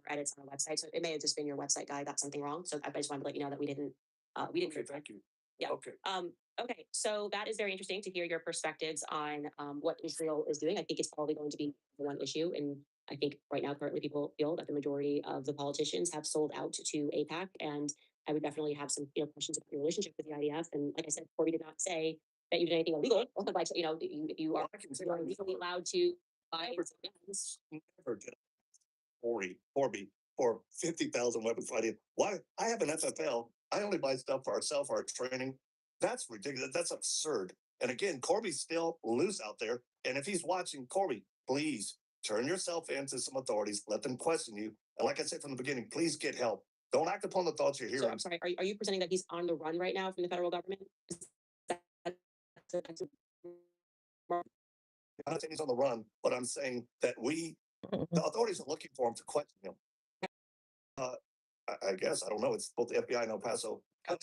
Edits on our website. So it may have just been your website guy got something wrong. So I just wanted to let you know that we didn't. Okay, thank you. Yeah. Okay. Okay. So that is very interesting to hear your perspectives on what Israel is doing. I think it's probably going to be the one issue. And I think right now, currently, people feel that the majority of the politicians have sold out to AIPAC. And I would definitely have some questions about your relationship with the IDF. And like I said, Corby did not say that you did anything illegal. Like, you are legally allowed to buy guns. Never did. Corby for 50,000 weapons fighting. Why? I have an FFL. I only buy stuff for ourselves, our training. That's ridiculous. That's absurd. And again, Corby's still loose out there. And if he's watching, Corby, please turn yourself into some authorities. Let them question you. And like I said from the beginning, please get help. Don't act upon the thoughts you're hearing. So I'm sorry. Are you presenting that he's on the run right now from the federal government? Is that I'm not saying he's on the run, but I'm saying that the authorities are looking for him to question him. Uh, I guess, I don't know, it's both the FBI and El Paso. Well,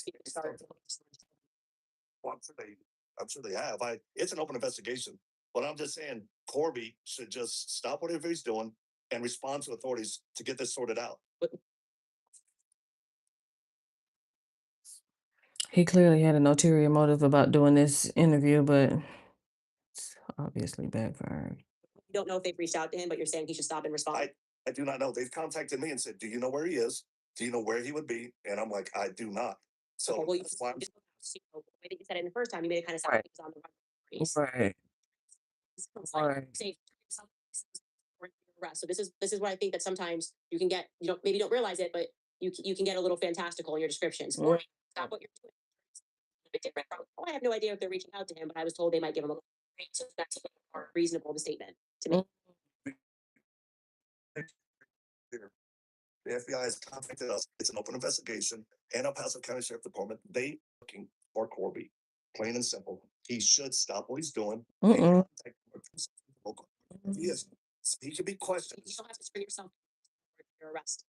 I'm sure they have. It's an open investigation, but I'm just saying Corby should just stop whatever he's doing and respond to authorities to get this sorted out. He clearly had an ulterior motive about doing this interview, but it's obviously backfired. You don't know if they've reached out to him, but you're saying he should stop and respond. I do not know. They've contacted me and said, "Do you know where he is? Do you know where he would be?" And I'm like, "I do not." So Okay, well, you that's why I'm just, the way that you said it in the first time, you made it kind of sound Right. like he was on the run. He's- Right. it's like Right. say, arrest. So this is what I think that sometimes you can get, you don't, maybe you don't realize it, but you can get a little fantastical in your descriptions. Or stop what you're doing. A bit different from, oh, I have no idea if they're reaching out to him, but I was told they might give him a little break, so that's a little more reasonable the statement to me. The FBI has contacted us. It's an open investigation, and El Paso County Sheriff Department. They looking for Corby, plain and simple. He should stop what he's doing. Mm-mm. He is. He should be questioned. You don't have to screen yourself for your arrest.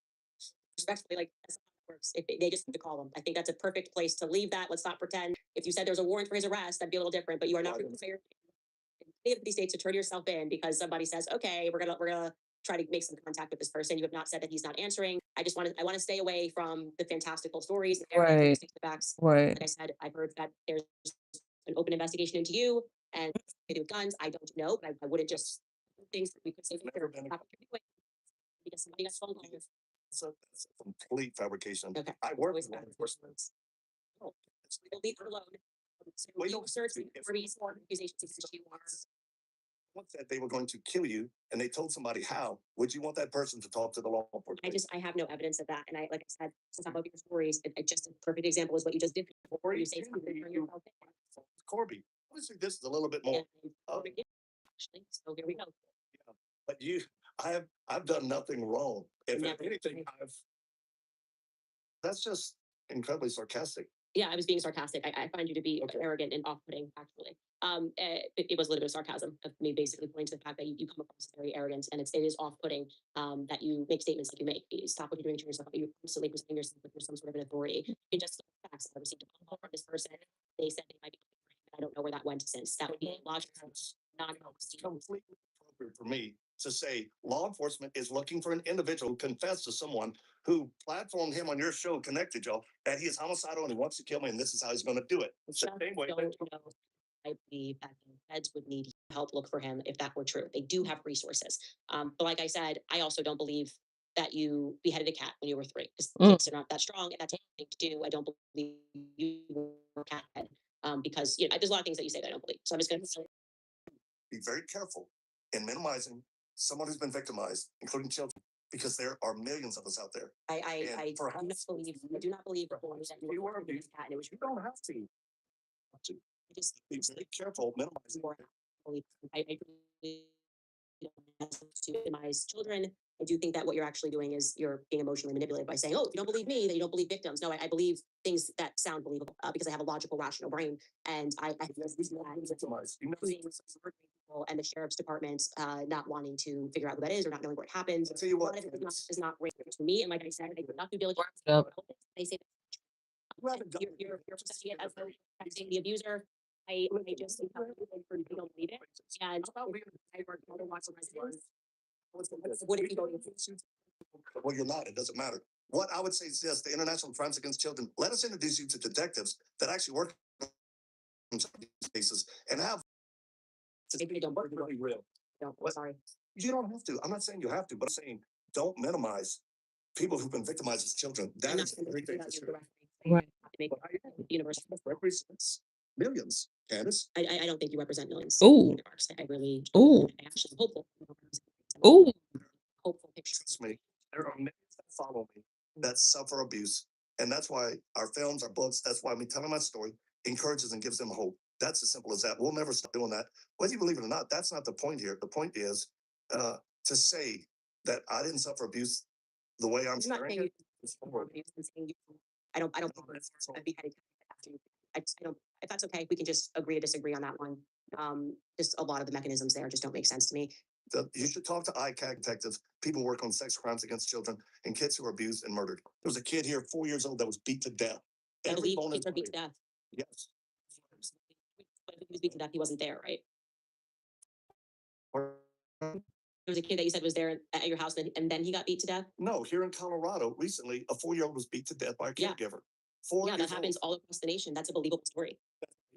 Respectfully, like that's not how it works. If they just have to call them, I think that's a perfect place to leave that. Let's not pretend. If you said there's a warrant for his arrest, that'd be a little different. But you are not required in any of these states to turn yourself in because somebody says, "Okay, we're gonna try to make some contact with this person." You have not said that he's not answering. I want to stay away from the fantastical stories. Right. Stick to the facts. Right. Like I said, I've heard that there's an open investigation into you and they do with guns. I don't know, but I wouldn't just things that we could say Never been a- because somebody got phone calls. That's a complete fabrication. Okay. I work Always with law back. enforcement. Oh, we'll leave it alone. So Well, you don't search see if- Corby's accusations against you are Once that they were going to kill you, and they told somebody how, would you want that person to talk to the law enforcement? I have no evidence of that. And I, like I said, some of your stories, just a perfect example is what you just did. Before you say something for yourself. Corby, obviously this is a little bit more. Actually, so here we go. But I've done nothing wrong. If Never. anything, that's just incredibly sarcastic. Yeah, I was being sarcastic. I find you to be arrogant and off-putting, actually. It was a little bit of sarcasm of me basically pointing to the fact that you come across as very arrogant and it is off-putting that you make statements like you make. You stop what you're doing to yourself. You're constantly presenting yourself with some sort of an authority. You just facts. I received a phone call from this person. They said they might be. I don't know where that went since. That would be logical. Completely appropriate for me to say law enforcement is looking for an individual who confessed to someone who platformed him on your show, connected y'all, that he is homicidal and he wants to kill me, and this is how he's going to do it. So same way, Don't know. I believe that the feds would need help look for him if that were true. They do have resources. But like I said, I also don't believe that you beheaded a cat when you were 3 because kids are not that strong and that's anything to do. I don't believe you were cat head. Because there's a lot of things that you say that I don't believe. So I'm just gonna be very careful in minimizing someone who's been victimized, including children, because there are millions of us out there. I do not believe that you were this cat and it was You don't have to. just Be very careful minimizing. I really don't have to minimize children. I do think that what you're actually doing is you're being emotionally manipulated by saying, "Oh, if you don't believe me, then you don't believe victims." No, I believe things that sound believable because I have a logical, rational brain, and I Victimized. You know, and the sheriff's department not wanting to figure out who that is or not knowing where it happens. I'll tell you A what, lot of it is not great to me. And like I said, I did not due diligence. Yep. They say you haven't done you're presenting it as protecting the abuser. I just don't believe it. And I work with other Watson residents. What if you go to well, you're not. It doesn't matter. What I would say is this: the International Crimes Against Children. Let us introduce you to detectives that actually work in some of these cases and have. Maybe don't work really real. No, What? sorry. You don't have to. I'm not saying you have to, but I'm saying don't minimize people who've been victimized as children. I'm That not is saying very that you dangerous. directly. Right. Make But universal. represents millions. Candace, I don't think you represent millions. Ooh. I really Ooh. I actually am hopeful. Ooh. Hopeful picture. trust me, there are millions that follow me that suffer abuse, and that's why our films, our books, that's why me telling my story encourages and gives them hope. That's as simple as that. We'll never stop doing that. Whether you believe it or not, that's not the point here. The point is to say that I didn't suffer abuse the way I'm I'm not sharing saying it. you. I'm saying you. I don't. I'd be headed after you. I don't. if that's okay, we can just agree to disagree on that one. Just a lot of the mechanisms there just don't make sense to me. You should talk to ICAC detectives, people who work on sex crimes against children and kids who are abused and murdered. There was a kid here, 4 years old, that was beat to death. I Every believe bone in kids are his beat to body. death. Yes. But if he was beat to death, he wasn't there, right? Or- There was a kid that you said was there at your house, and then he got beat to death. No, here in Colorado, recently, a 4-year-old was beat to death by a Yeah. caregiver. 4 Yeah, that years happens old. all across the nation. That's a believable story.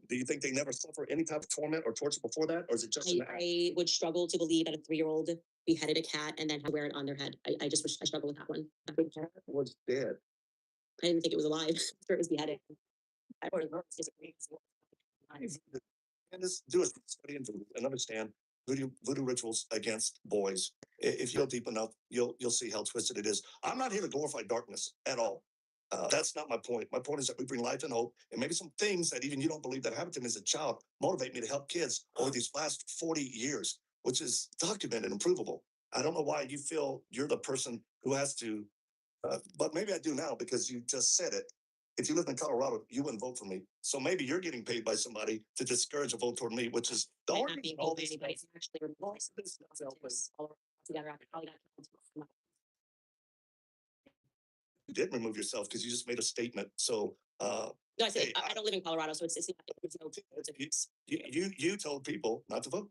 Do you think they never suffer any type of torment or torture before that, or is it just an act? I would struggle to believe that a 3-year-old beheaded a cat and then had to wear it on their head. I just wish I struggle with that one. The cat was dead. I didn't think it was alive after it was beheaded. I would have disagreed. And just do a study and understand voodoo rituals against boys. If you go deep enough, you'll see how twisted it is. I'm not here to glorify darkness at all. That's not my point. My point is that we bring life and hope, and maybe some things that even you don't believe that happened to me as a child motivate me to help kids over these last 40 years, which is documented and provable. I don't know why you feel you're the person who has to, but maybe I do now because you just said it. If you lived in Colorado, you wouldn't vote for me. So maybe you're getting paid by somebody to discourage a vote toward me, which is the Might only not be reason all involved in this anybody. stuff- It's actually removed all license this stuff happens. all around together after probably got killed. You did remove yourself because you just made a statement. So No, I said Hey, I don't live in Colorado, so it's no. you told people not to vote.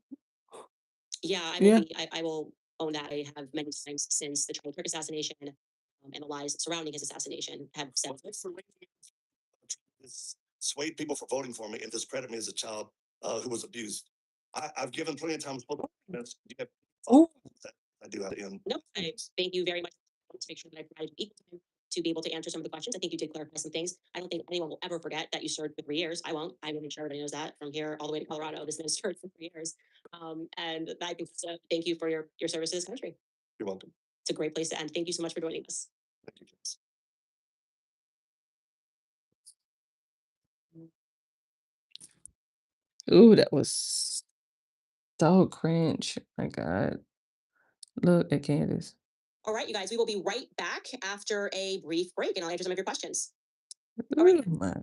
Yeah, Yeah. I will own that. I have many times since the Charlie Kirk assassination and the lies surrounding his assassination have said. This swayed people for voting for me and discredit me as a child who was abused. I've given plenty of times. Oh. I do have to end. No, I thank you very much to make sure that I provided you equal time to be able to answer some of the questions. I think you did clarify some things. I don't think anyone will ever forget that you served for 3 years. I won't. I will make sure everybody knows that from here all the way to Colorado. This man served for 3 years. And I think so. Thank you for your service to this country. You're welcome. It's a great place to end. Thank you so much for joining us. Thank you, James. Ooh, that was so cringe. My God. Look at Candace. All right, you guys, we will be right back after a brief break and I'll answer some of your questions. All right. Oh my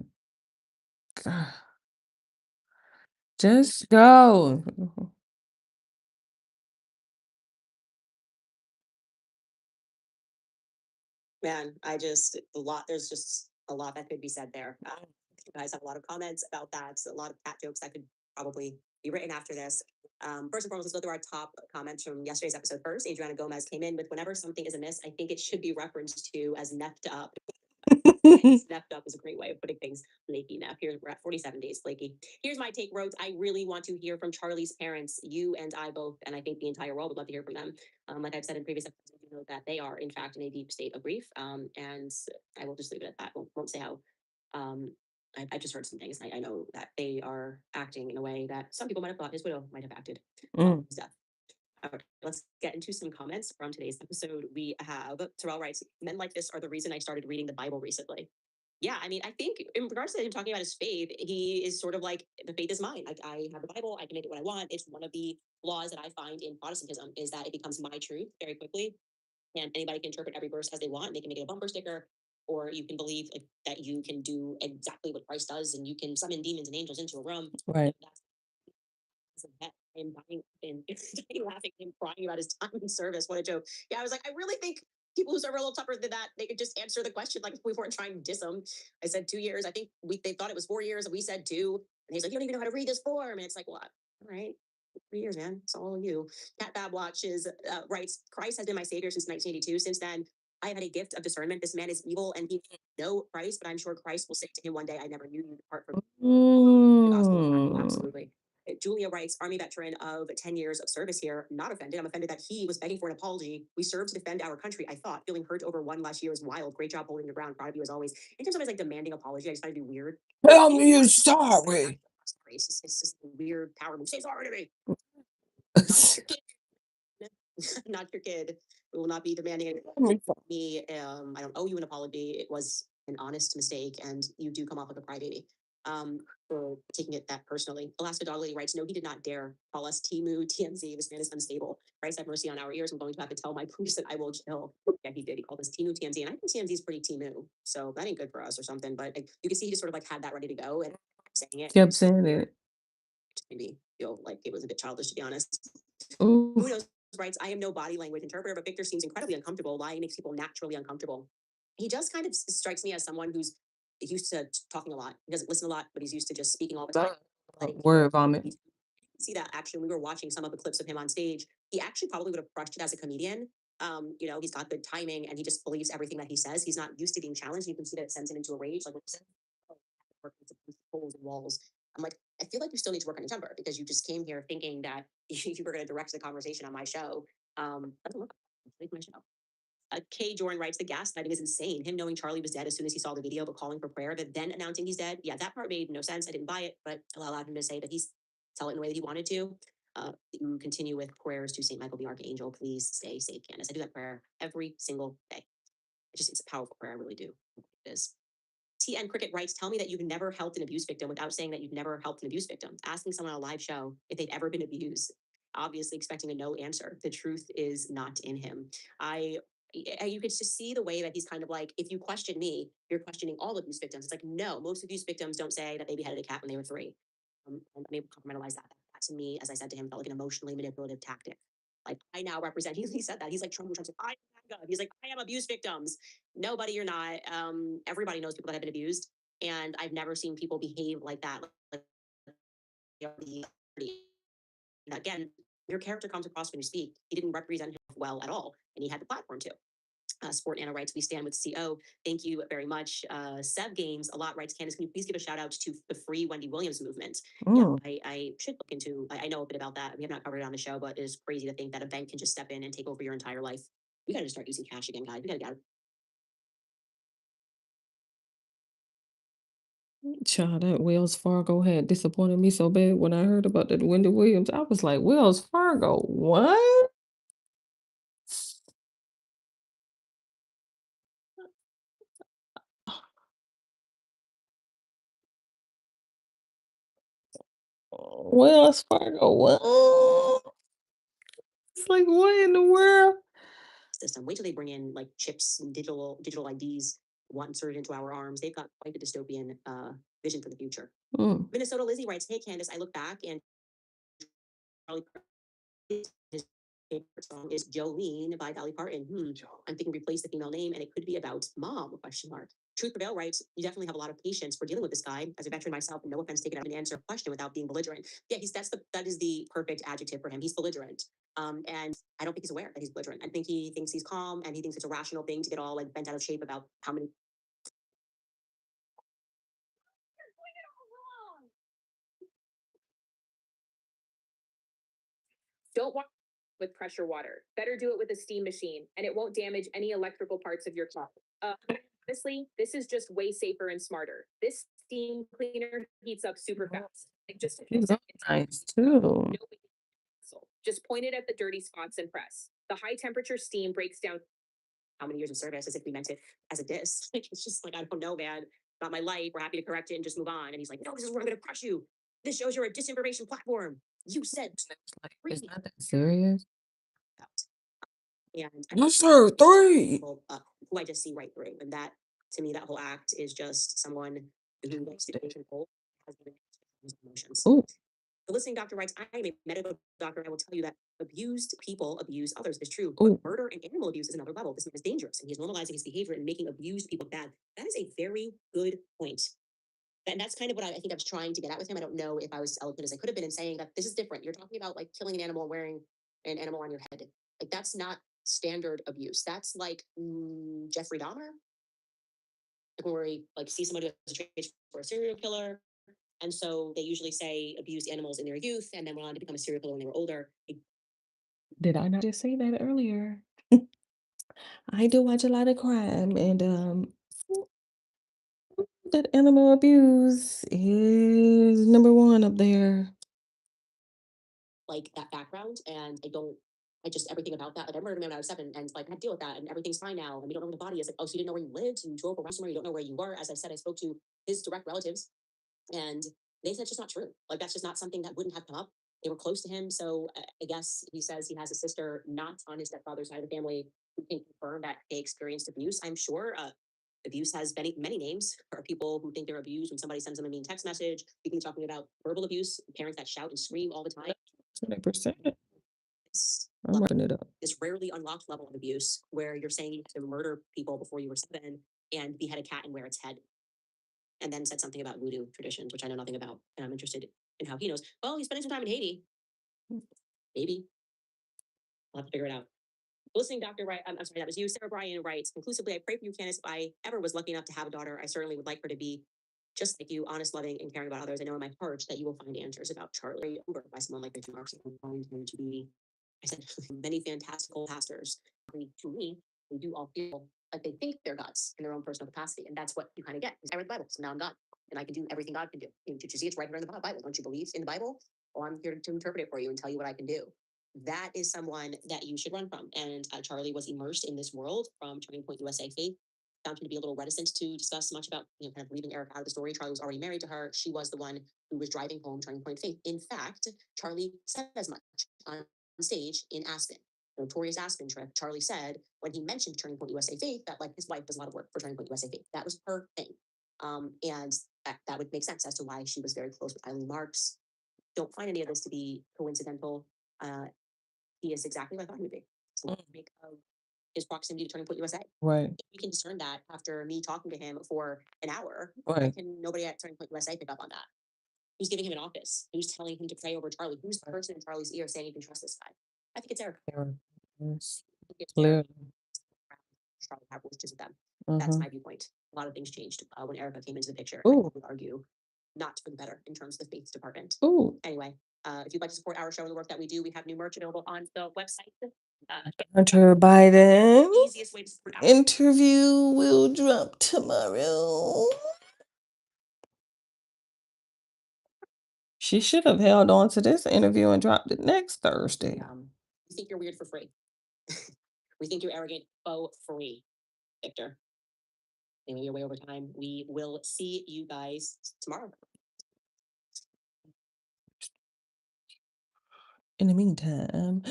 God. Just go. Man, there's just a lot that could be said there. You guys have a lot of comments about that. A lot of cat jokes that could probably be written after this. First and foremost, let's go through our top comments from yesterday's episode first. Adriana Gomez came in with, whenever something is amiss, I think it should be referenced to as nepped up. Snapped up is a great way of putting things. Flaky nap. Here we're at 47 days. Flaky. Here's my take, Rhodes. I really want to hear from Charlie's parents. You and I both, and I think the entire world would love to hear from them. Like I've said in previous episodes, you know that they are in fact in a deep state of grief. And I will just leave it at that. Won't say how. I've just heard some things. I know that they are acting in a way that some people might have thought his widow might have acted. His death. All right, let's get into some comments from today's episode. We have Terrell writes, "Men like this are the reason I started reading the Bible recently." Yeah, I mean, I think in regards to him talking about his faith, he is sort of like, the faith is mine. Like, I have the Bible, I can make it what I want. It's one of the flaws that I find in Protestantism is that it becomes my truth very quickly, and anybody can interpret every verse as they want. They can make it a bumper sticker, or you can believe like, that you can do exactly what Christ does, and you can summon demons and angels into a room. Right. I'm dying and dying laughing and crying about his time in service. What a joke. Yeah, I was like, I really think people who serve are a little tougher than that. They could just answer the question like if we weren't trying to diss them. I said 2 years. I think they thought it was 4 years, and we said 2. And he's like, you don't even know how to read this form. And it's like, what? All right. 3 years, man. It's all you. Cat Bab watches writes, Christ has been my savior since 1982. Since then, I have had a gift of discernment. This man is evil and he didn't know Christ, but I'm sure Christ will say to him one day, I never knew you, depart from the gospel. Absolutely. Julia writes, Army veteran of 10 years of service here, not offended. I'm offended that he was begging for an apology. We served to defend our country. I thought feeling hurt over one last year is wild. Great job holding your ground. Proud of you as always. In terms of his like demanding apology, I just find it weird. Tell me you're sorry. It's just a weird power move. Say sorry to me. Not your kid. We will not be demanding it. Me. I don't owe you an apology. It was an honest mistake, and you do come off like a crybaby. For taking it that personally. Alaska Dog Lady writes, no, he did not dare call us Timu TMZ. This man is unstable. Christ have mercy on our ears. I'm going to have to tell my priest that I will chill. Yeah, he did. He called us Timu TMZ. And I think TMZ is pretty Timu. So that ain't good for us or something. But like, you can see he just sort of like had that ready to go. And saying it. Kept saying it. Made me feel like it was a bit childish, to be honest. Ooh. Who knows writes, I am no body language interpreter, but Victor seems incredibly uncomfortable. Lying makes people naturally uncomfortable. He just kind of strikes me as someone who's used to talking a lot. He doesn't listen a lot, but he's used to just speaking all the time. letting people Word vomit. see that actually we were watching some of the clips of him on stage. He actually probably would have crushed it as a comedian. He's got good timing and he just believes everything that he says. He's not used to being challenged. You can see that it sends him into a rage. Like, holes and walls. I'm like, I feel like you still need to work on your temper because you just came here thinking that you were going to direct the conversation on my show. Doesn't work. Like my show. Kay Jordan writes, the gaslighting is insane. Him knowing Charlie was dead as soon as he saw the video, but calling for prayer, but then announcing he's dead. Yeah, that part made no sense. I didn't buy it, but I allowed him to say that he's tell it in the way that he wanted to. You continue with prayers to St. Michael the Archangel. Please stay safe, Candace. I do that prayer every single day. It's a powerful prayer. I really do. It is. TN Cricket writes, tell me that you've never helped an abuse victim without saying that you've never helped an abuse victim. Asking someone on a live show if they've ever been abused, obviously expecting a no answer. The truth is not in him. You could just see the way that he's kind of like, if you question me, you're questioning all abuse victims. It's like, no, most abuse victims don't say that they beheaded a cat when they were 3. And I'm able to compartmentalize that. That to me, as I said to him, felt like an emotionally manipulative tactic. Like I now represent, he said that. He's like Trump, Trump's like, he's like, I am abuse victims. Nobody, you're not. Everybody knows people that have been abused. And I've never seen people behave like that. Again, your character comes across when you speak. He didn't represent himself well at all. And he had the platform to. Sport Anna writes, we stand with CO. Thank you very much. Seb Games, a lot writes, Candace, can you please give a shout out to the Free Wendy Williams movement? Yeah, I should look into, I know a bit about that. We have not covered it on the show, but it is crazy to think that a bank can just step in and take over your entire life. We got to just start using cash again, guys. We got to get out. Child, that Wells Fargo had disappointed me so bad when I heard about that Wendy Williams. I was like, Wells Fargo, what? Wells Fargo, what? It's like, what in the world? System. Wait till they bring in like chips and digital IDs want inserted into our arms. They've got quite the dystopian vision for the future. Minnesota Lizzie writes, hey Candace, I look back and his favorite song is Jolene by Dolly Parton. I'm thinking replace the female name and it could be about mom, question mark. Truth Prevail writes, you definitely have a lot of patience for dealing with this guy. As a veteran myself, no offense taken, I can answer a question without being belligerent. Yeah, that is the perfect adjective for him. He's belligerent. And I don't think he's aware that he's belligerent. I think he thinks he's calm and he thinks it's a rational thing to get all like bent out of shape about how many. Don't wash with pressure water. Better do it with a steam machine, and it won't damage any electrical parts of your car. Honestly, this is just way safer and smarter. This steam cleaner heats up super fast. Like just a few These are seconds. nice too. No big hassle. Just point it at the dirty spots and press. The high temperature steam breaks down how many years of service as if we meant it as a diss. It's just like, I don't know, man. Not my life. We're happy to correct it and just move on. And he's like, no, this is where I'm going to crush you. This shows you're a disinformation platform. You said Like, is not that serious? and Yes, sir. 3. people, who I just see right through. And that, to me, that whole act is just someone who likes to control has emotions. Ooh. The listening doctor writes, I am a medical doctor. I will tell you that abused people abuse others. It's true. Ooh. But murder and animal abuse is another level. This man is dangerous and he's normalizing his behavior and making abused people bad. That is a very good point. And that's kind of what I think I was trying to get at with him. I don't know if I was as eloquent as I could have been in saying that this is different. You're talking about like killing an animal and wearing an animal on your head. Like that's not standard abuse. That's like Jeffrey Dahmer. Like where we like see somebody who's a trait for a serial killer. And so they usually say abuse animals in their youth and then went on to become a serial killer when they were older. Did I not just say that earlier? I do watch a lot of crime and that animal abuse is number 1 up there. Like that background and I just everything about that. Like I murdered a man when I was 7 and like I had to deal with that and everything's fine now. And we don't know where the body is. Like, oh, so you didn't know where you lived and you drove around somewhere, you don't know where you were. As I said, I spoke to his direct relatives and they said it's just not true. Like that's just not something that wouldn't have come up. They were close to him. So I guess he says he has a sister not on his stepfather's side of the family who can confirm that they experienced abuse. I'm sure Abuse has many names. There are people who think they're abused when somebody sends them a mean text message. You can be talking about verbal abuse, parents that shout and scream all the time. 20%. It's I'm writing it up. this rarely unlocked level of abuse where you're saying you had to murder people before you were 7 and behead a cat and wear its head. And then said something about voodoo traditions, which I know nothing about, and I'm interested in how he knows. Well, he's spending some time in Haiti. Maybe. I'll have to figure it out. Listening, Dr. Wright, I'm sorry, that was you. Sarah Bryan writes, conclusively, I pray for you, Candace. If I ever was lucky enough to have a daughter, I certainly would like her to be just like you, honest, loving, and caring about others. I know in my heart that you will find answers about Charlie over by someone like Richard Marks. I'm going to be, I said, many fantastical pastors. To me, they do all feel like they think they're gods in their own personal capacity. And that's what you kind of get. I read the Bible, so now I'm God. And I can do everything God can do. Did you see it's right here in the Bible? Don't you believe in the Bible? Well, I'm here to interpret it for you and tell you what I can do. That is someone that you should run from. And Charlie was immersed in this world from Turning Point USA Faith. Found him to be a little reticent to discuss much about, kind of leaving Eric out of the story. Charlie was already married to her. She was the one who was driving home Turning Point Faith. In fact, Charlie said as much on stage in Aspen, the notorious Aspen trip. Charlie said when he mentioned Turning Point USA Faith that like his wife does a lot of work for Turning Point USA Faith. That was her thing. And that would make sense as to why she was very close with Eileen Marks. Don't find any of this to be coincidental. He is exactly what I thought he would be. So make of his proximity to Turning Point USA. Right. You can discern that after me talking to him for an hour. Right. Can nobody at Turning Point USA pick up on that? Who's giving him an office? Who's telling him to pray over Charlie? Who's the person in Charlie's ear saying you can trust this guy? I think it's Eric. Eric. Yes. I think it's Clearly. Eric. Charlie have wishes with them. That's my viewpoint. A lot of things changed when Erica came into the picture. I Ooh. would argue not for the better in terms of the faith department. Ooh. Anyway, if you'd like to support our show and the work that we do, we have new merch available on the website. Hunter Biden Easiest way to support our interview will drop tomorrow. She should have held on to this interview and dropped it next Thursday. We think you're weird for free. We think you're arrogant for free, Victor. Anyway, you're way over time. We will see you guys tomorrow. In the meantime,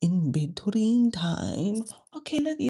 in between time, okay, let you.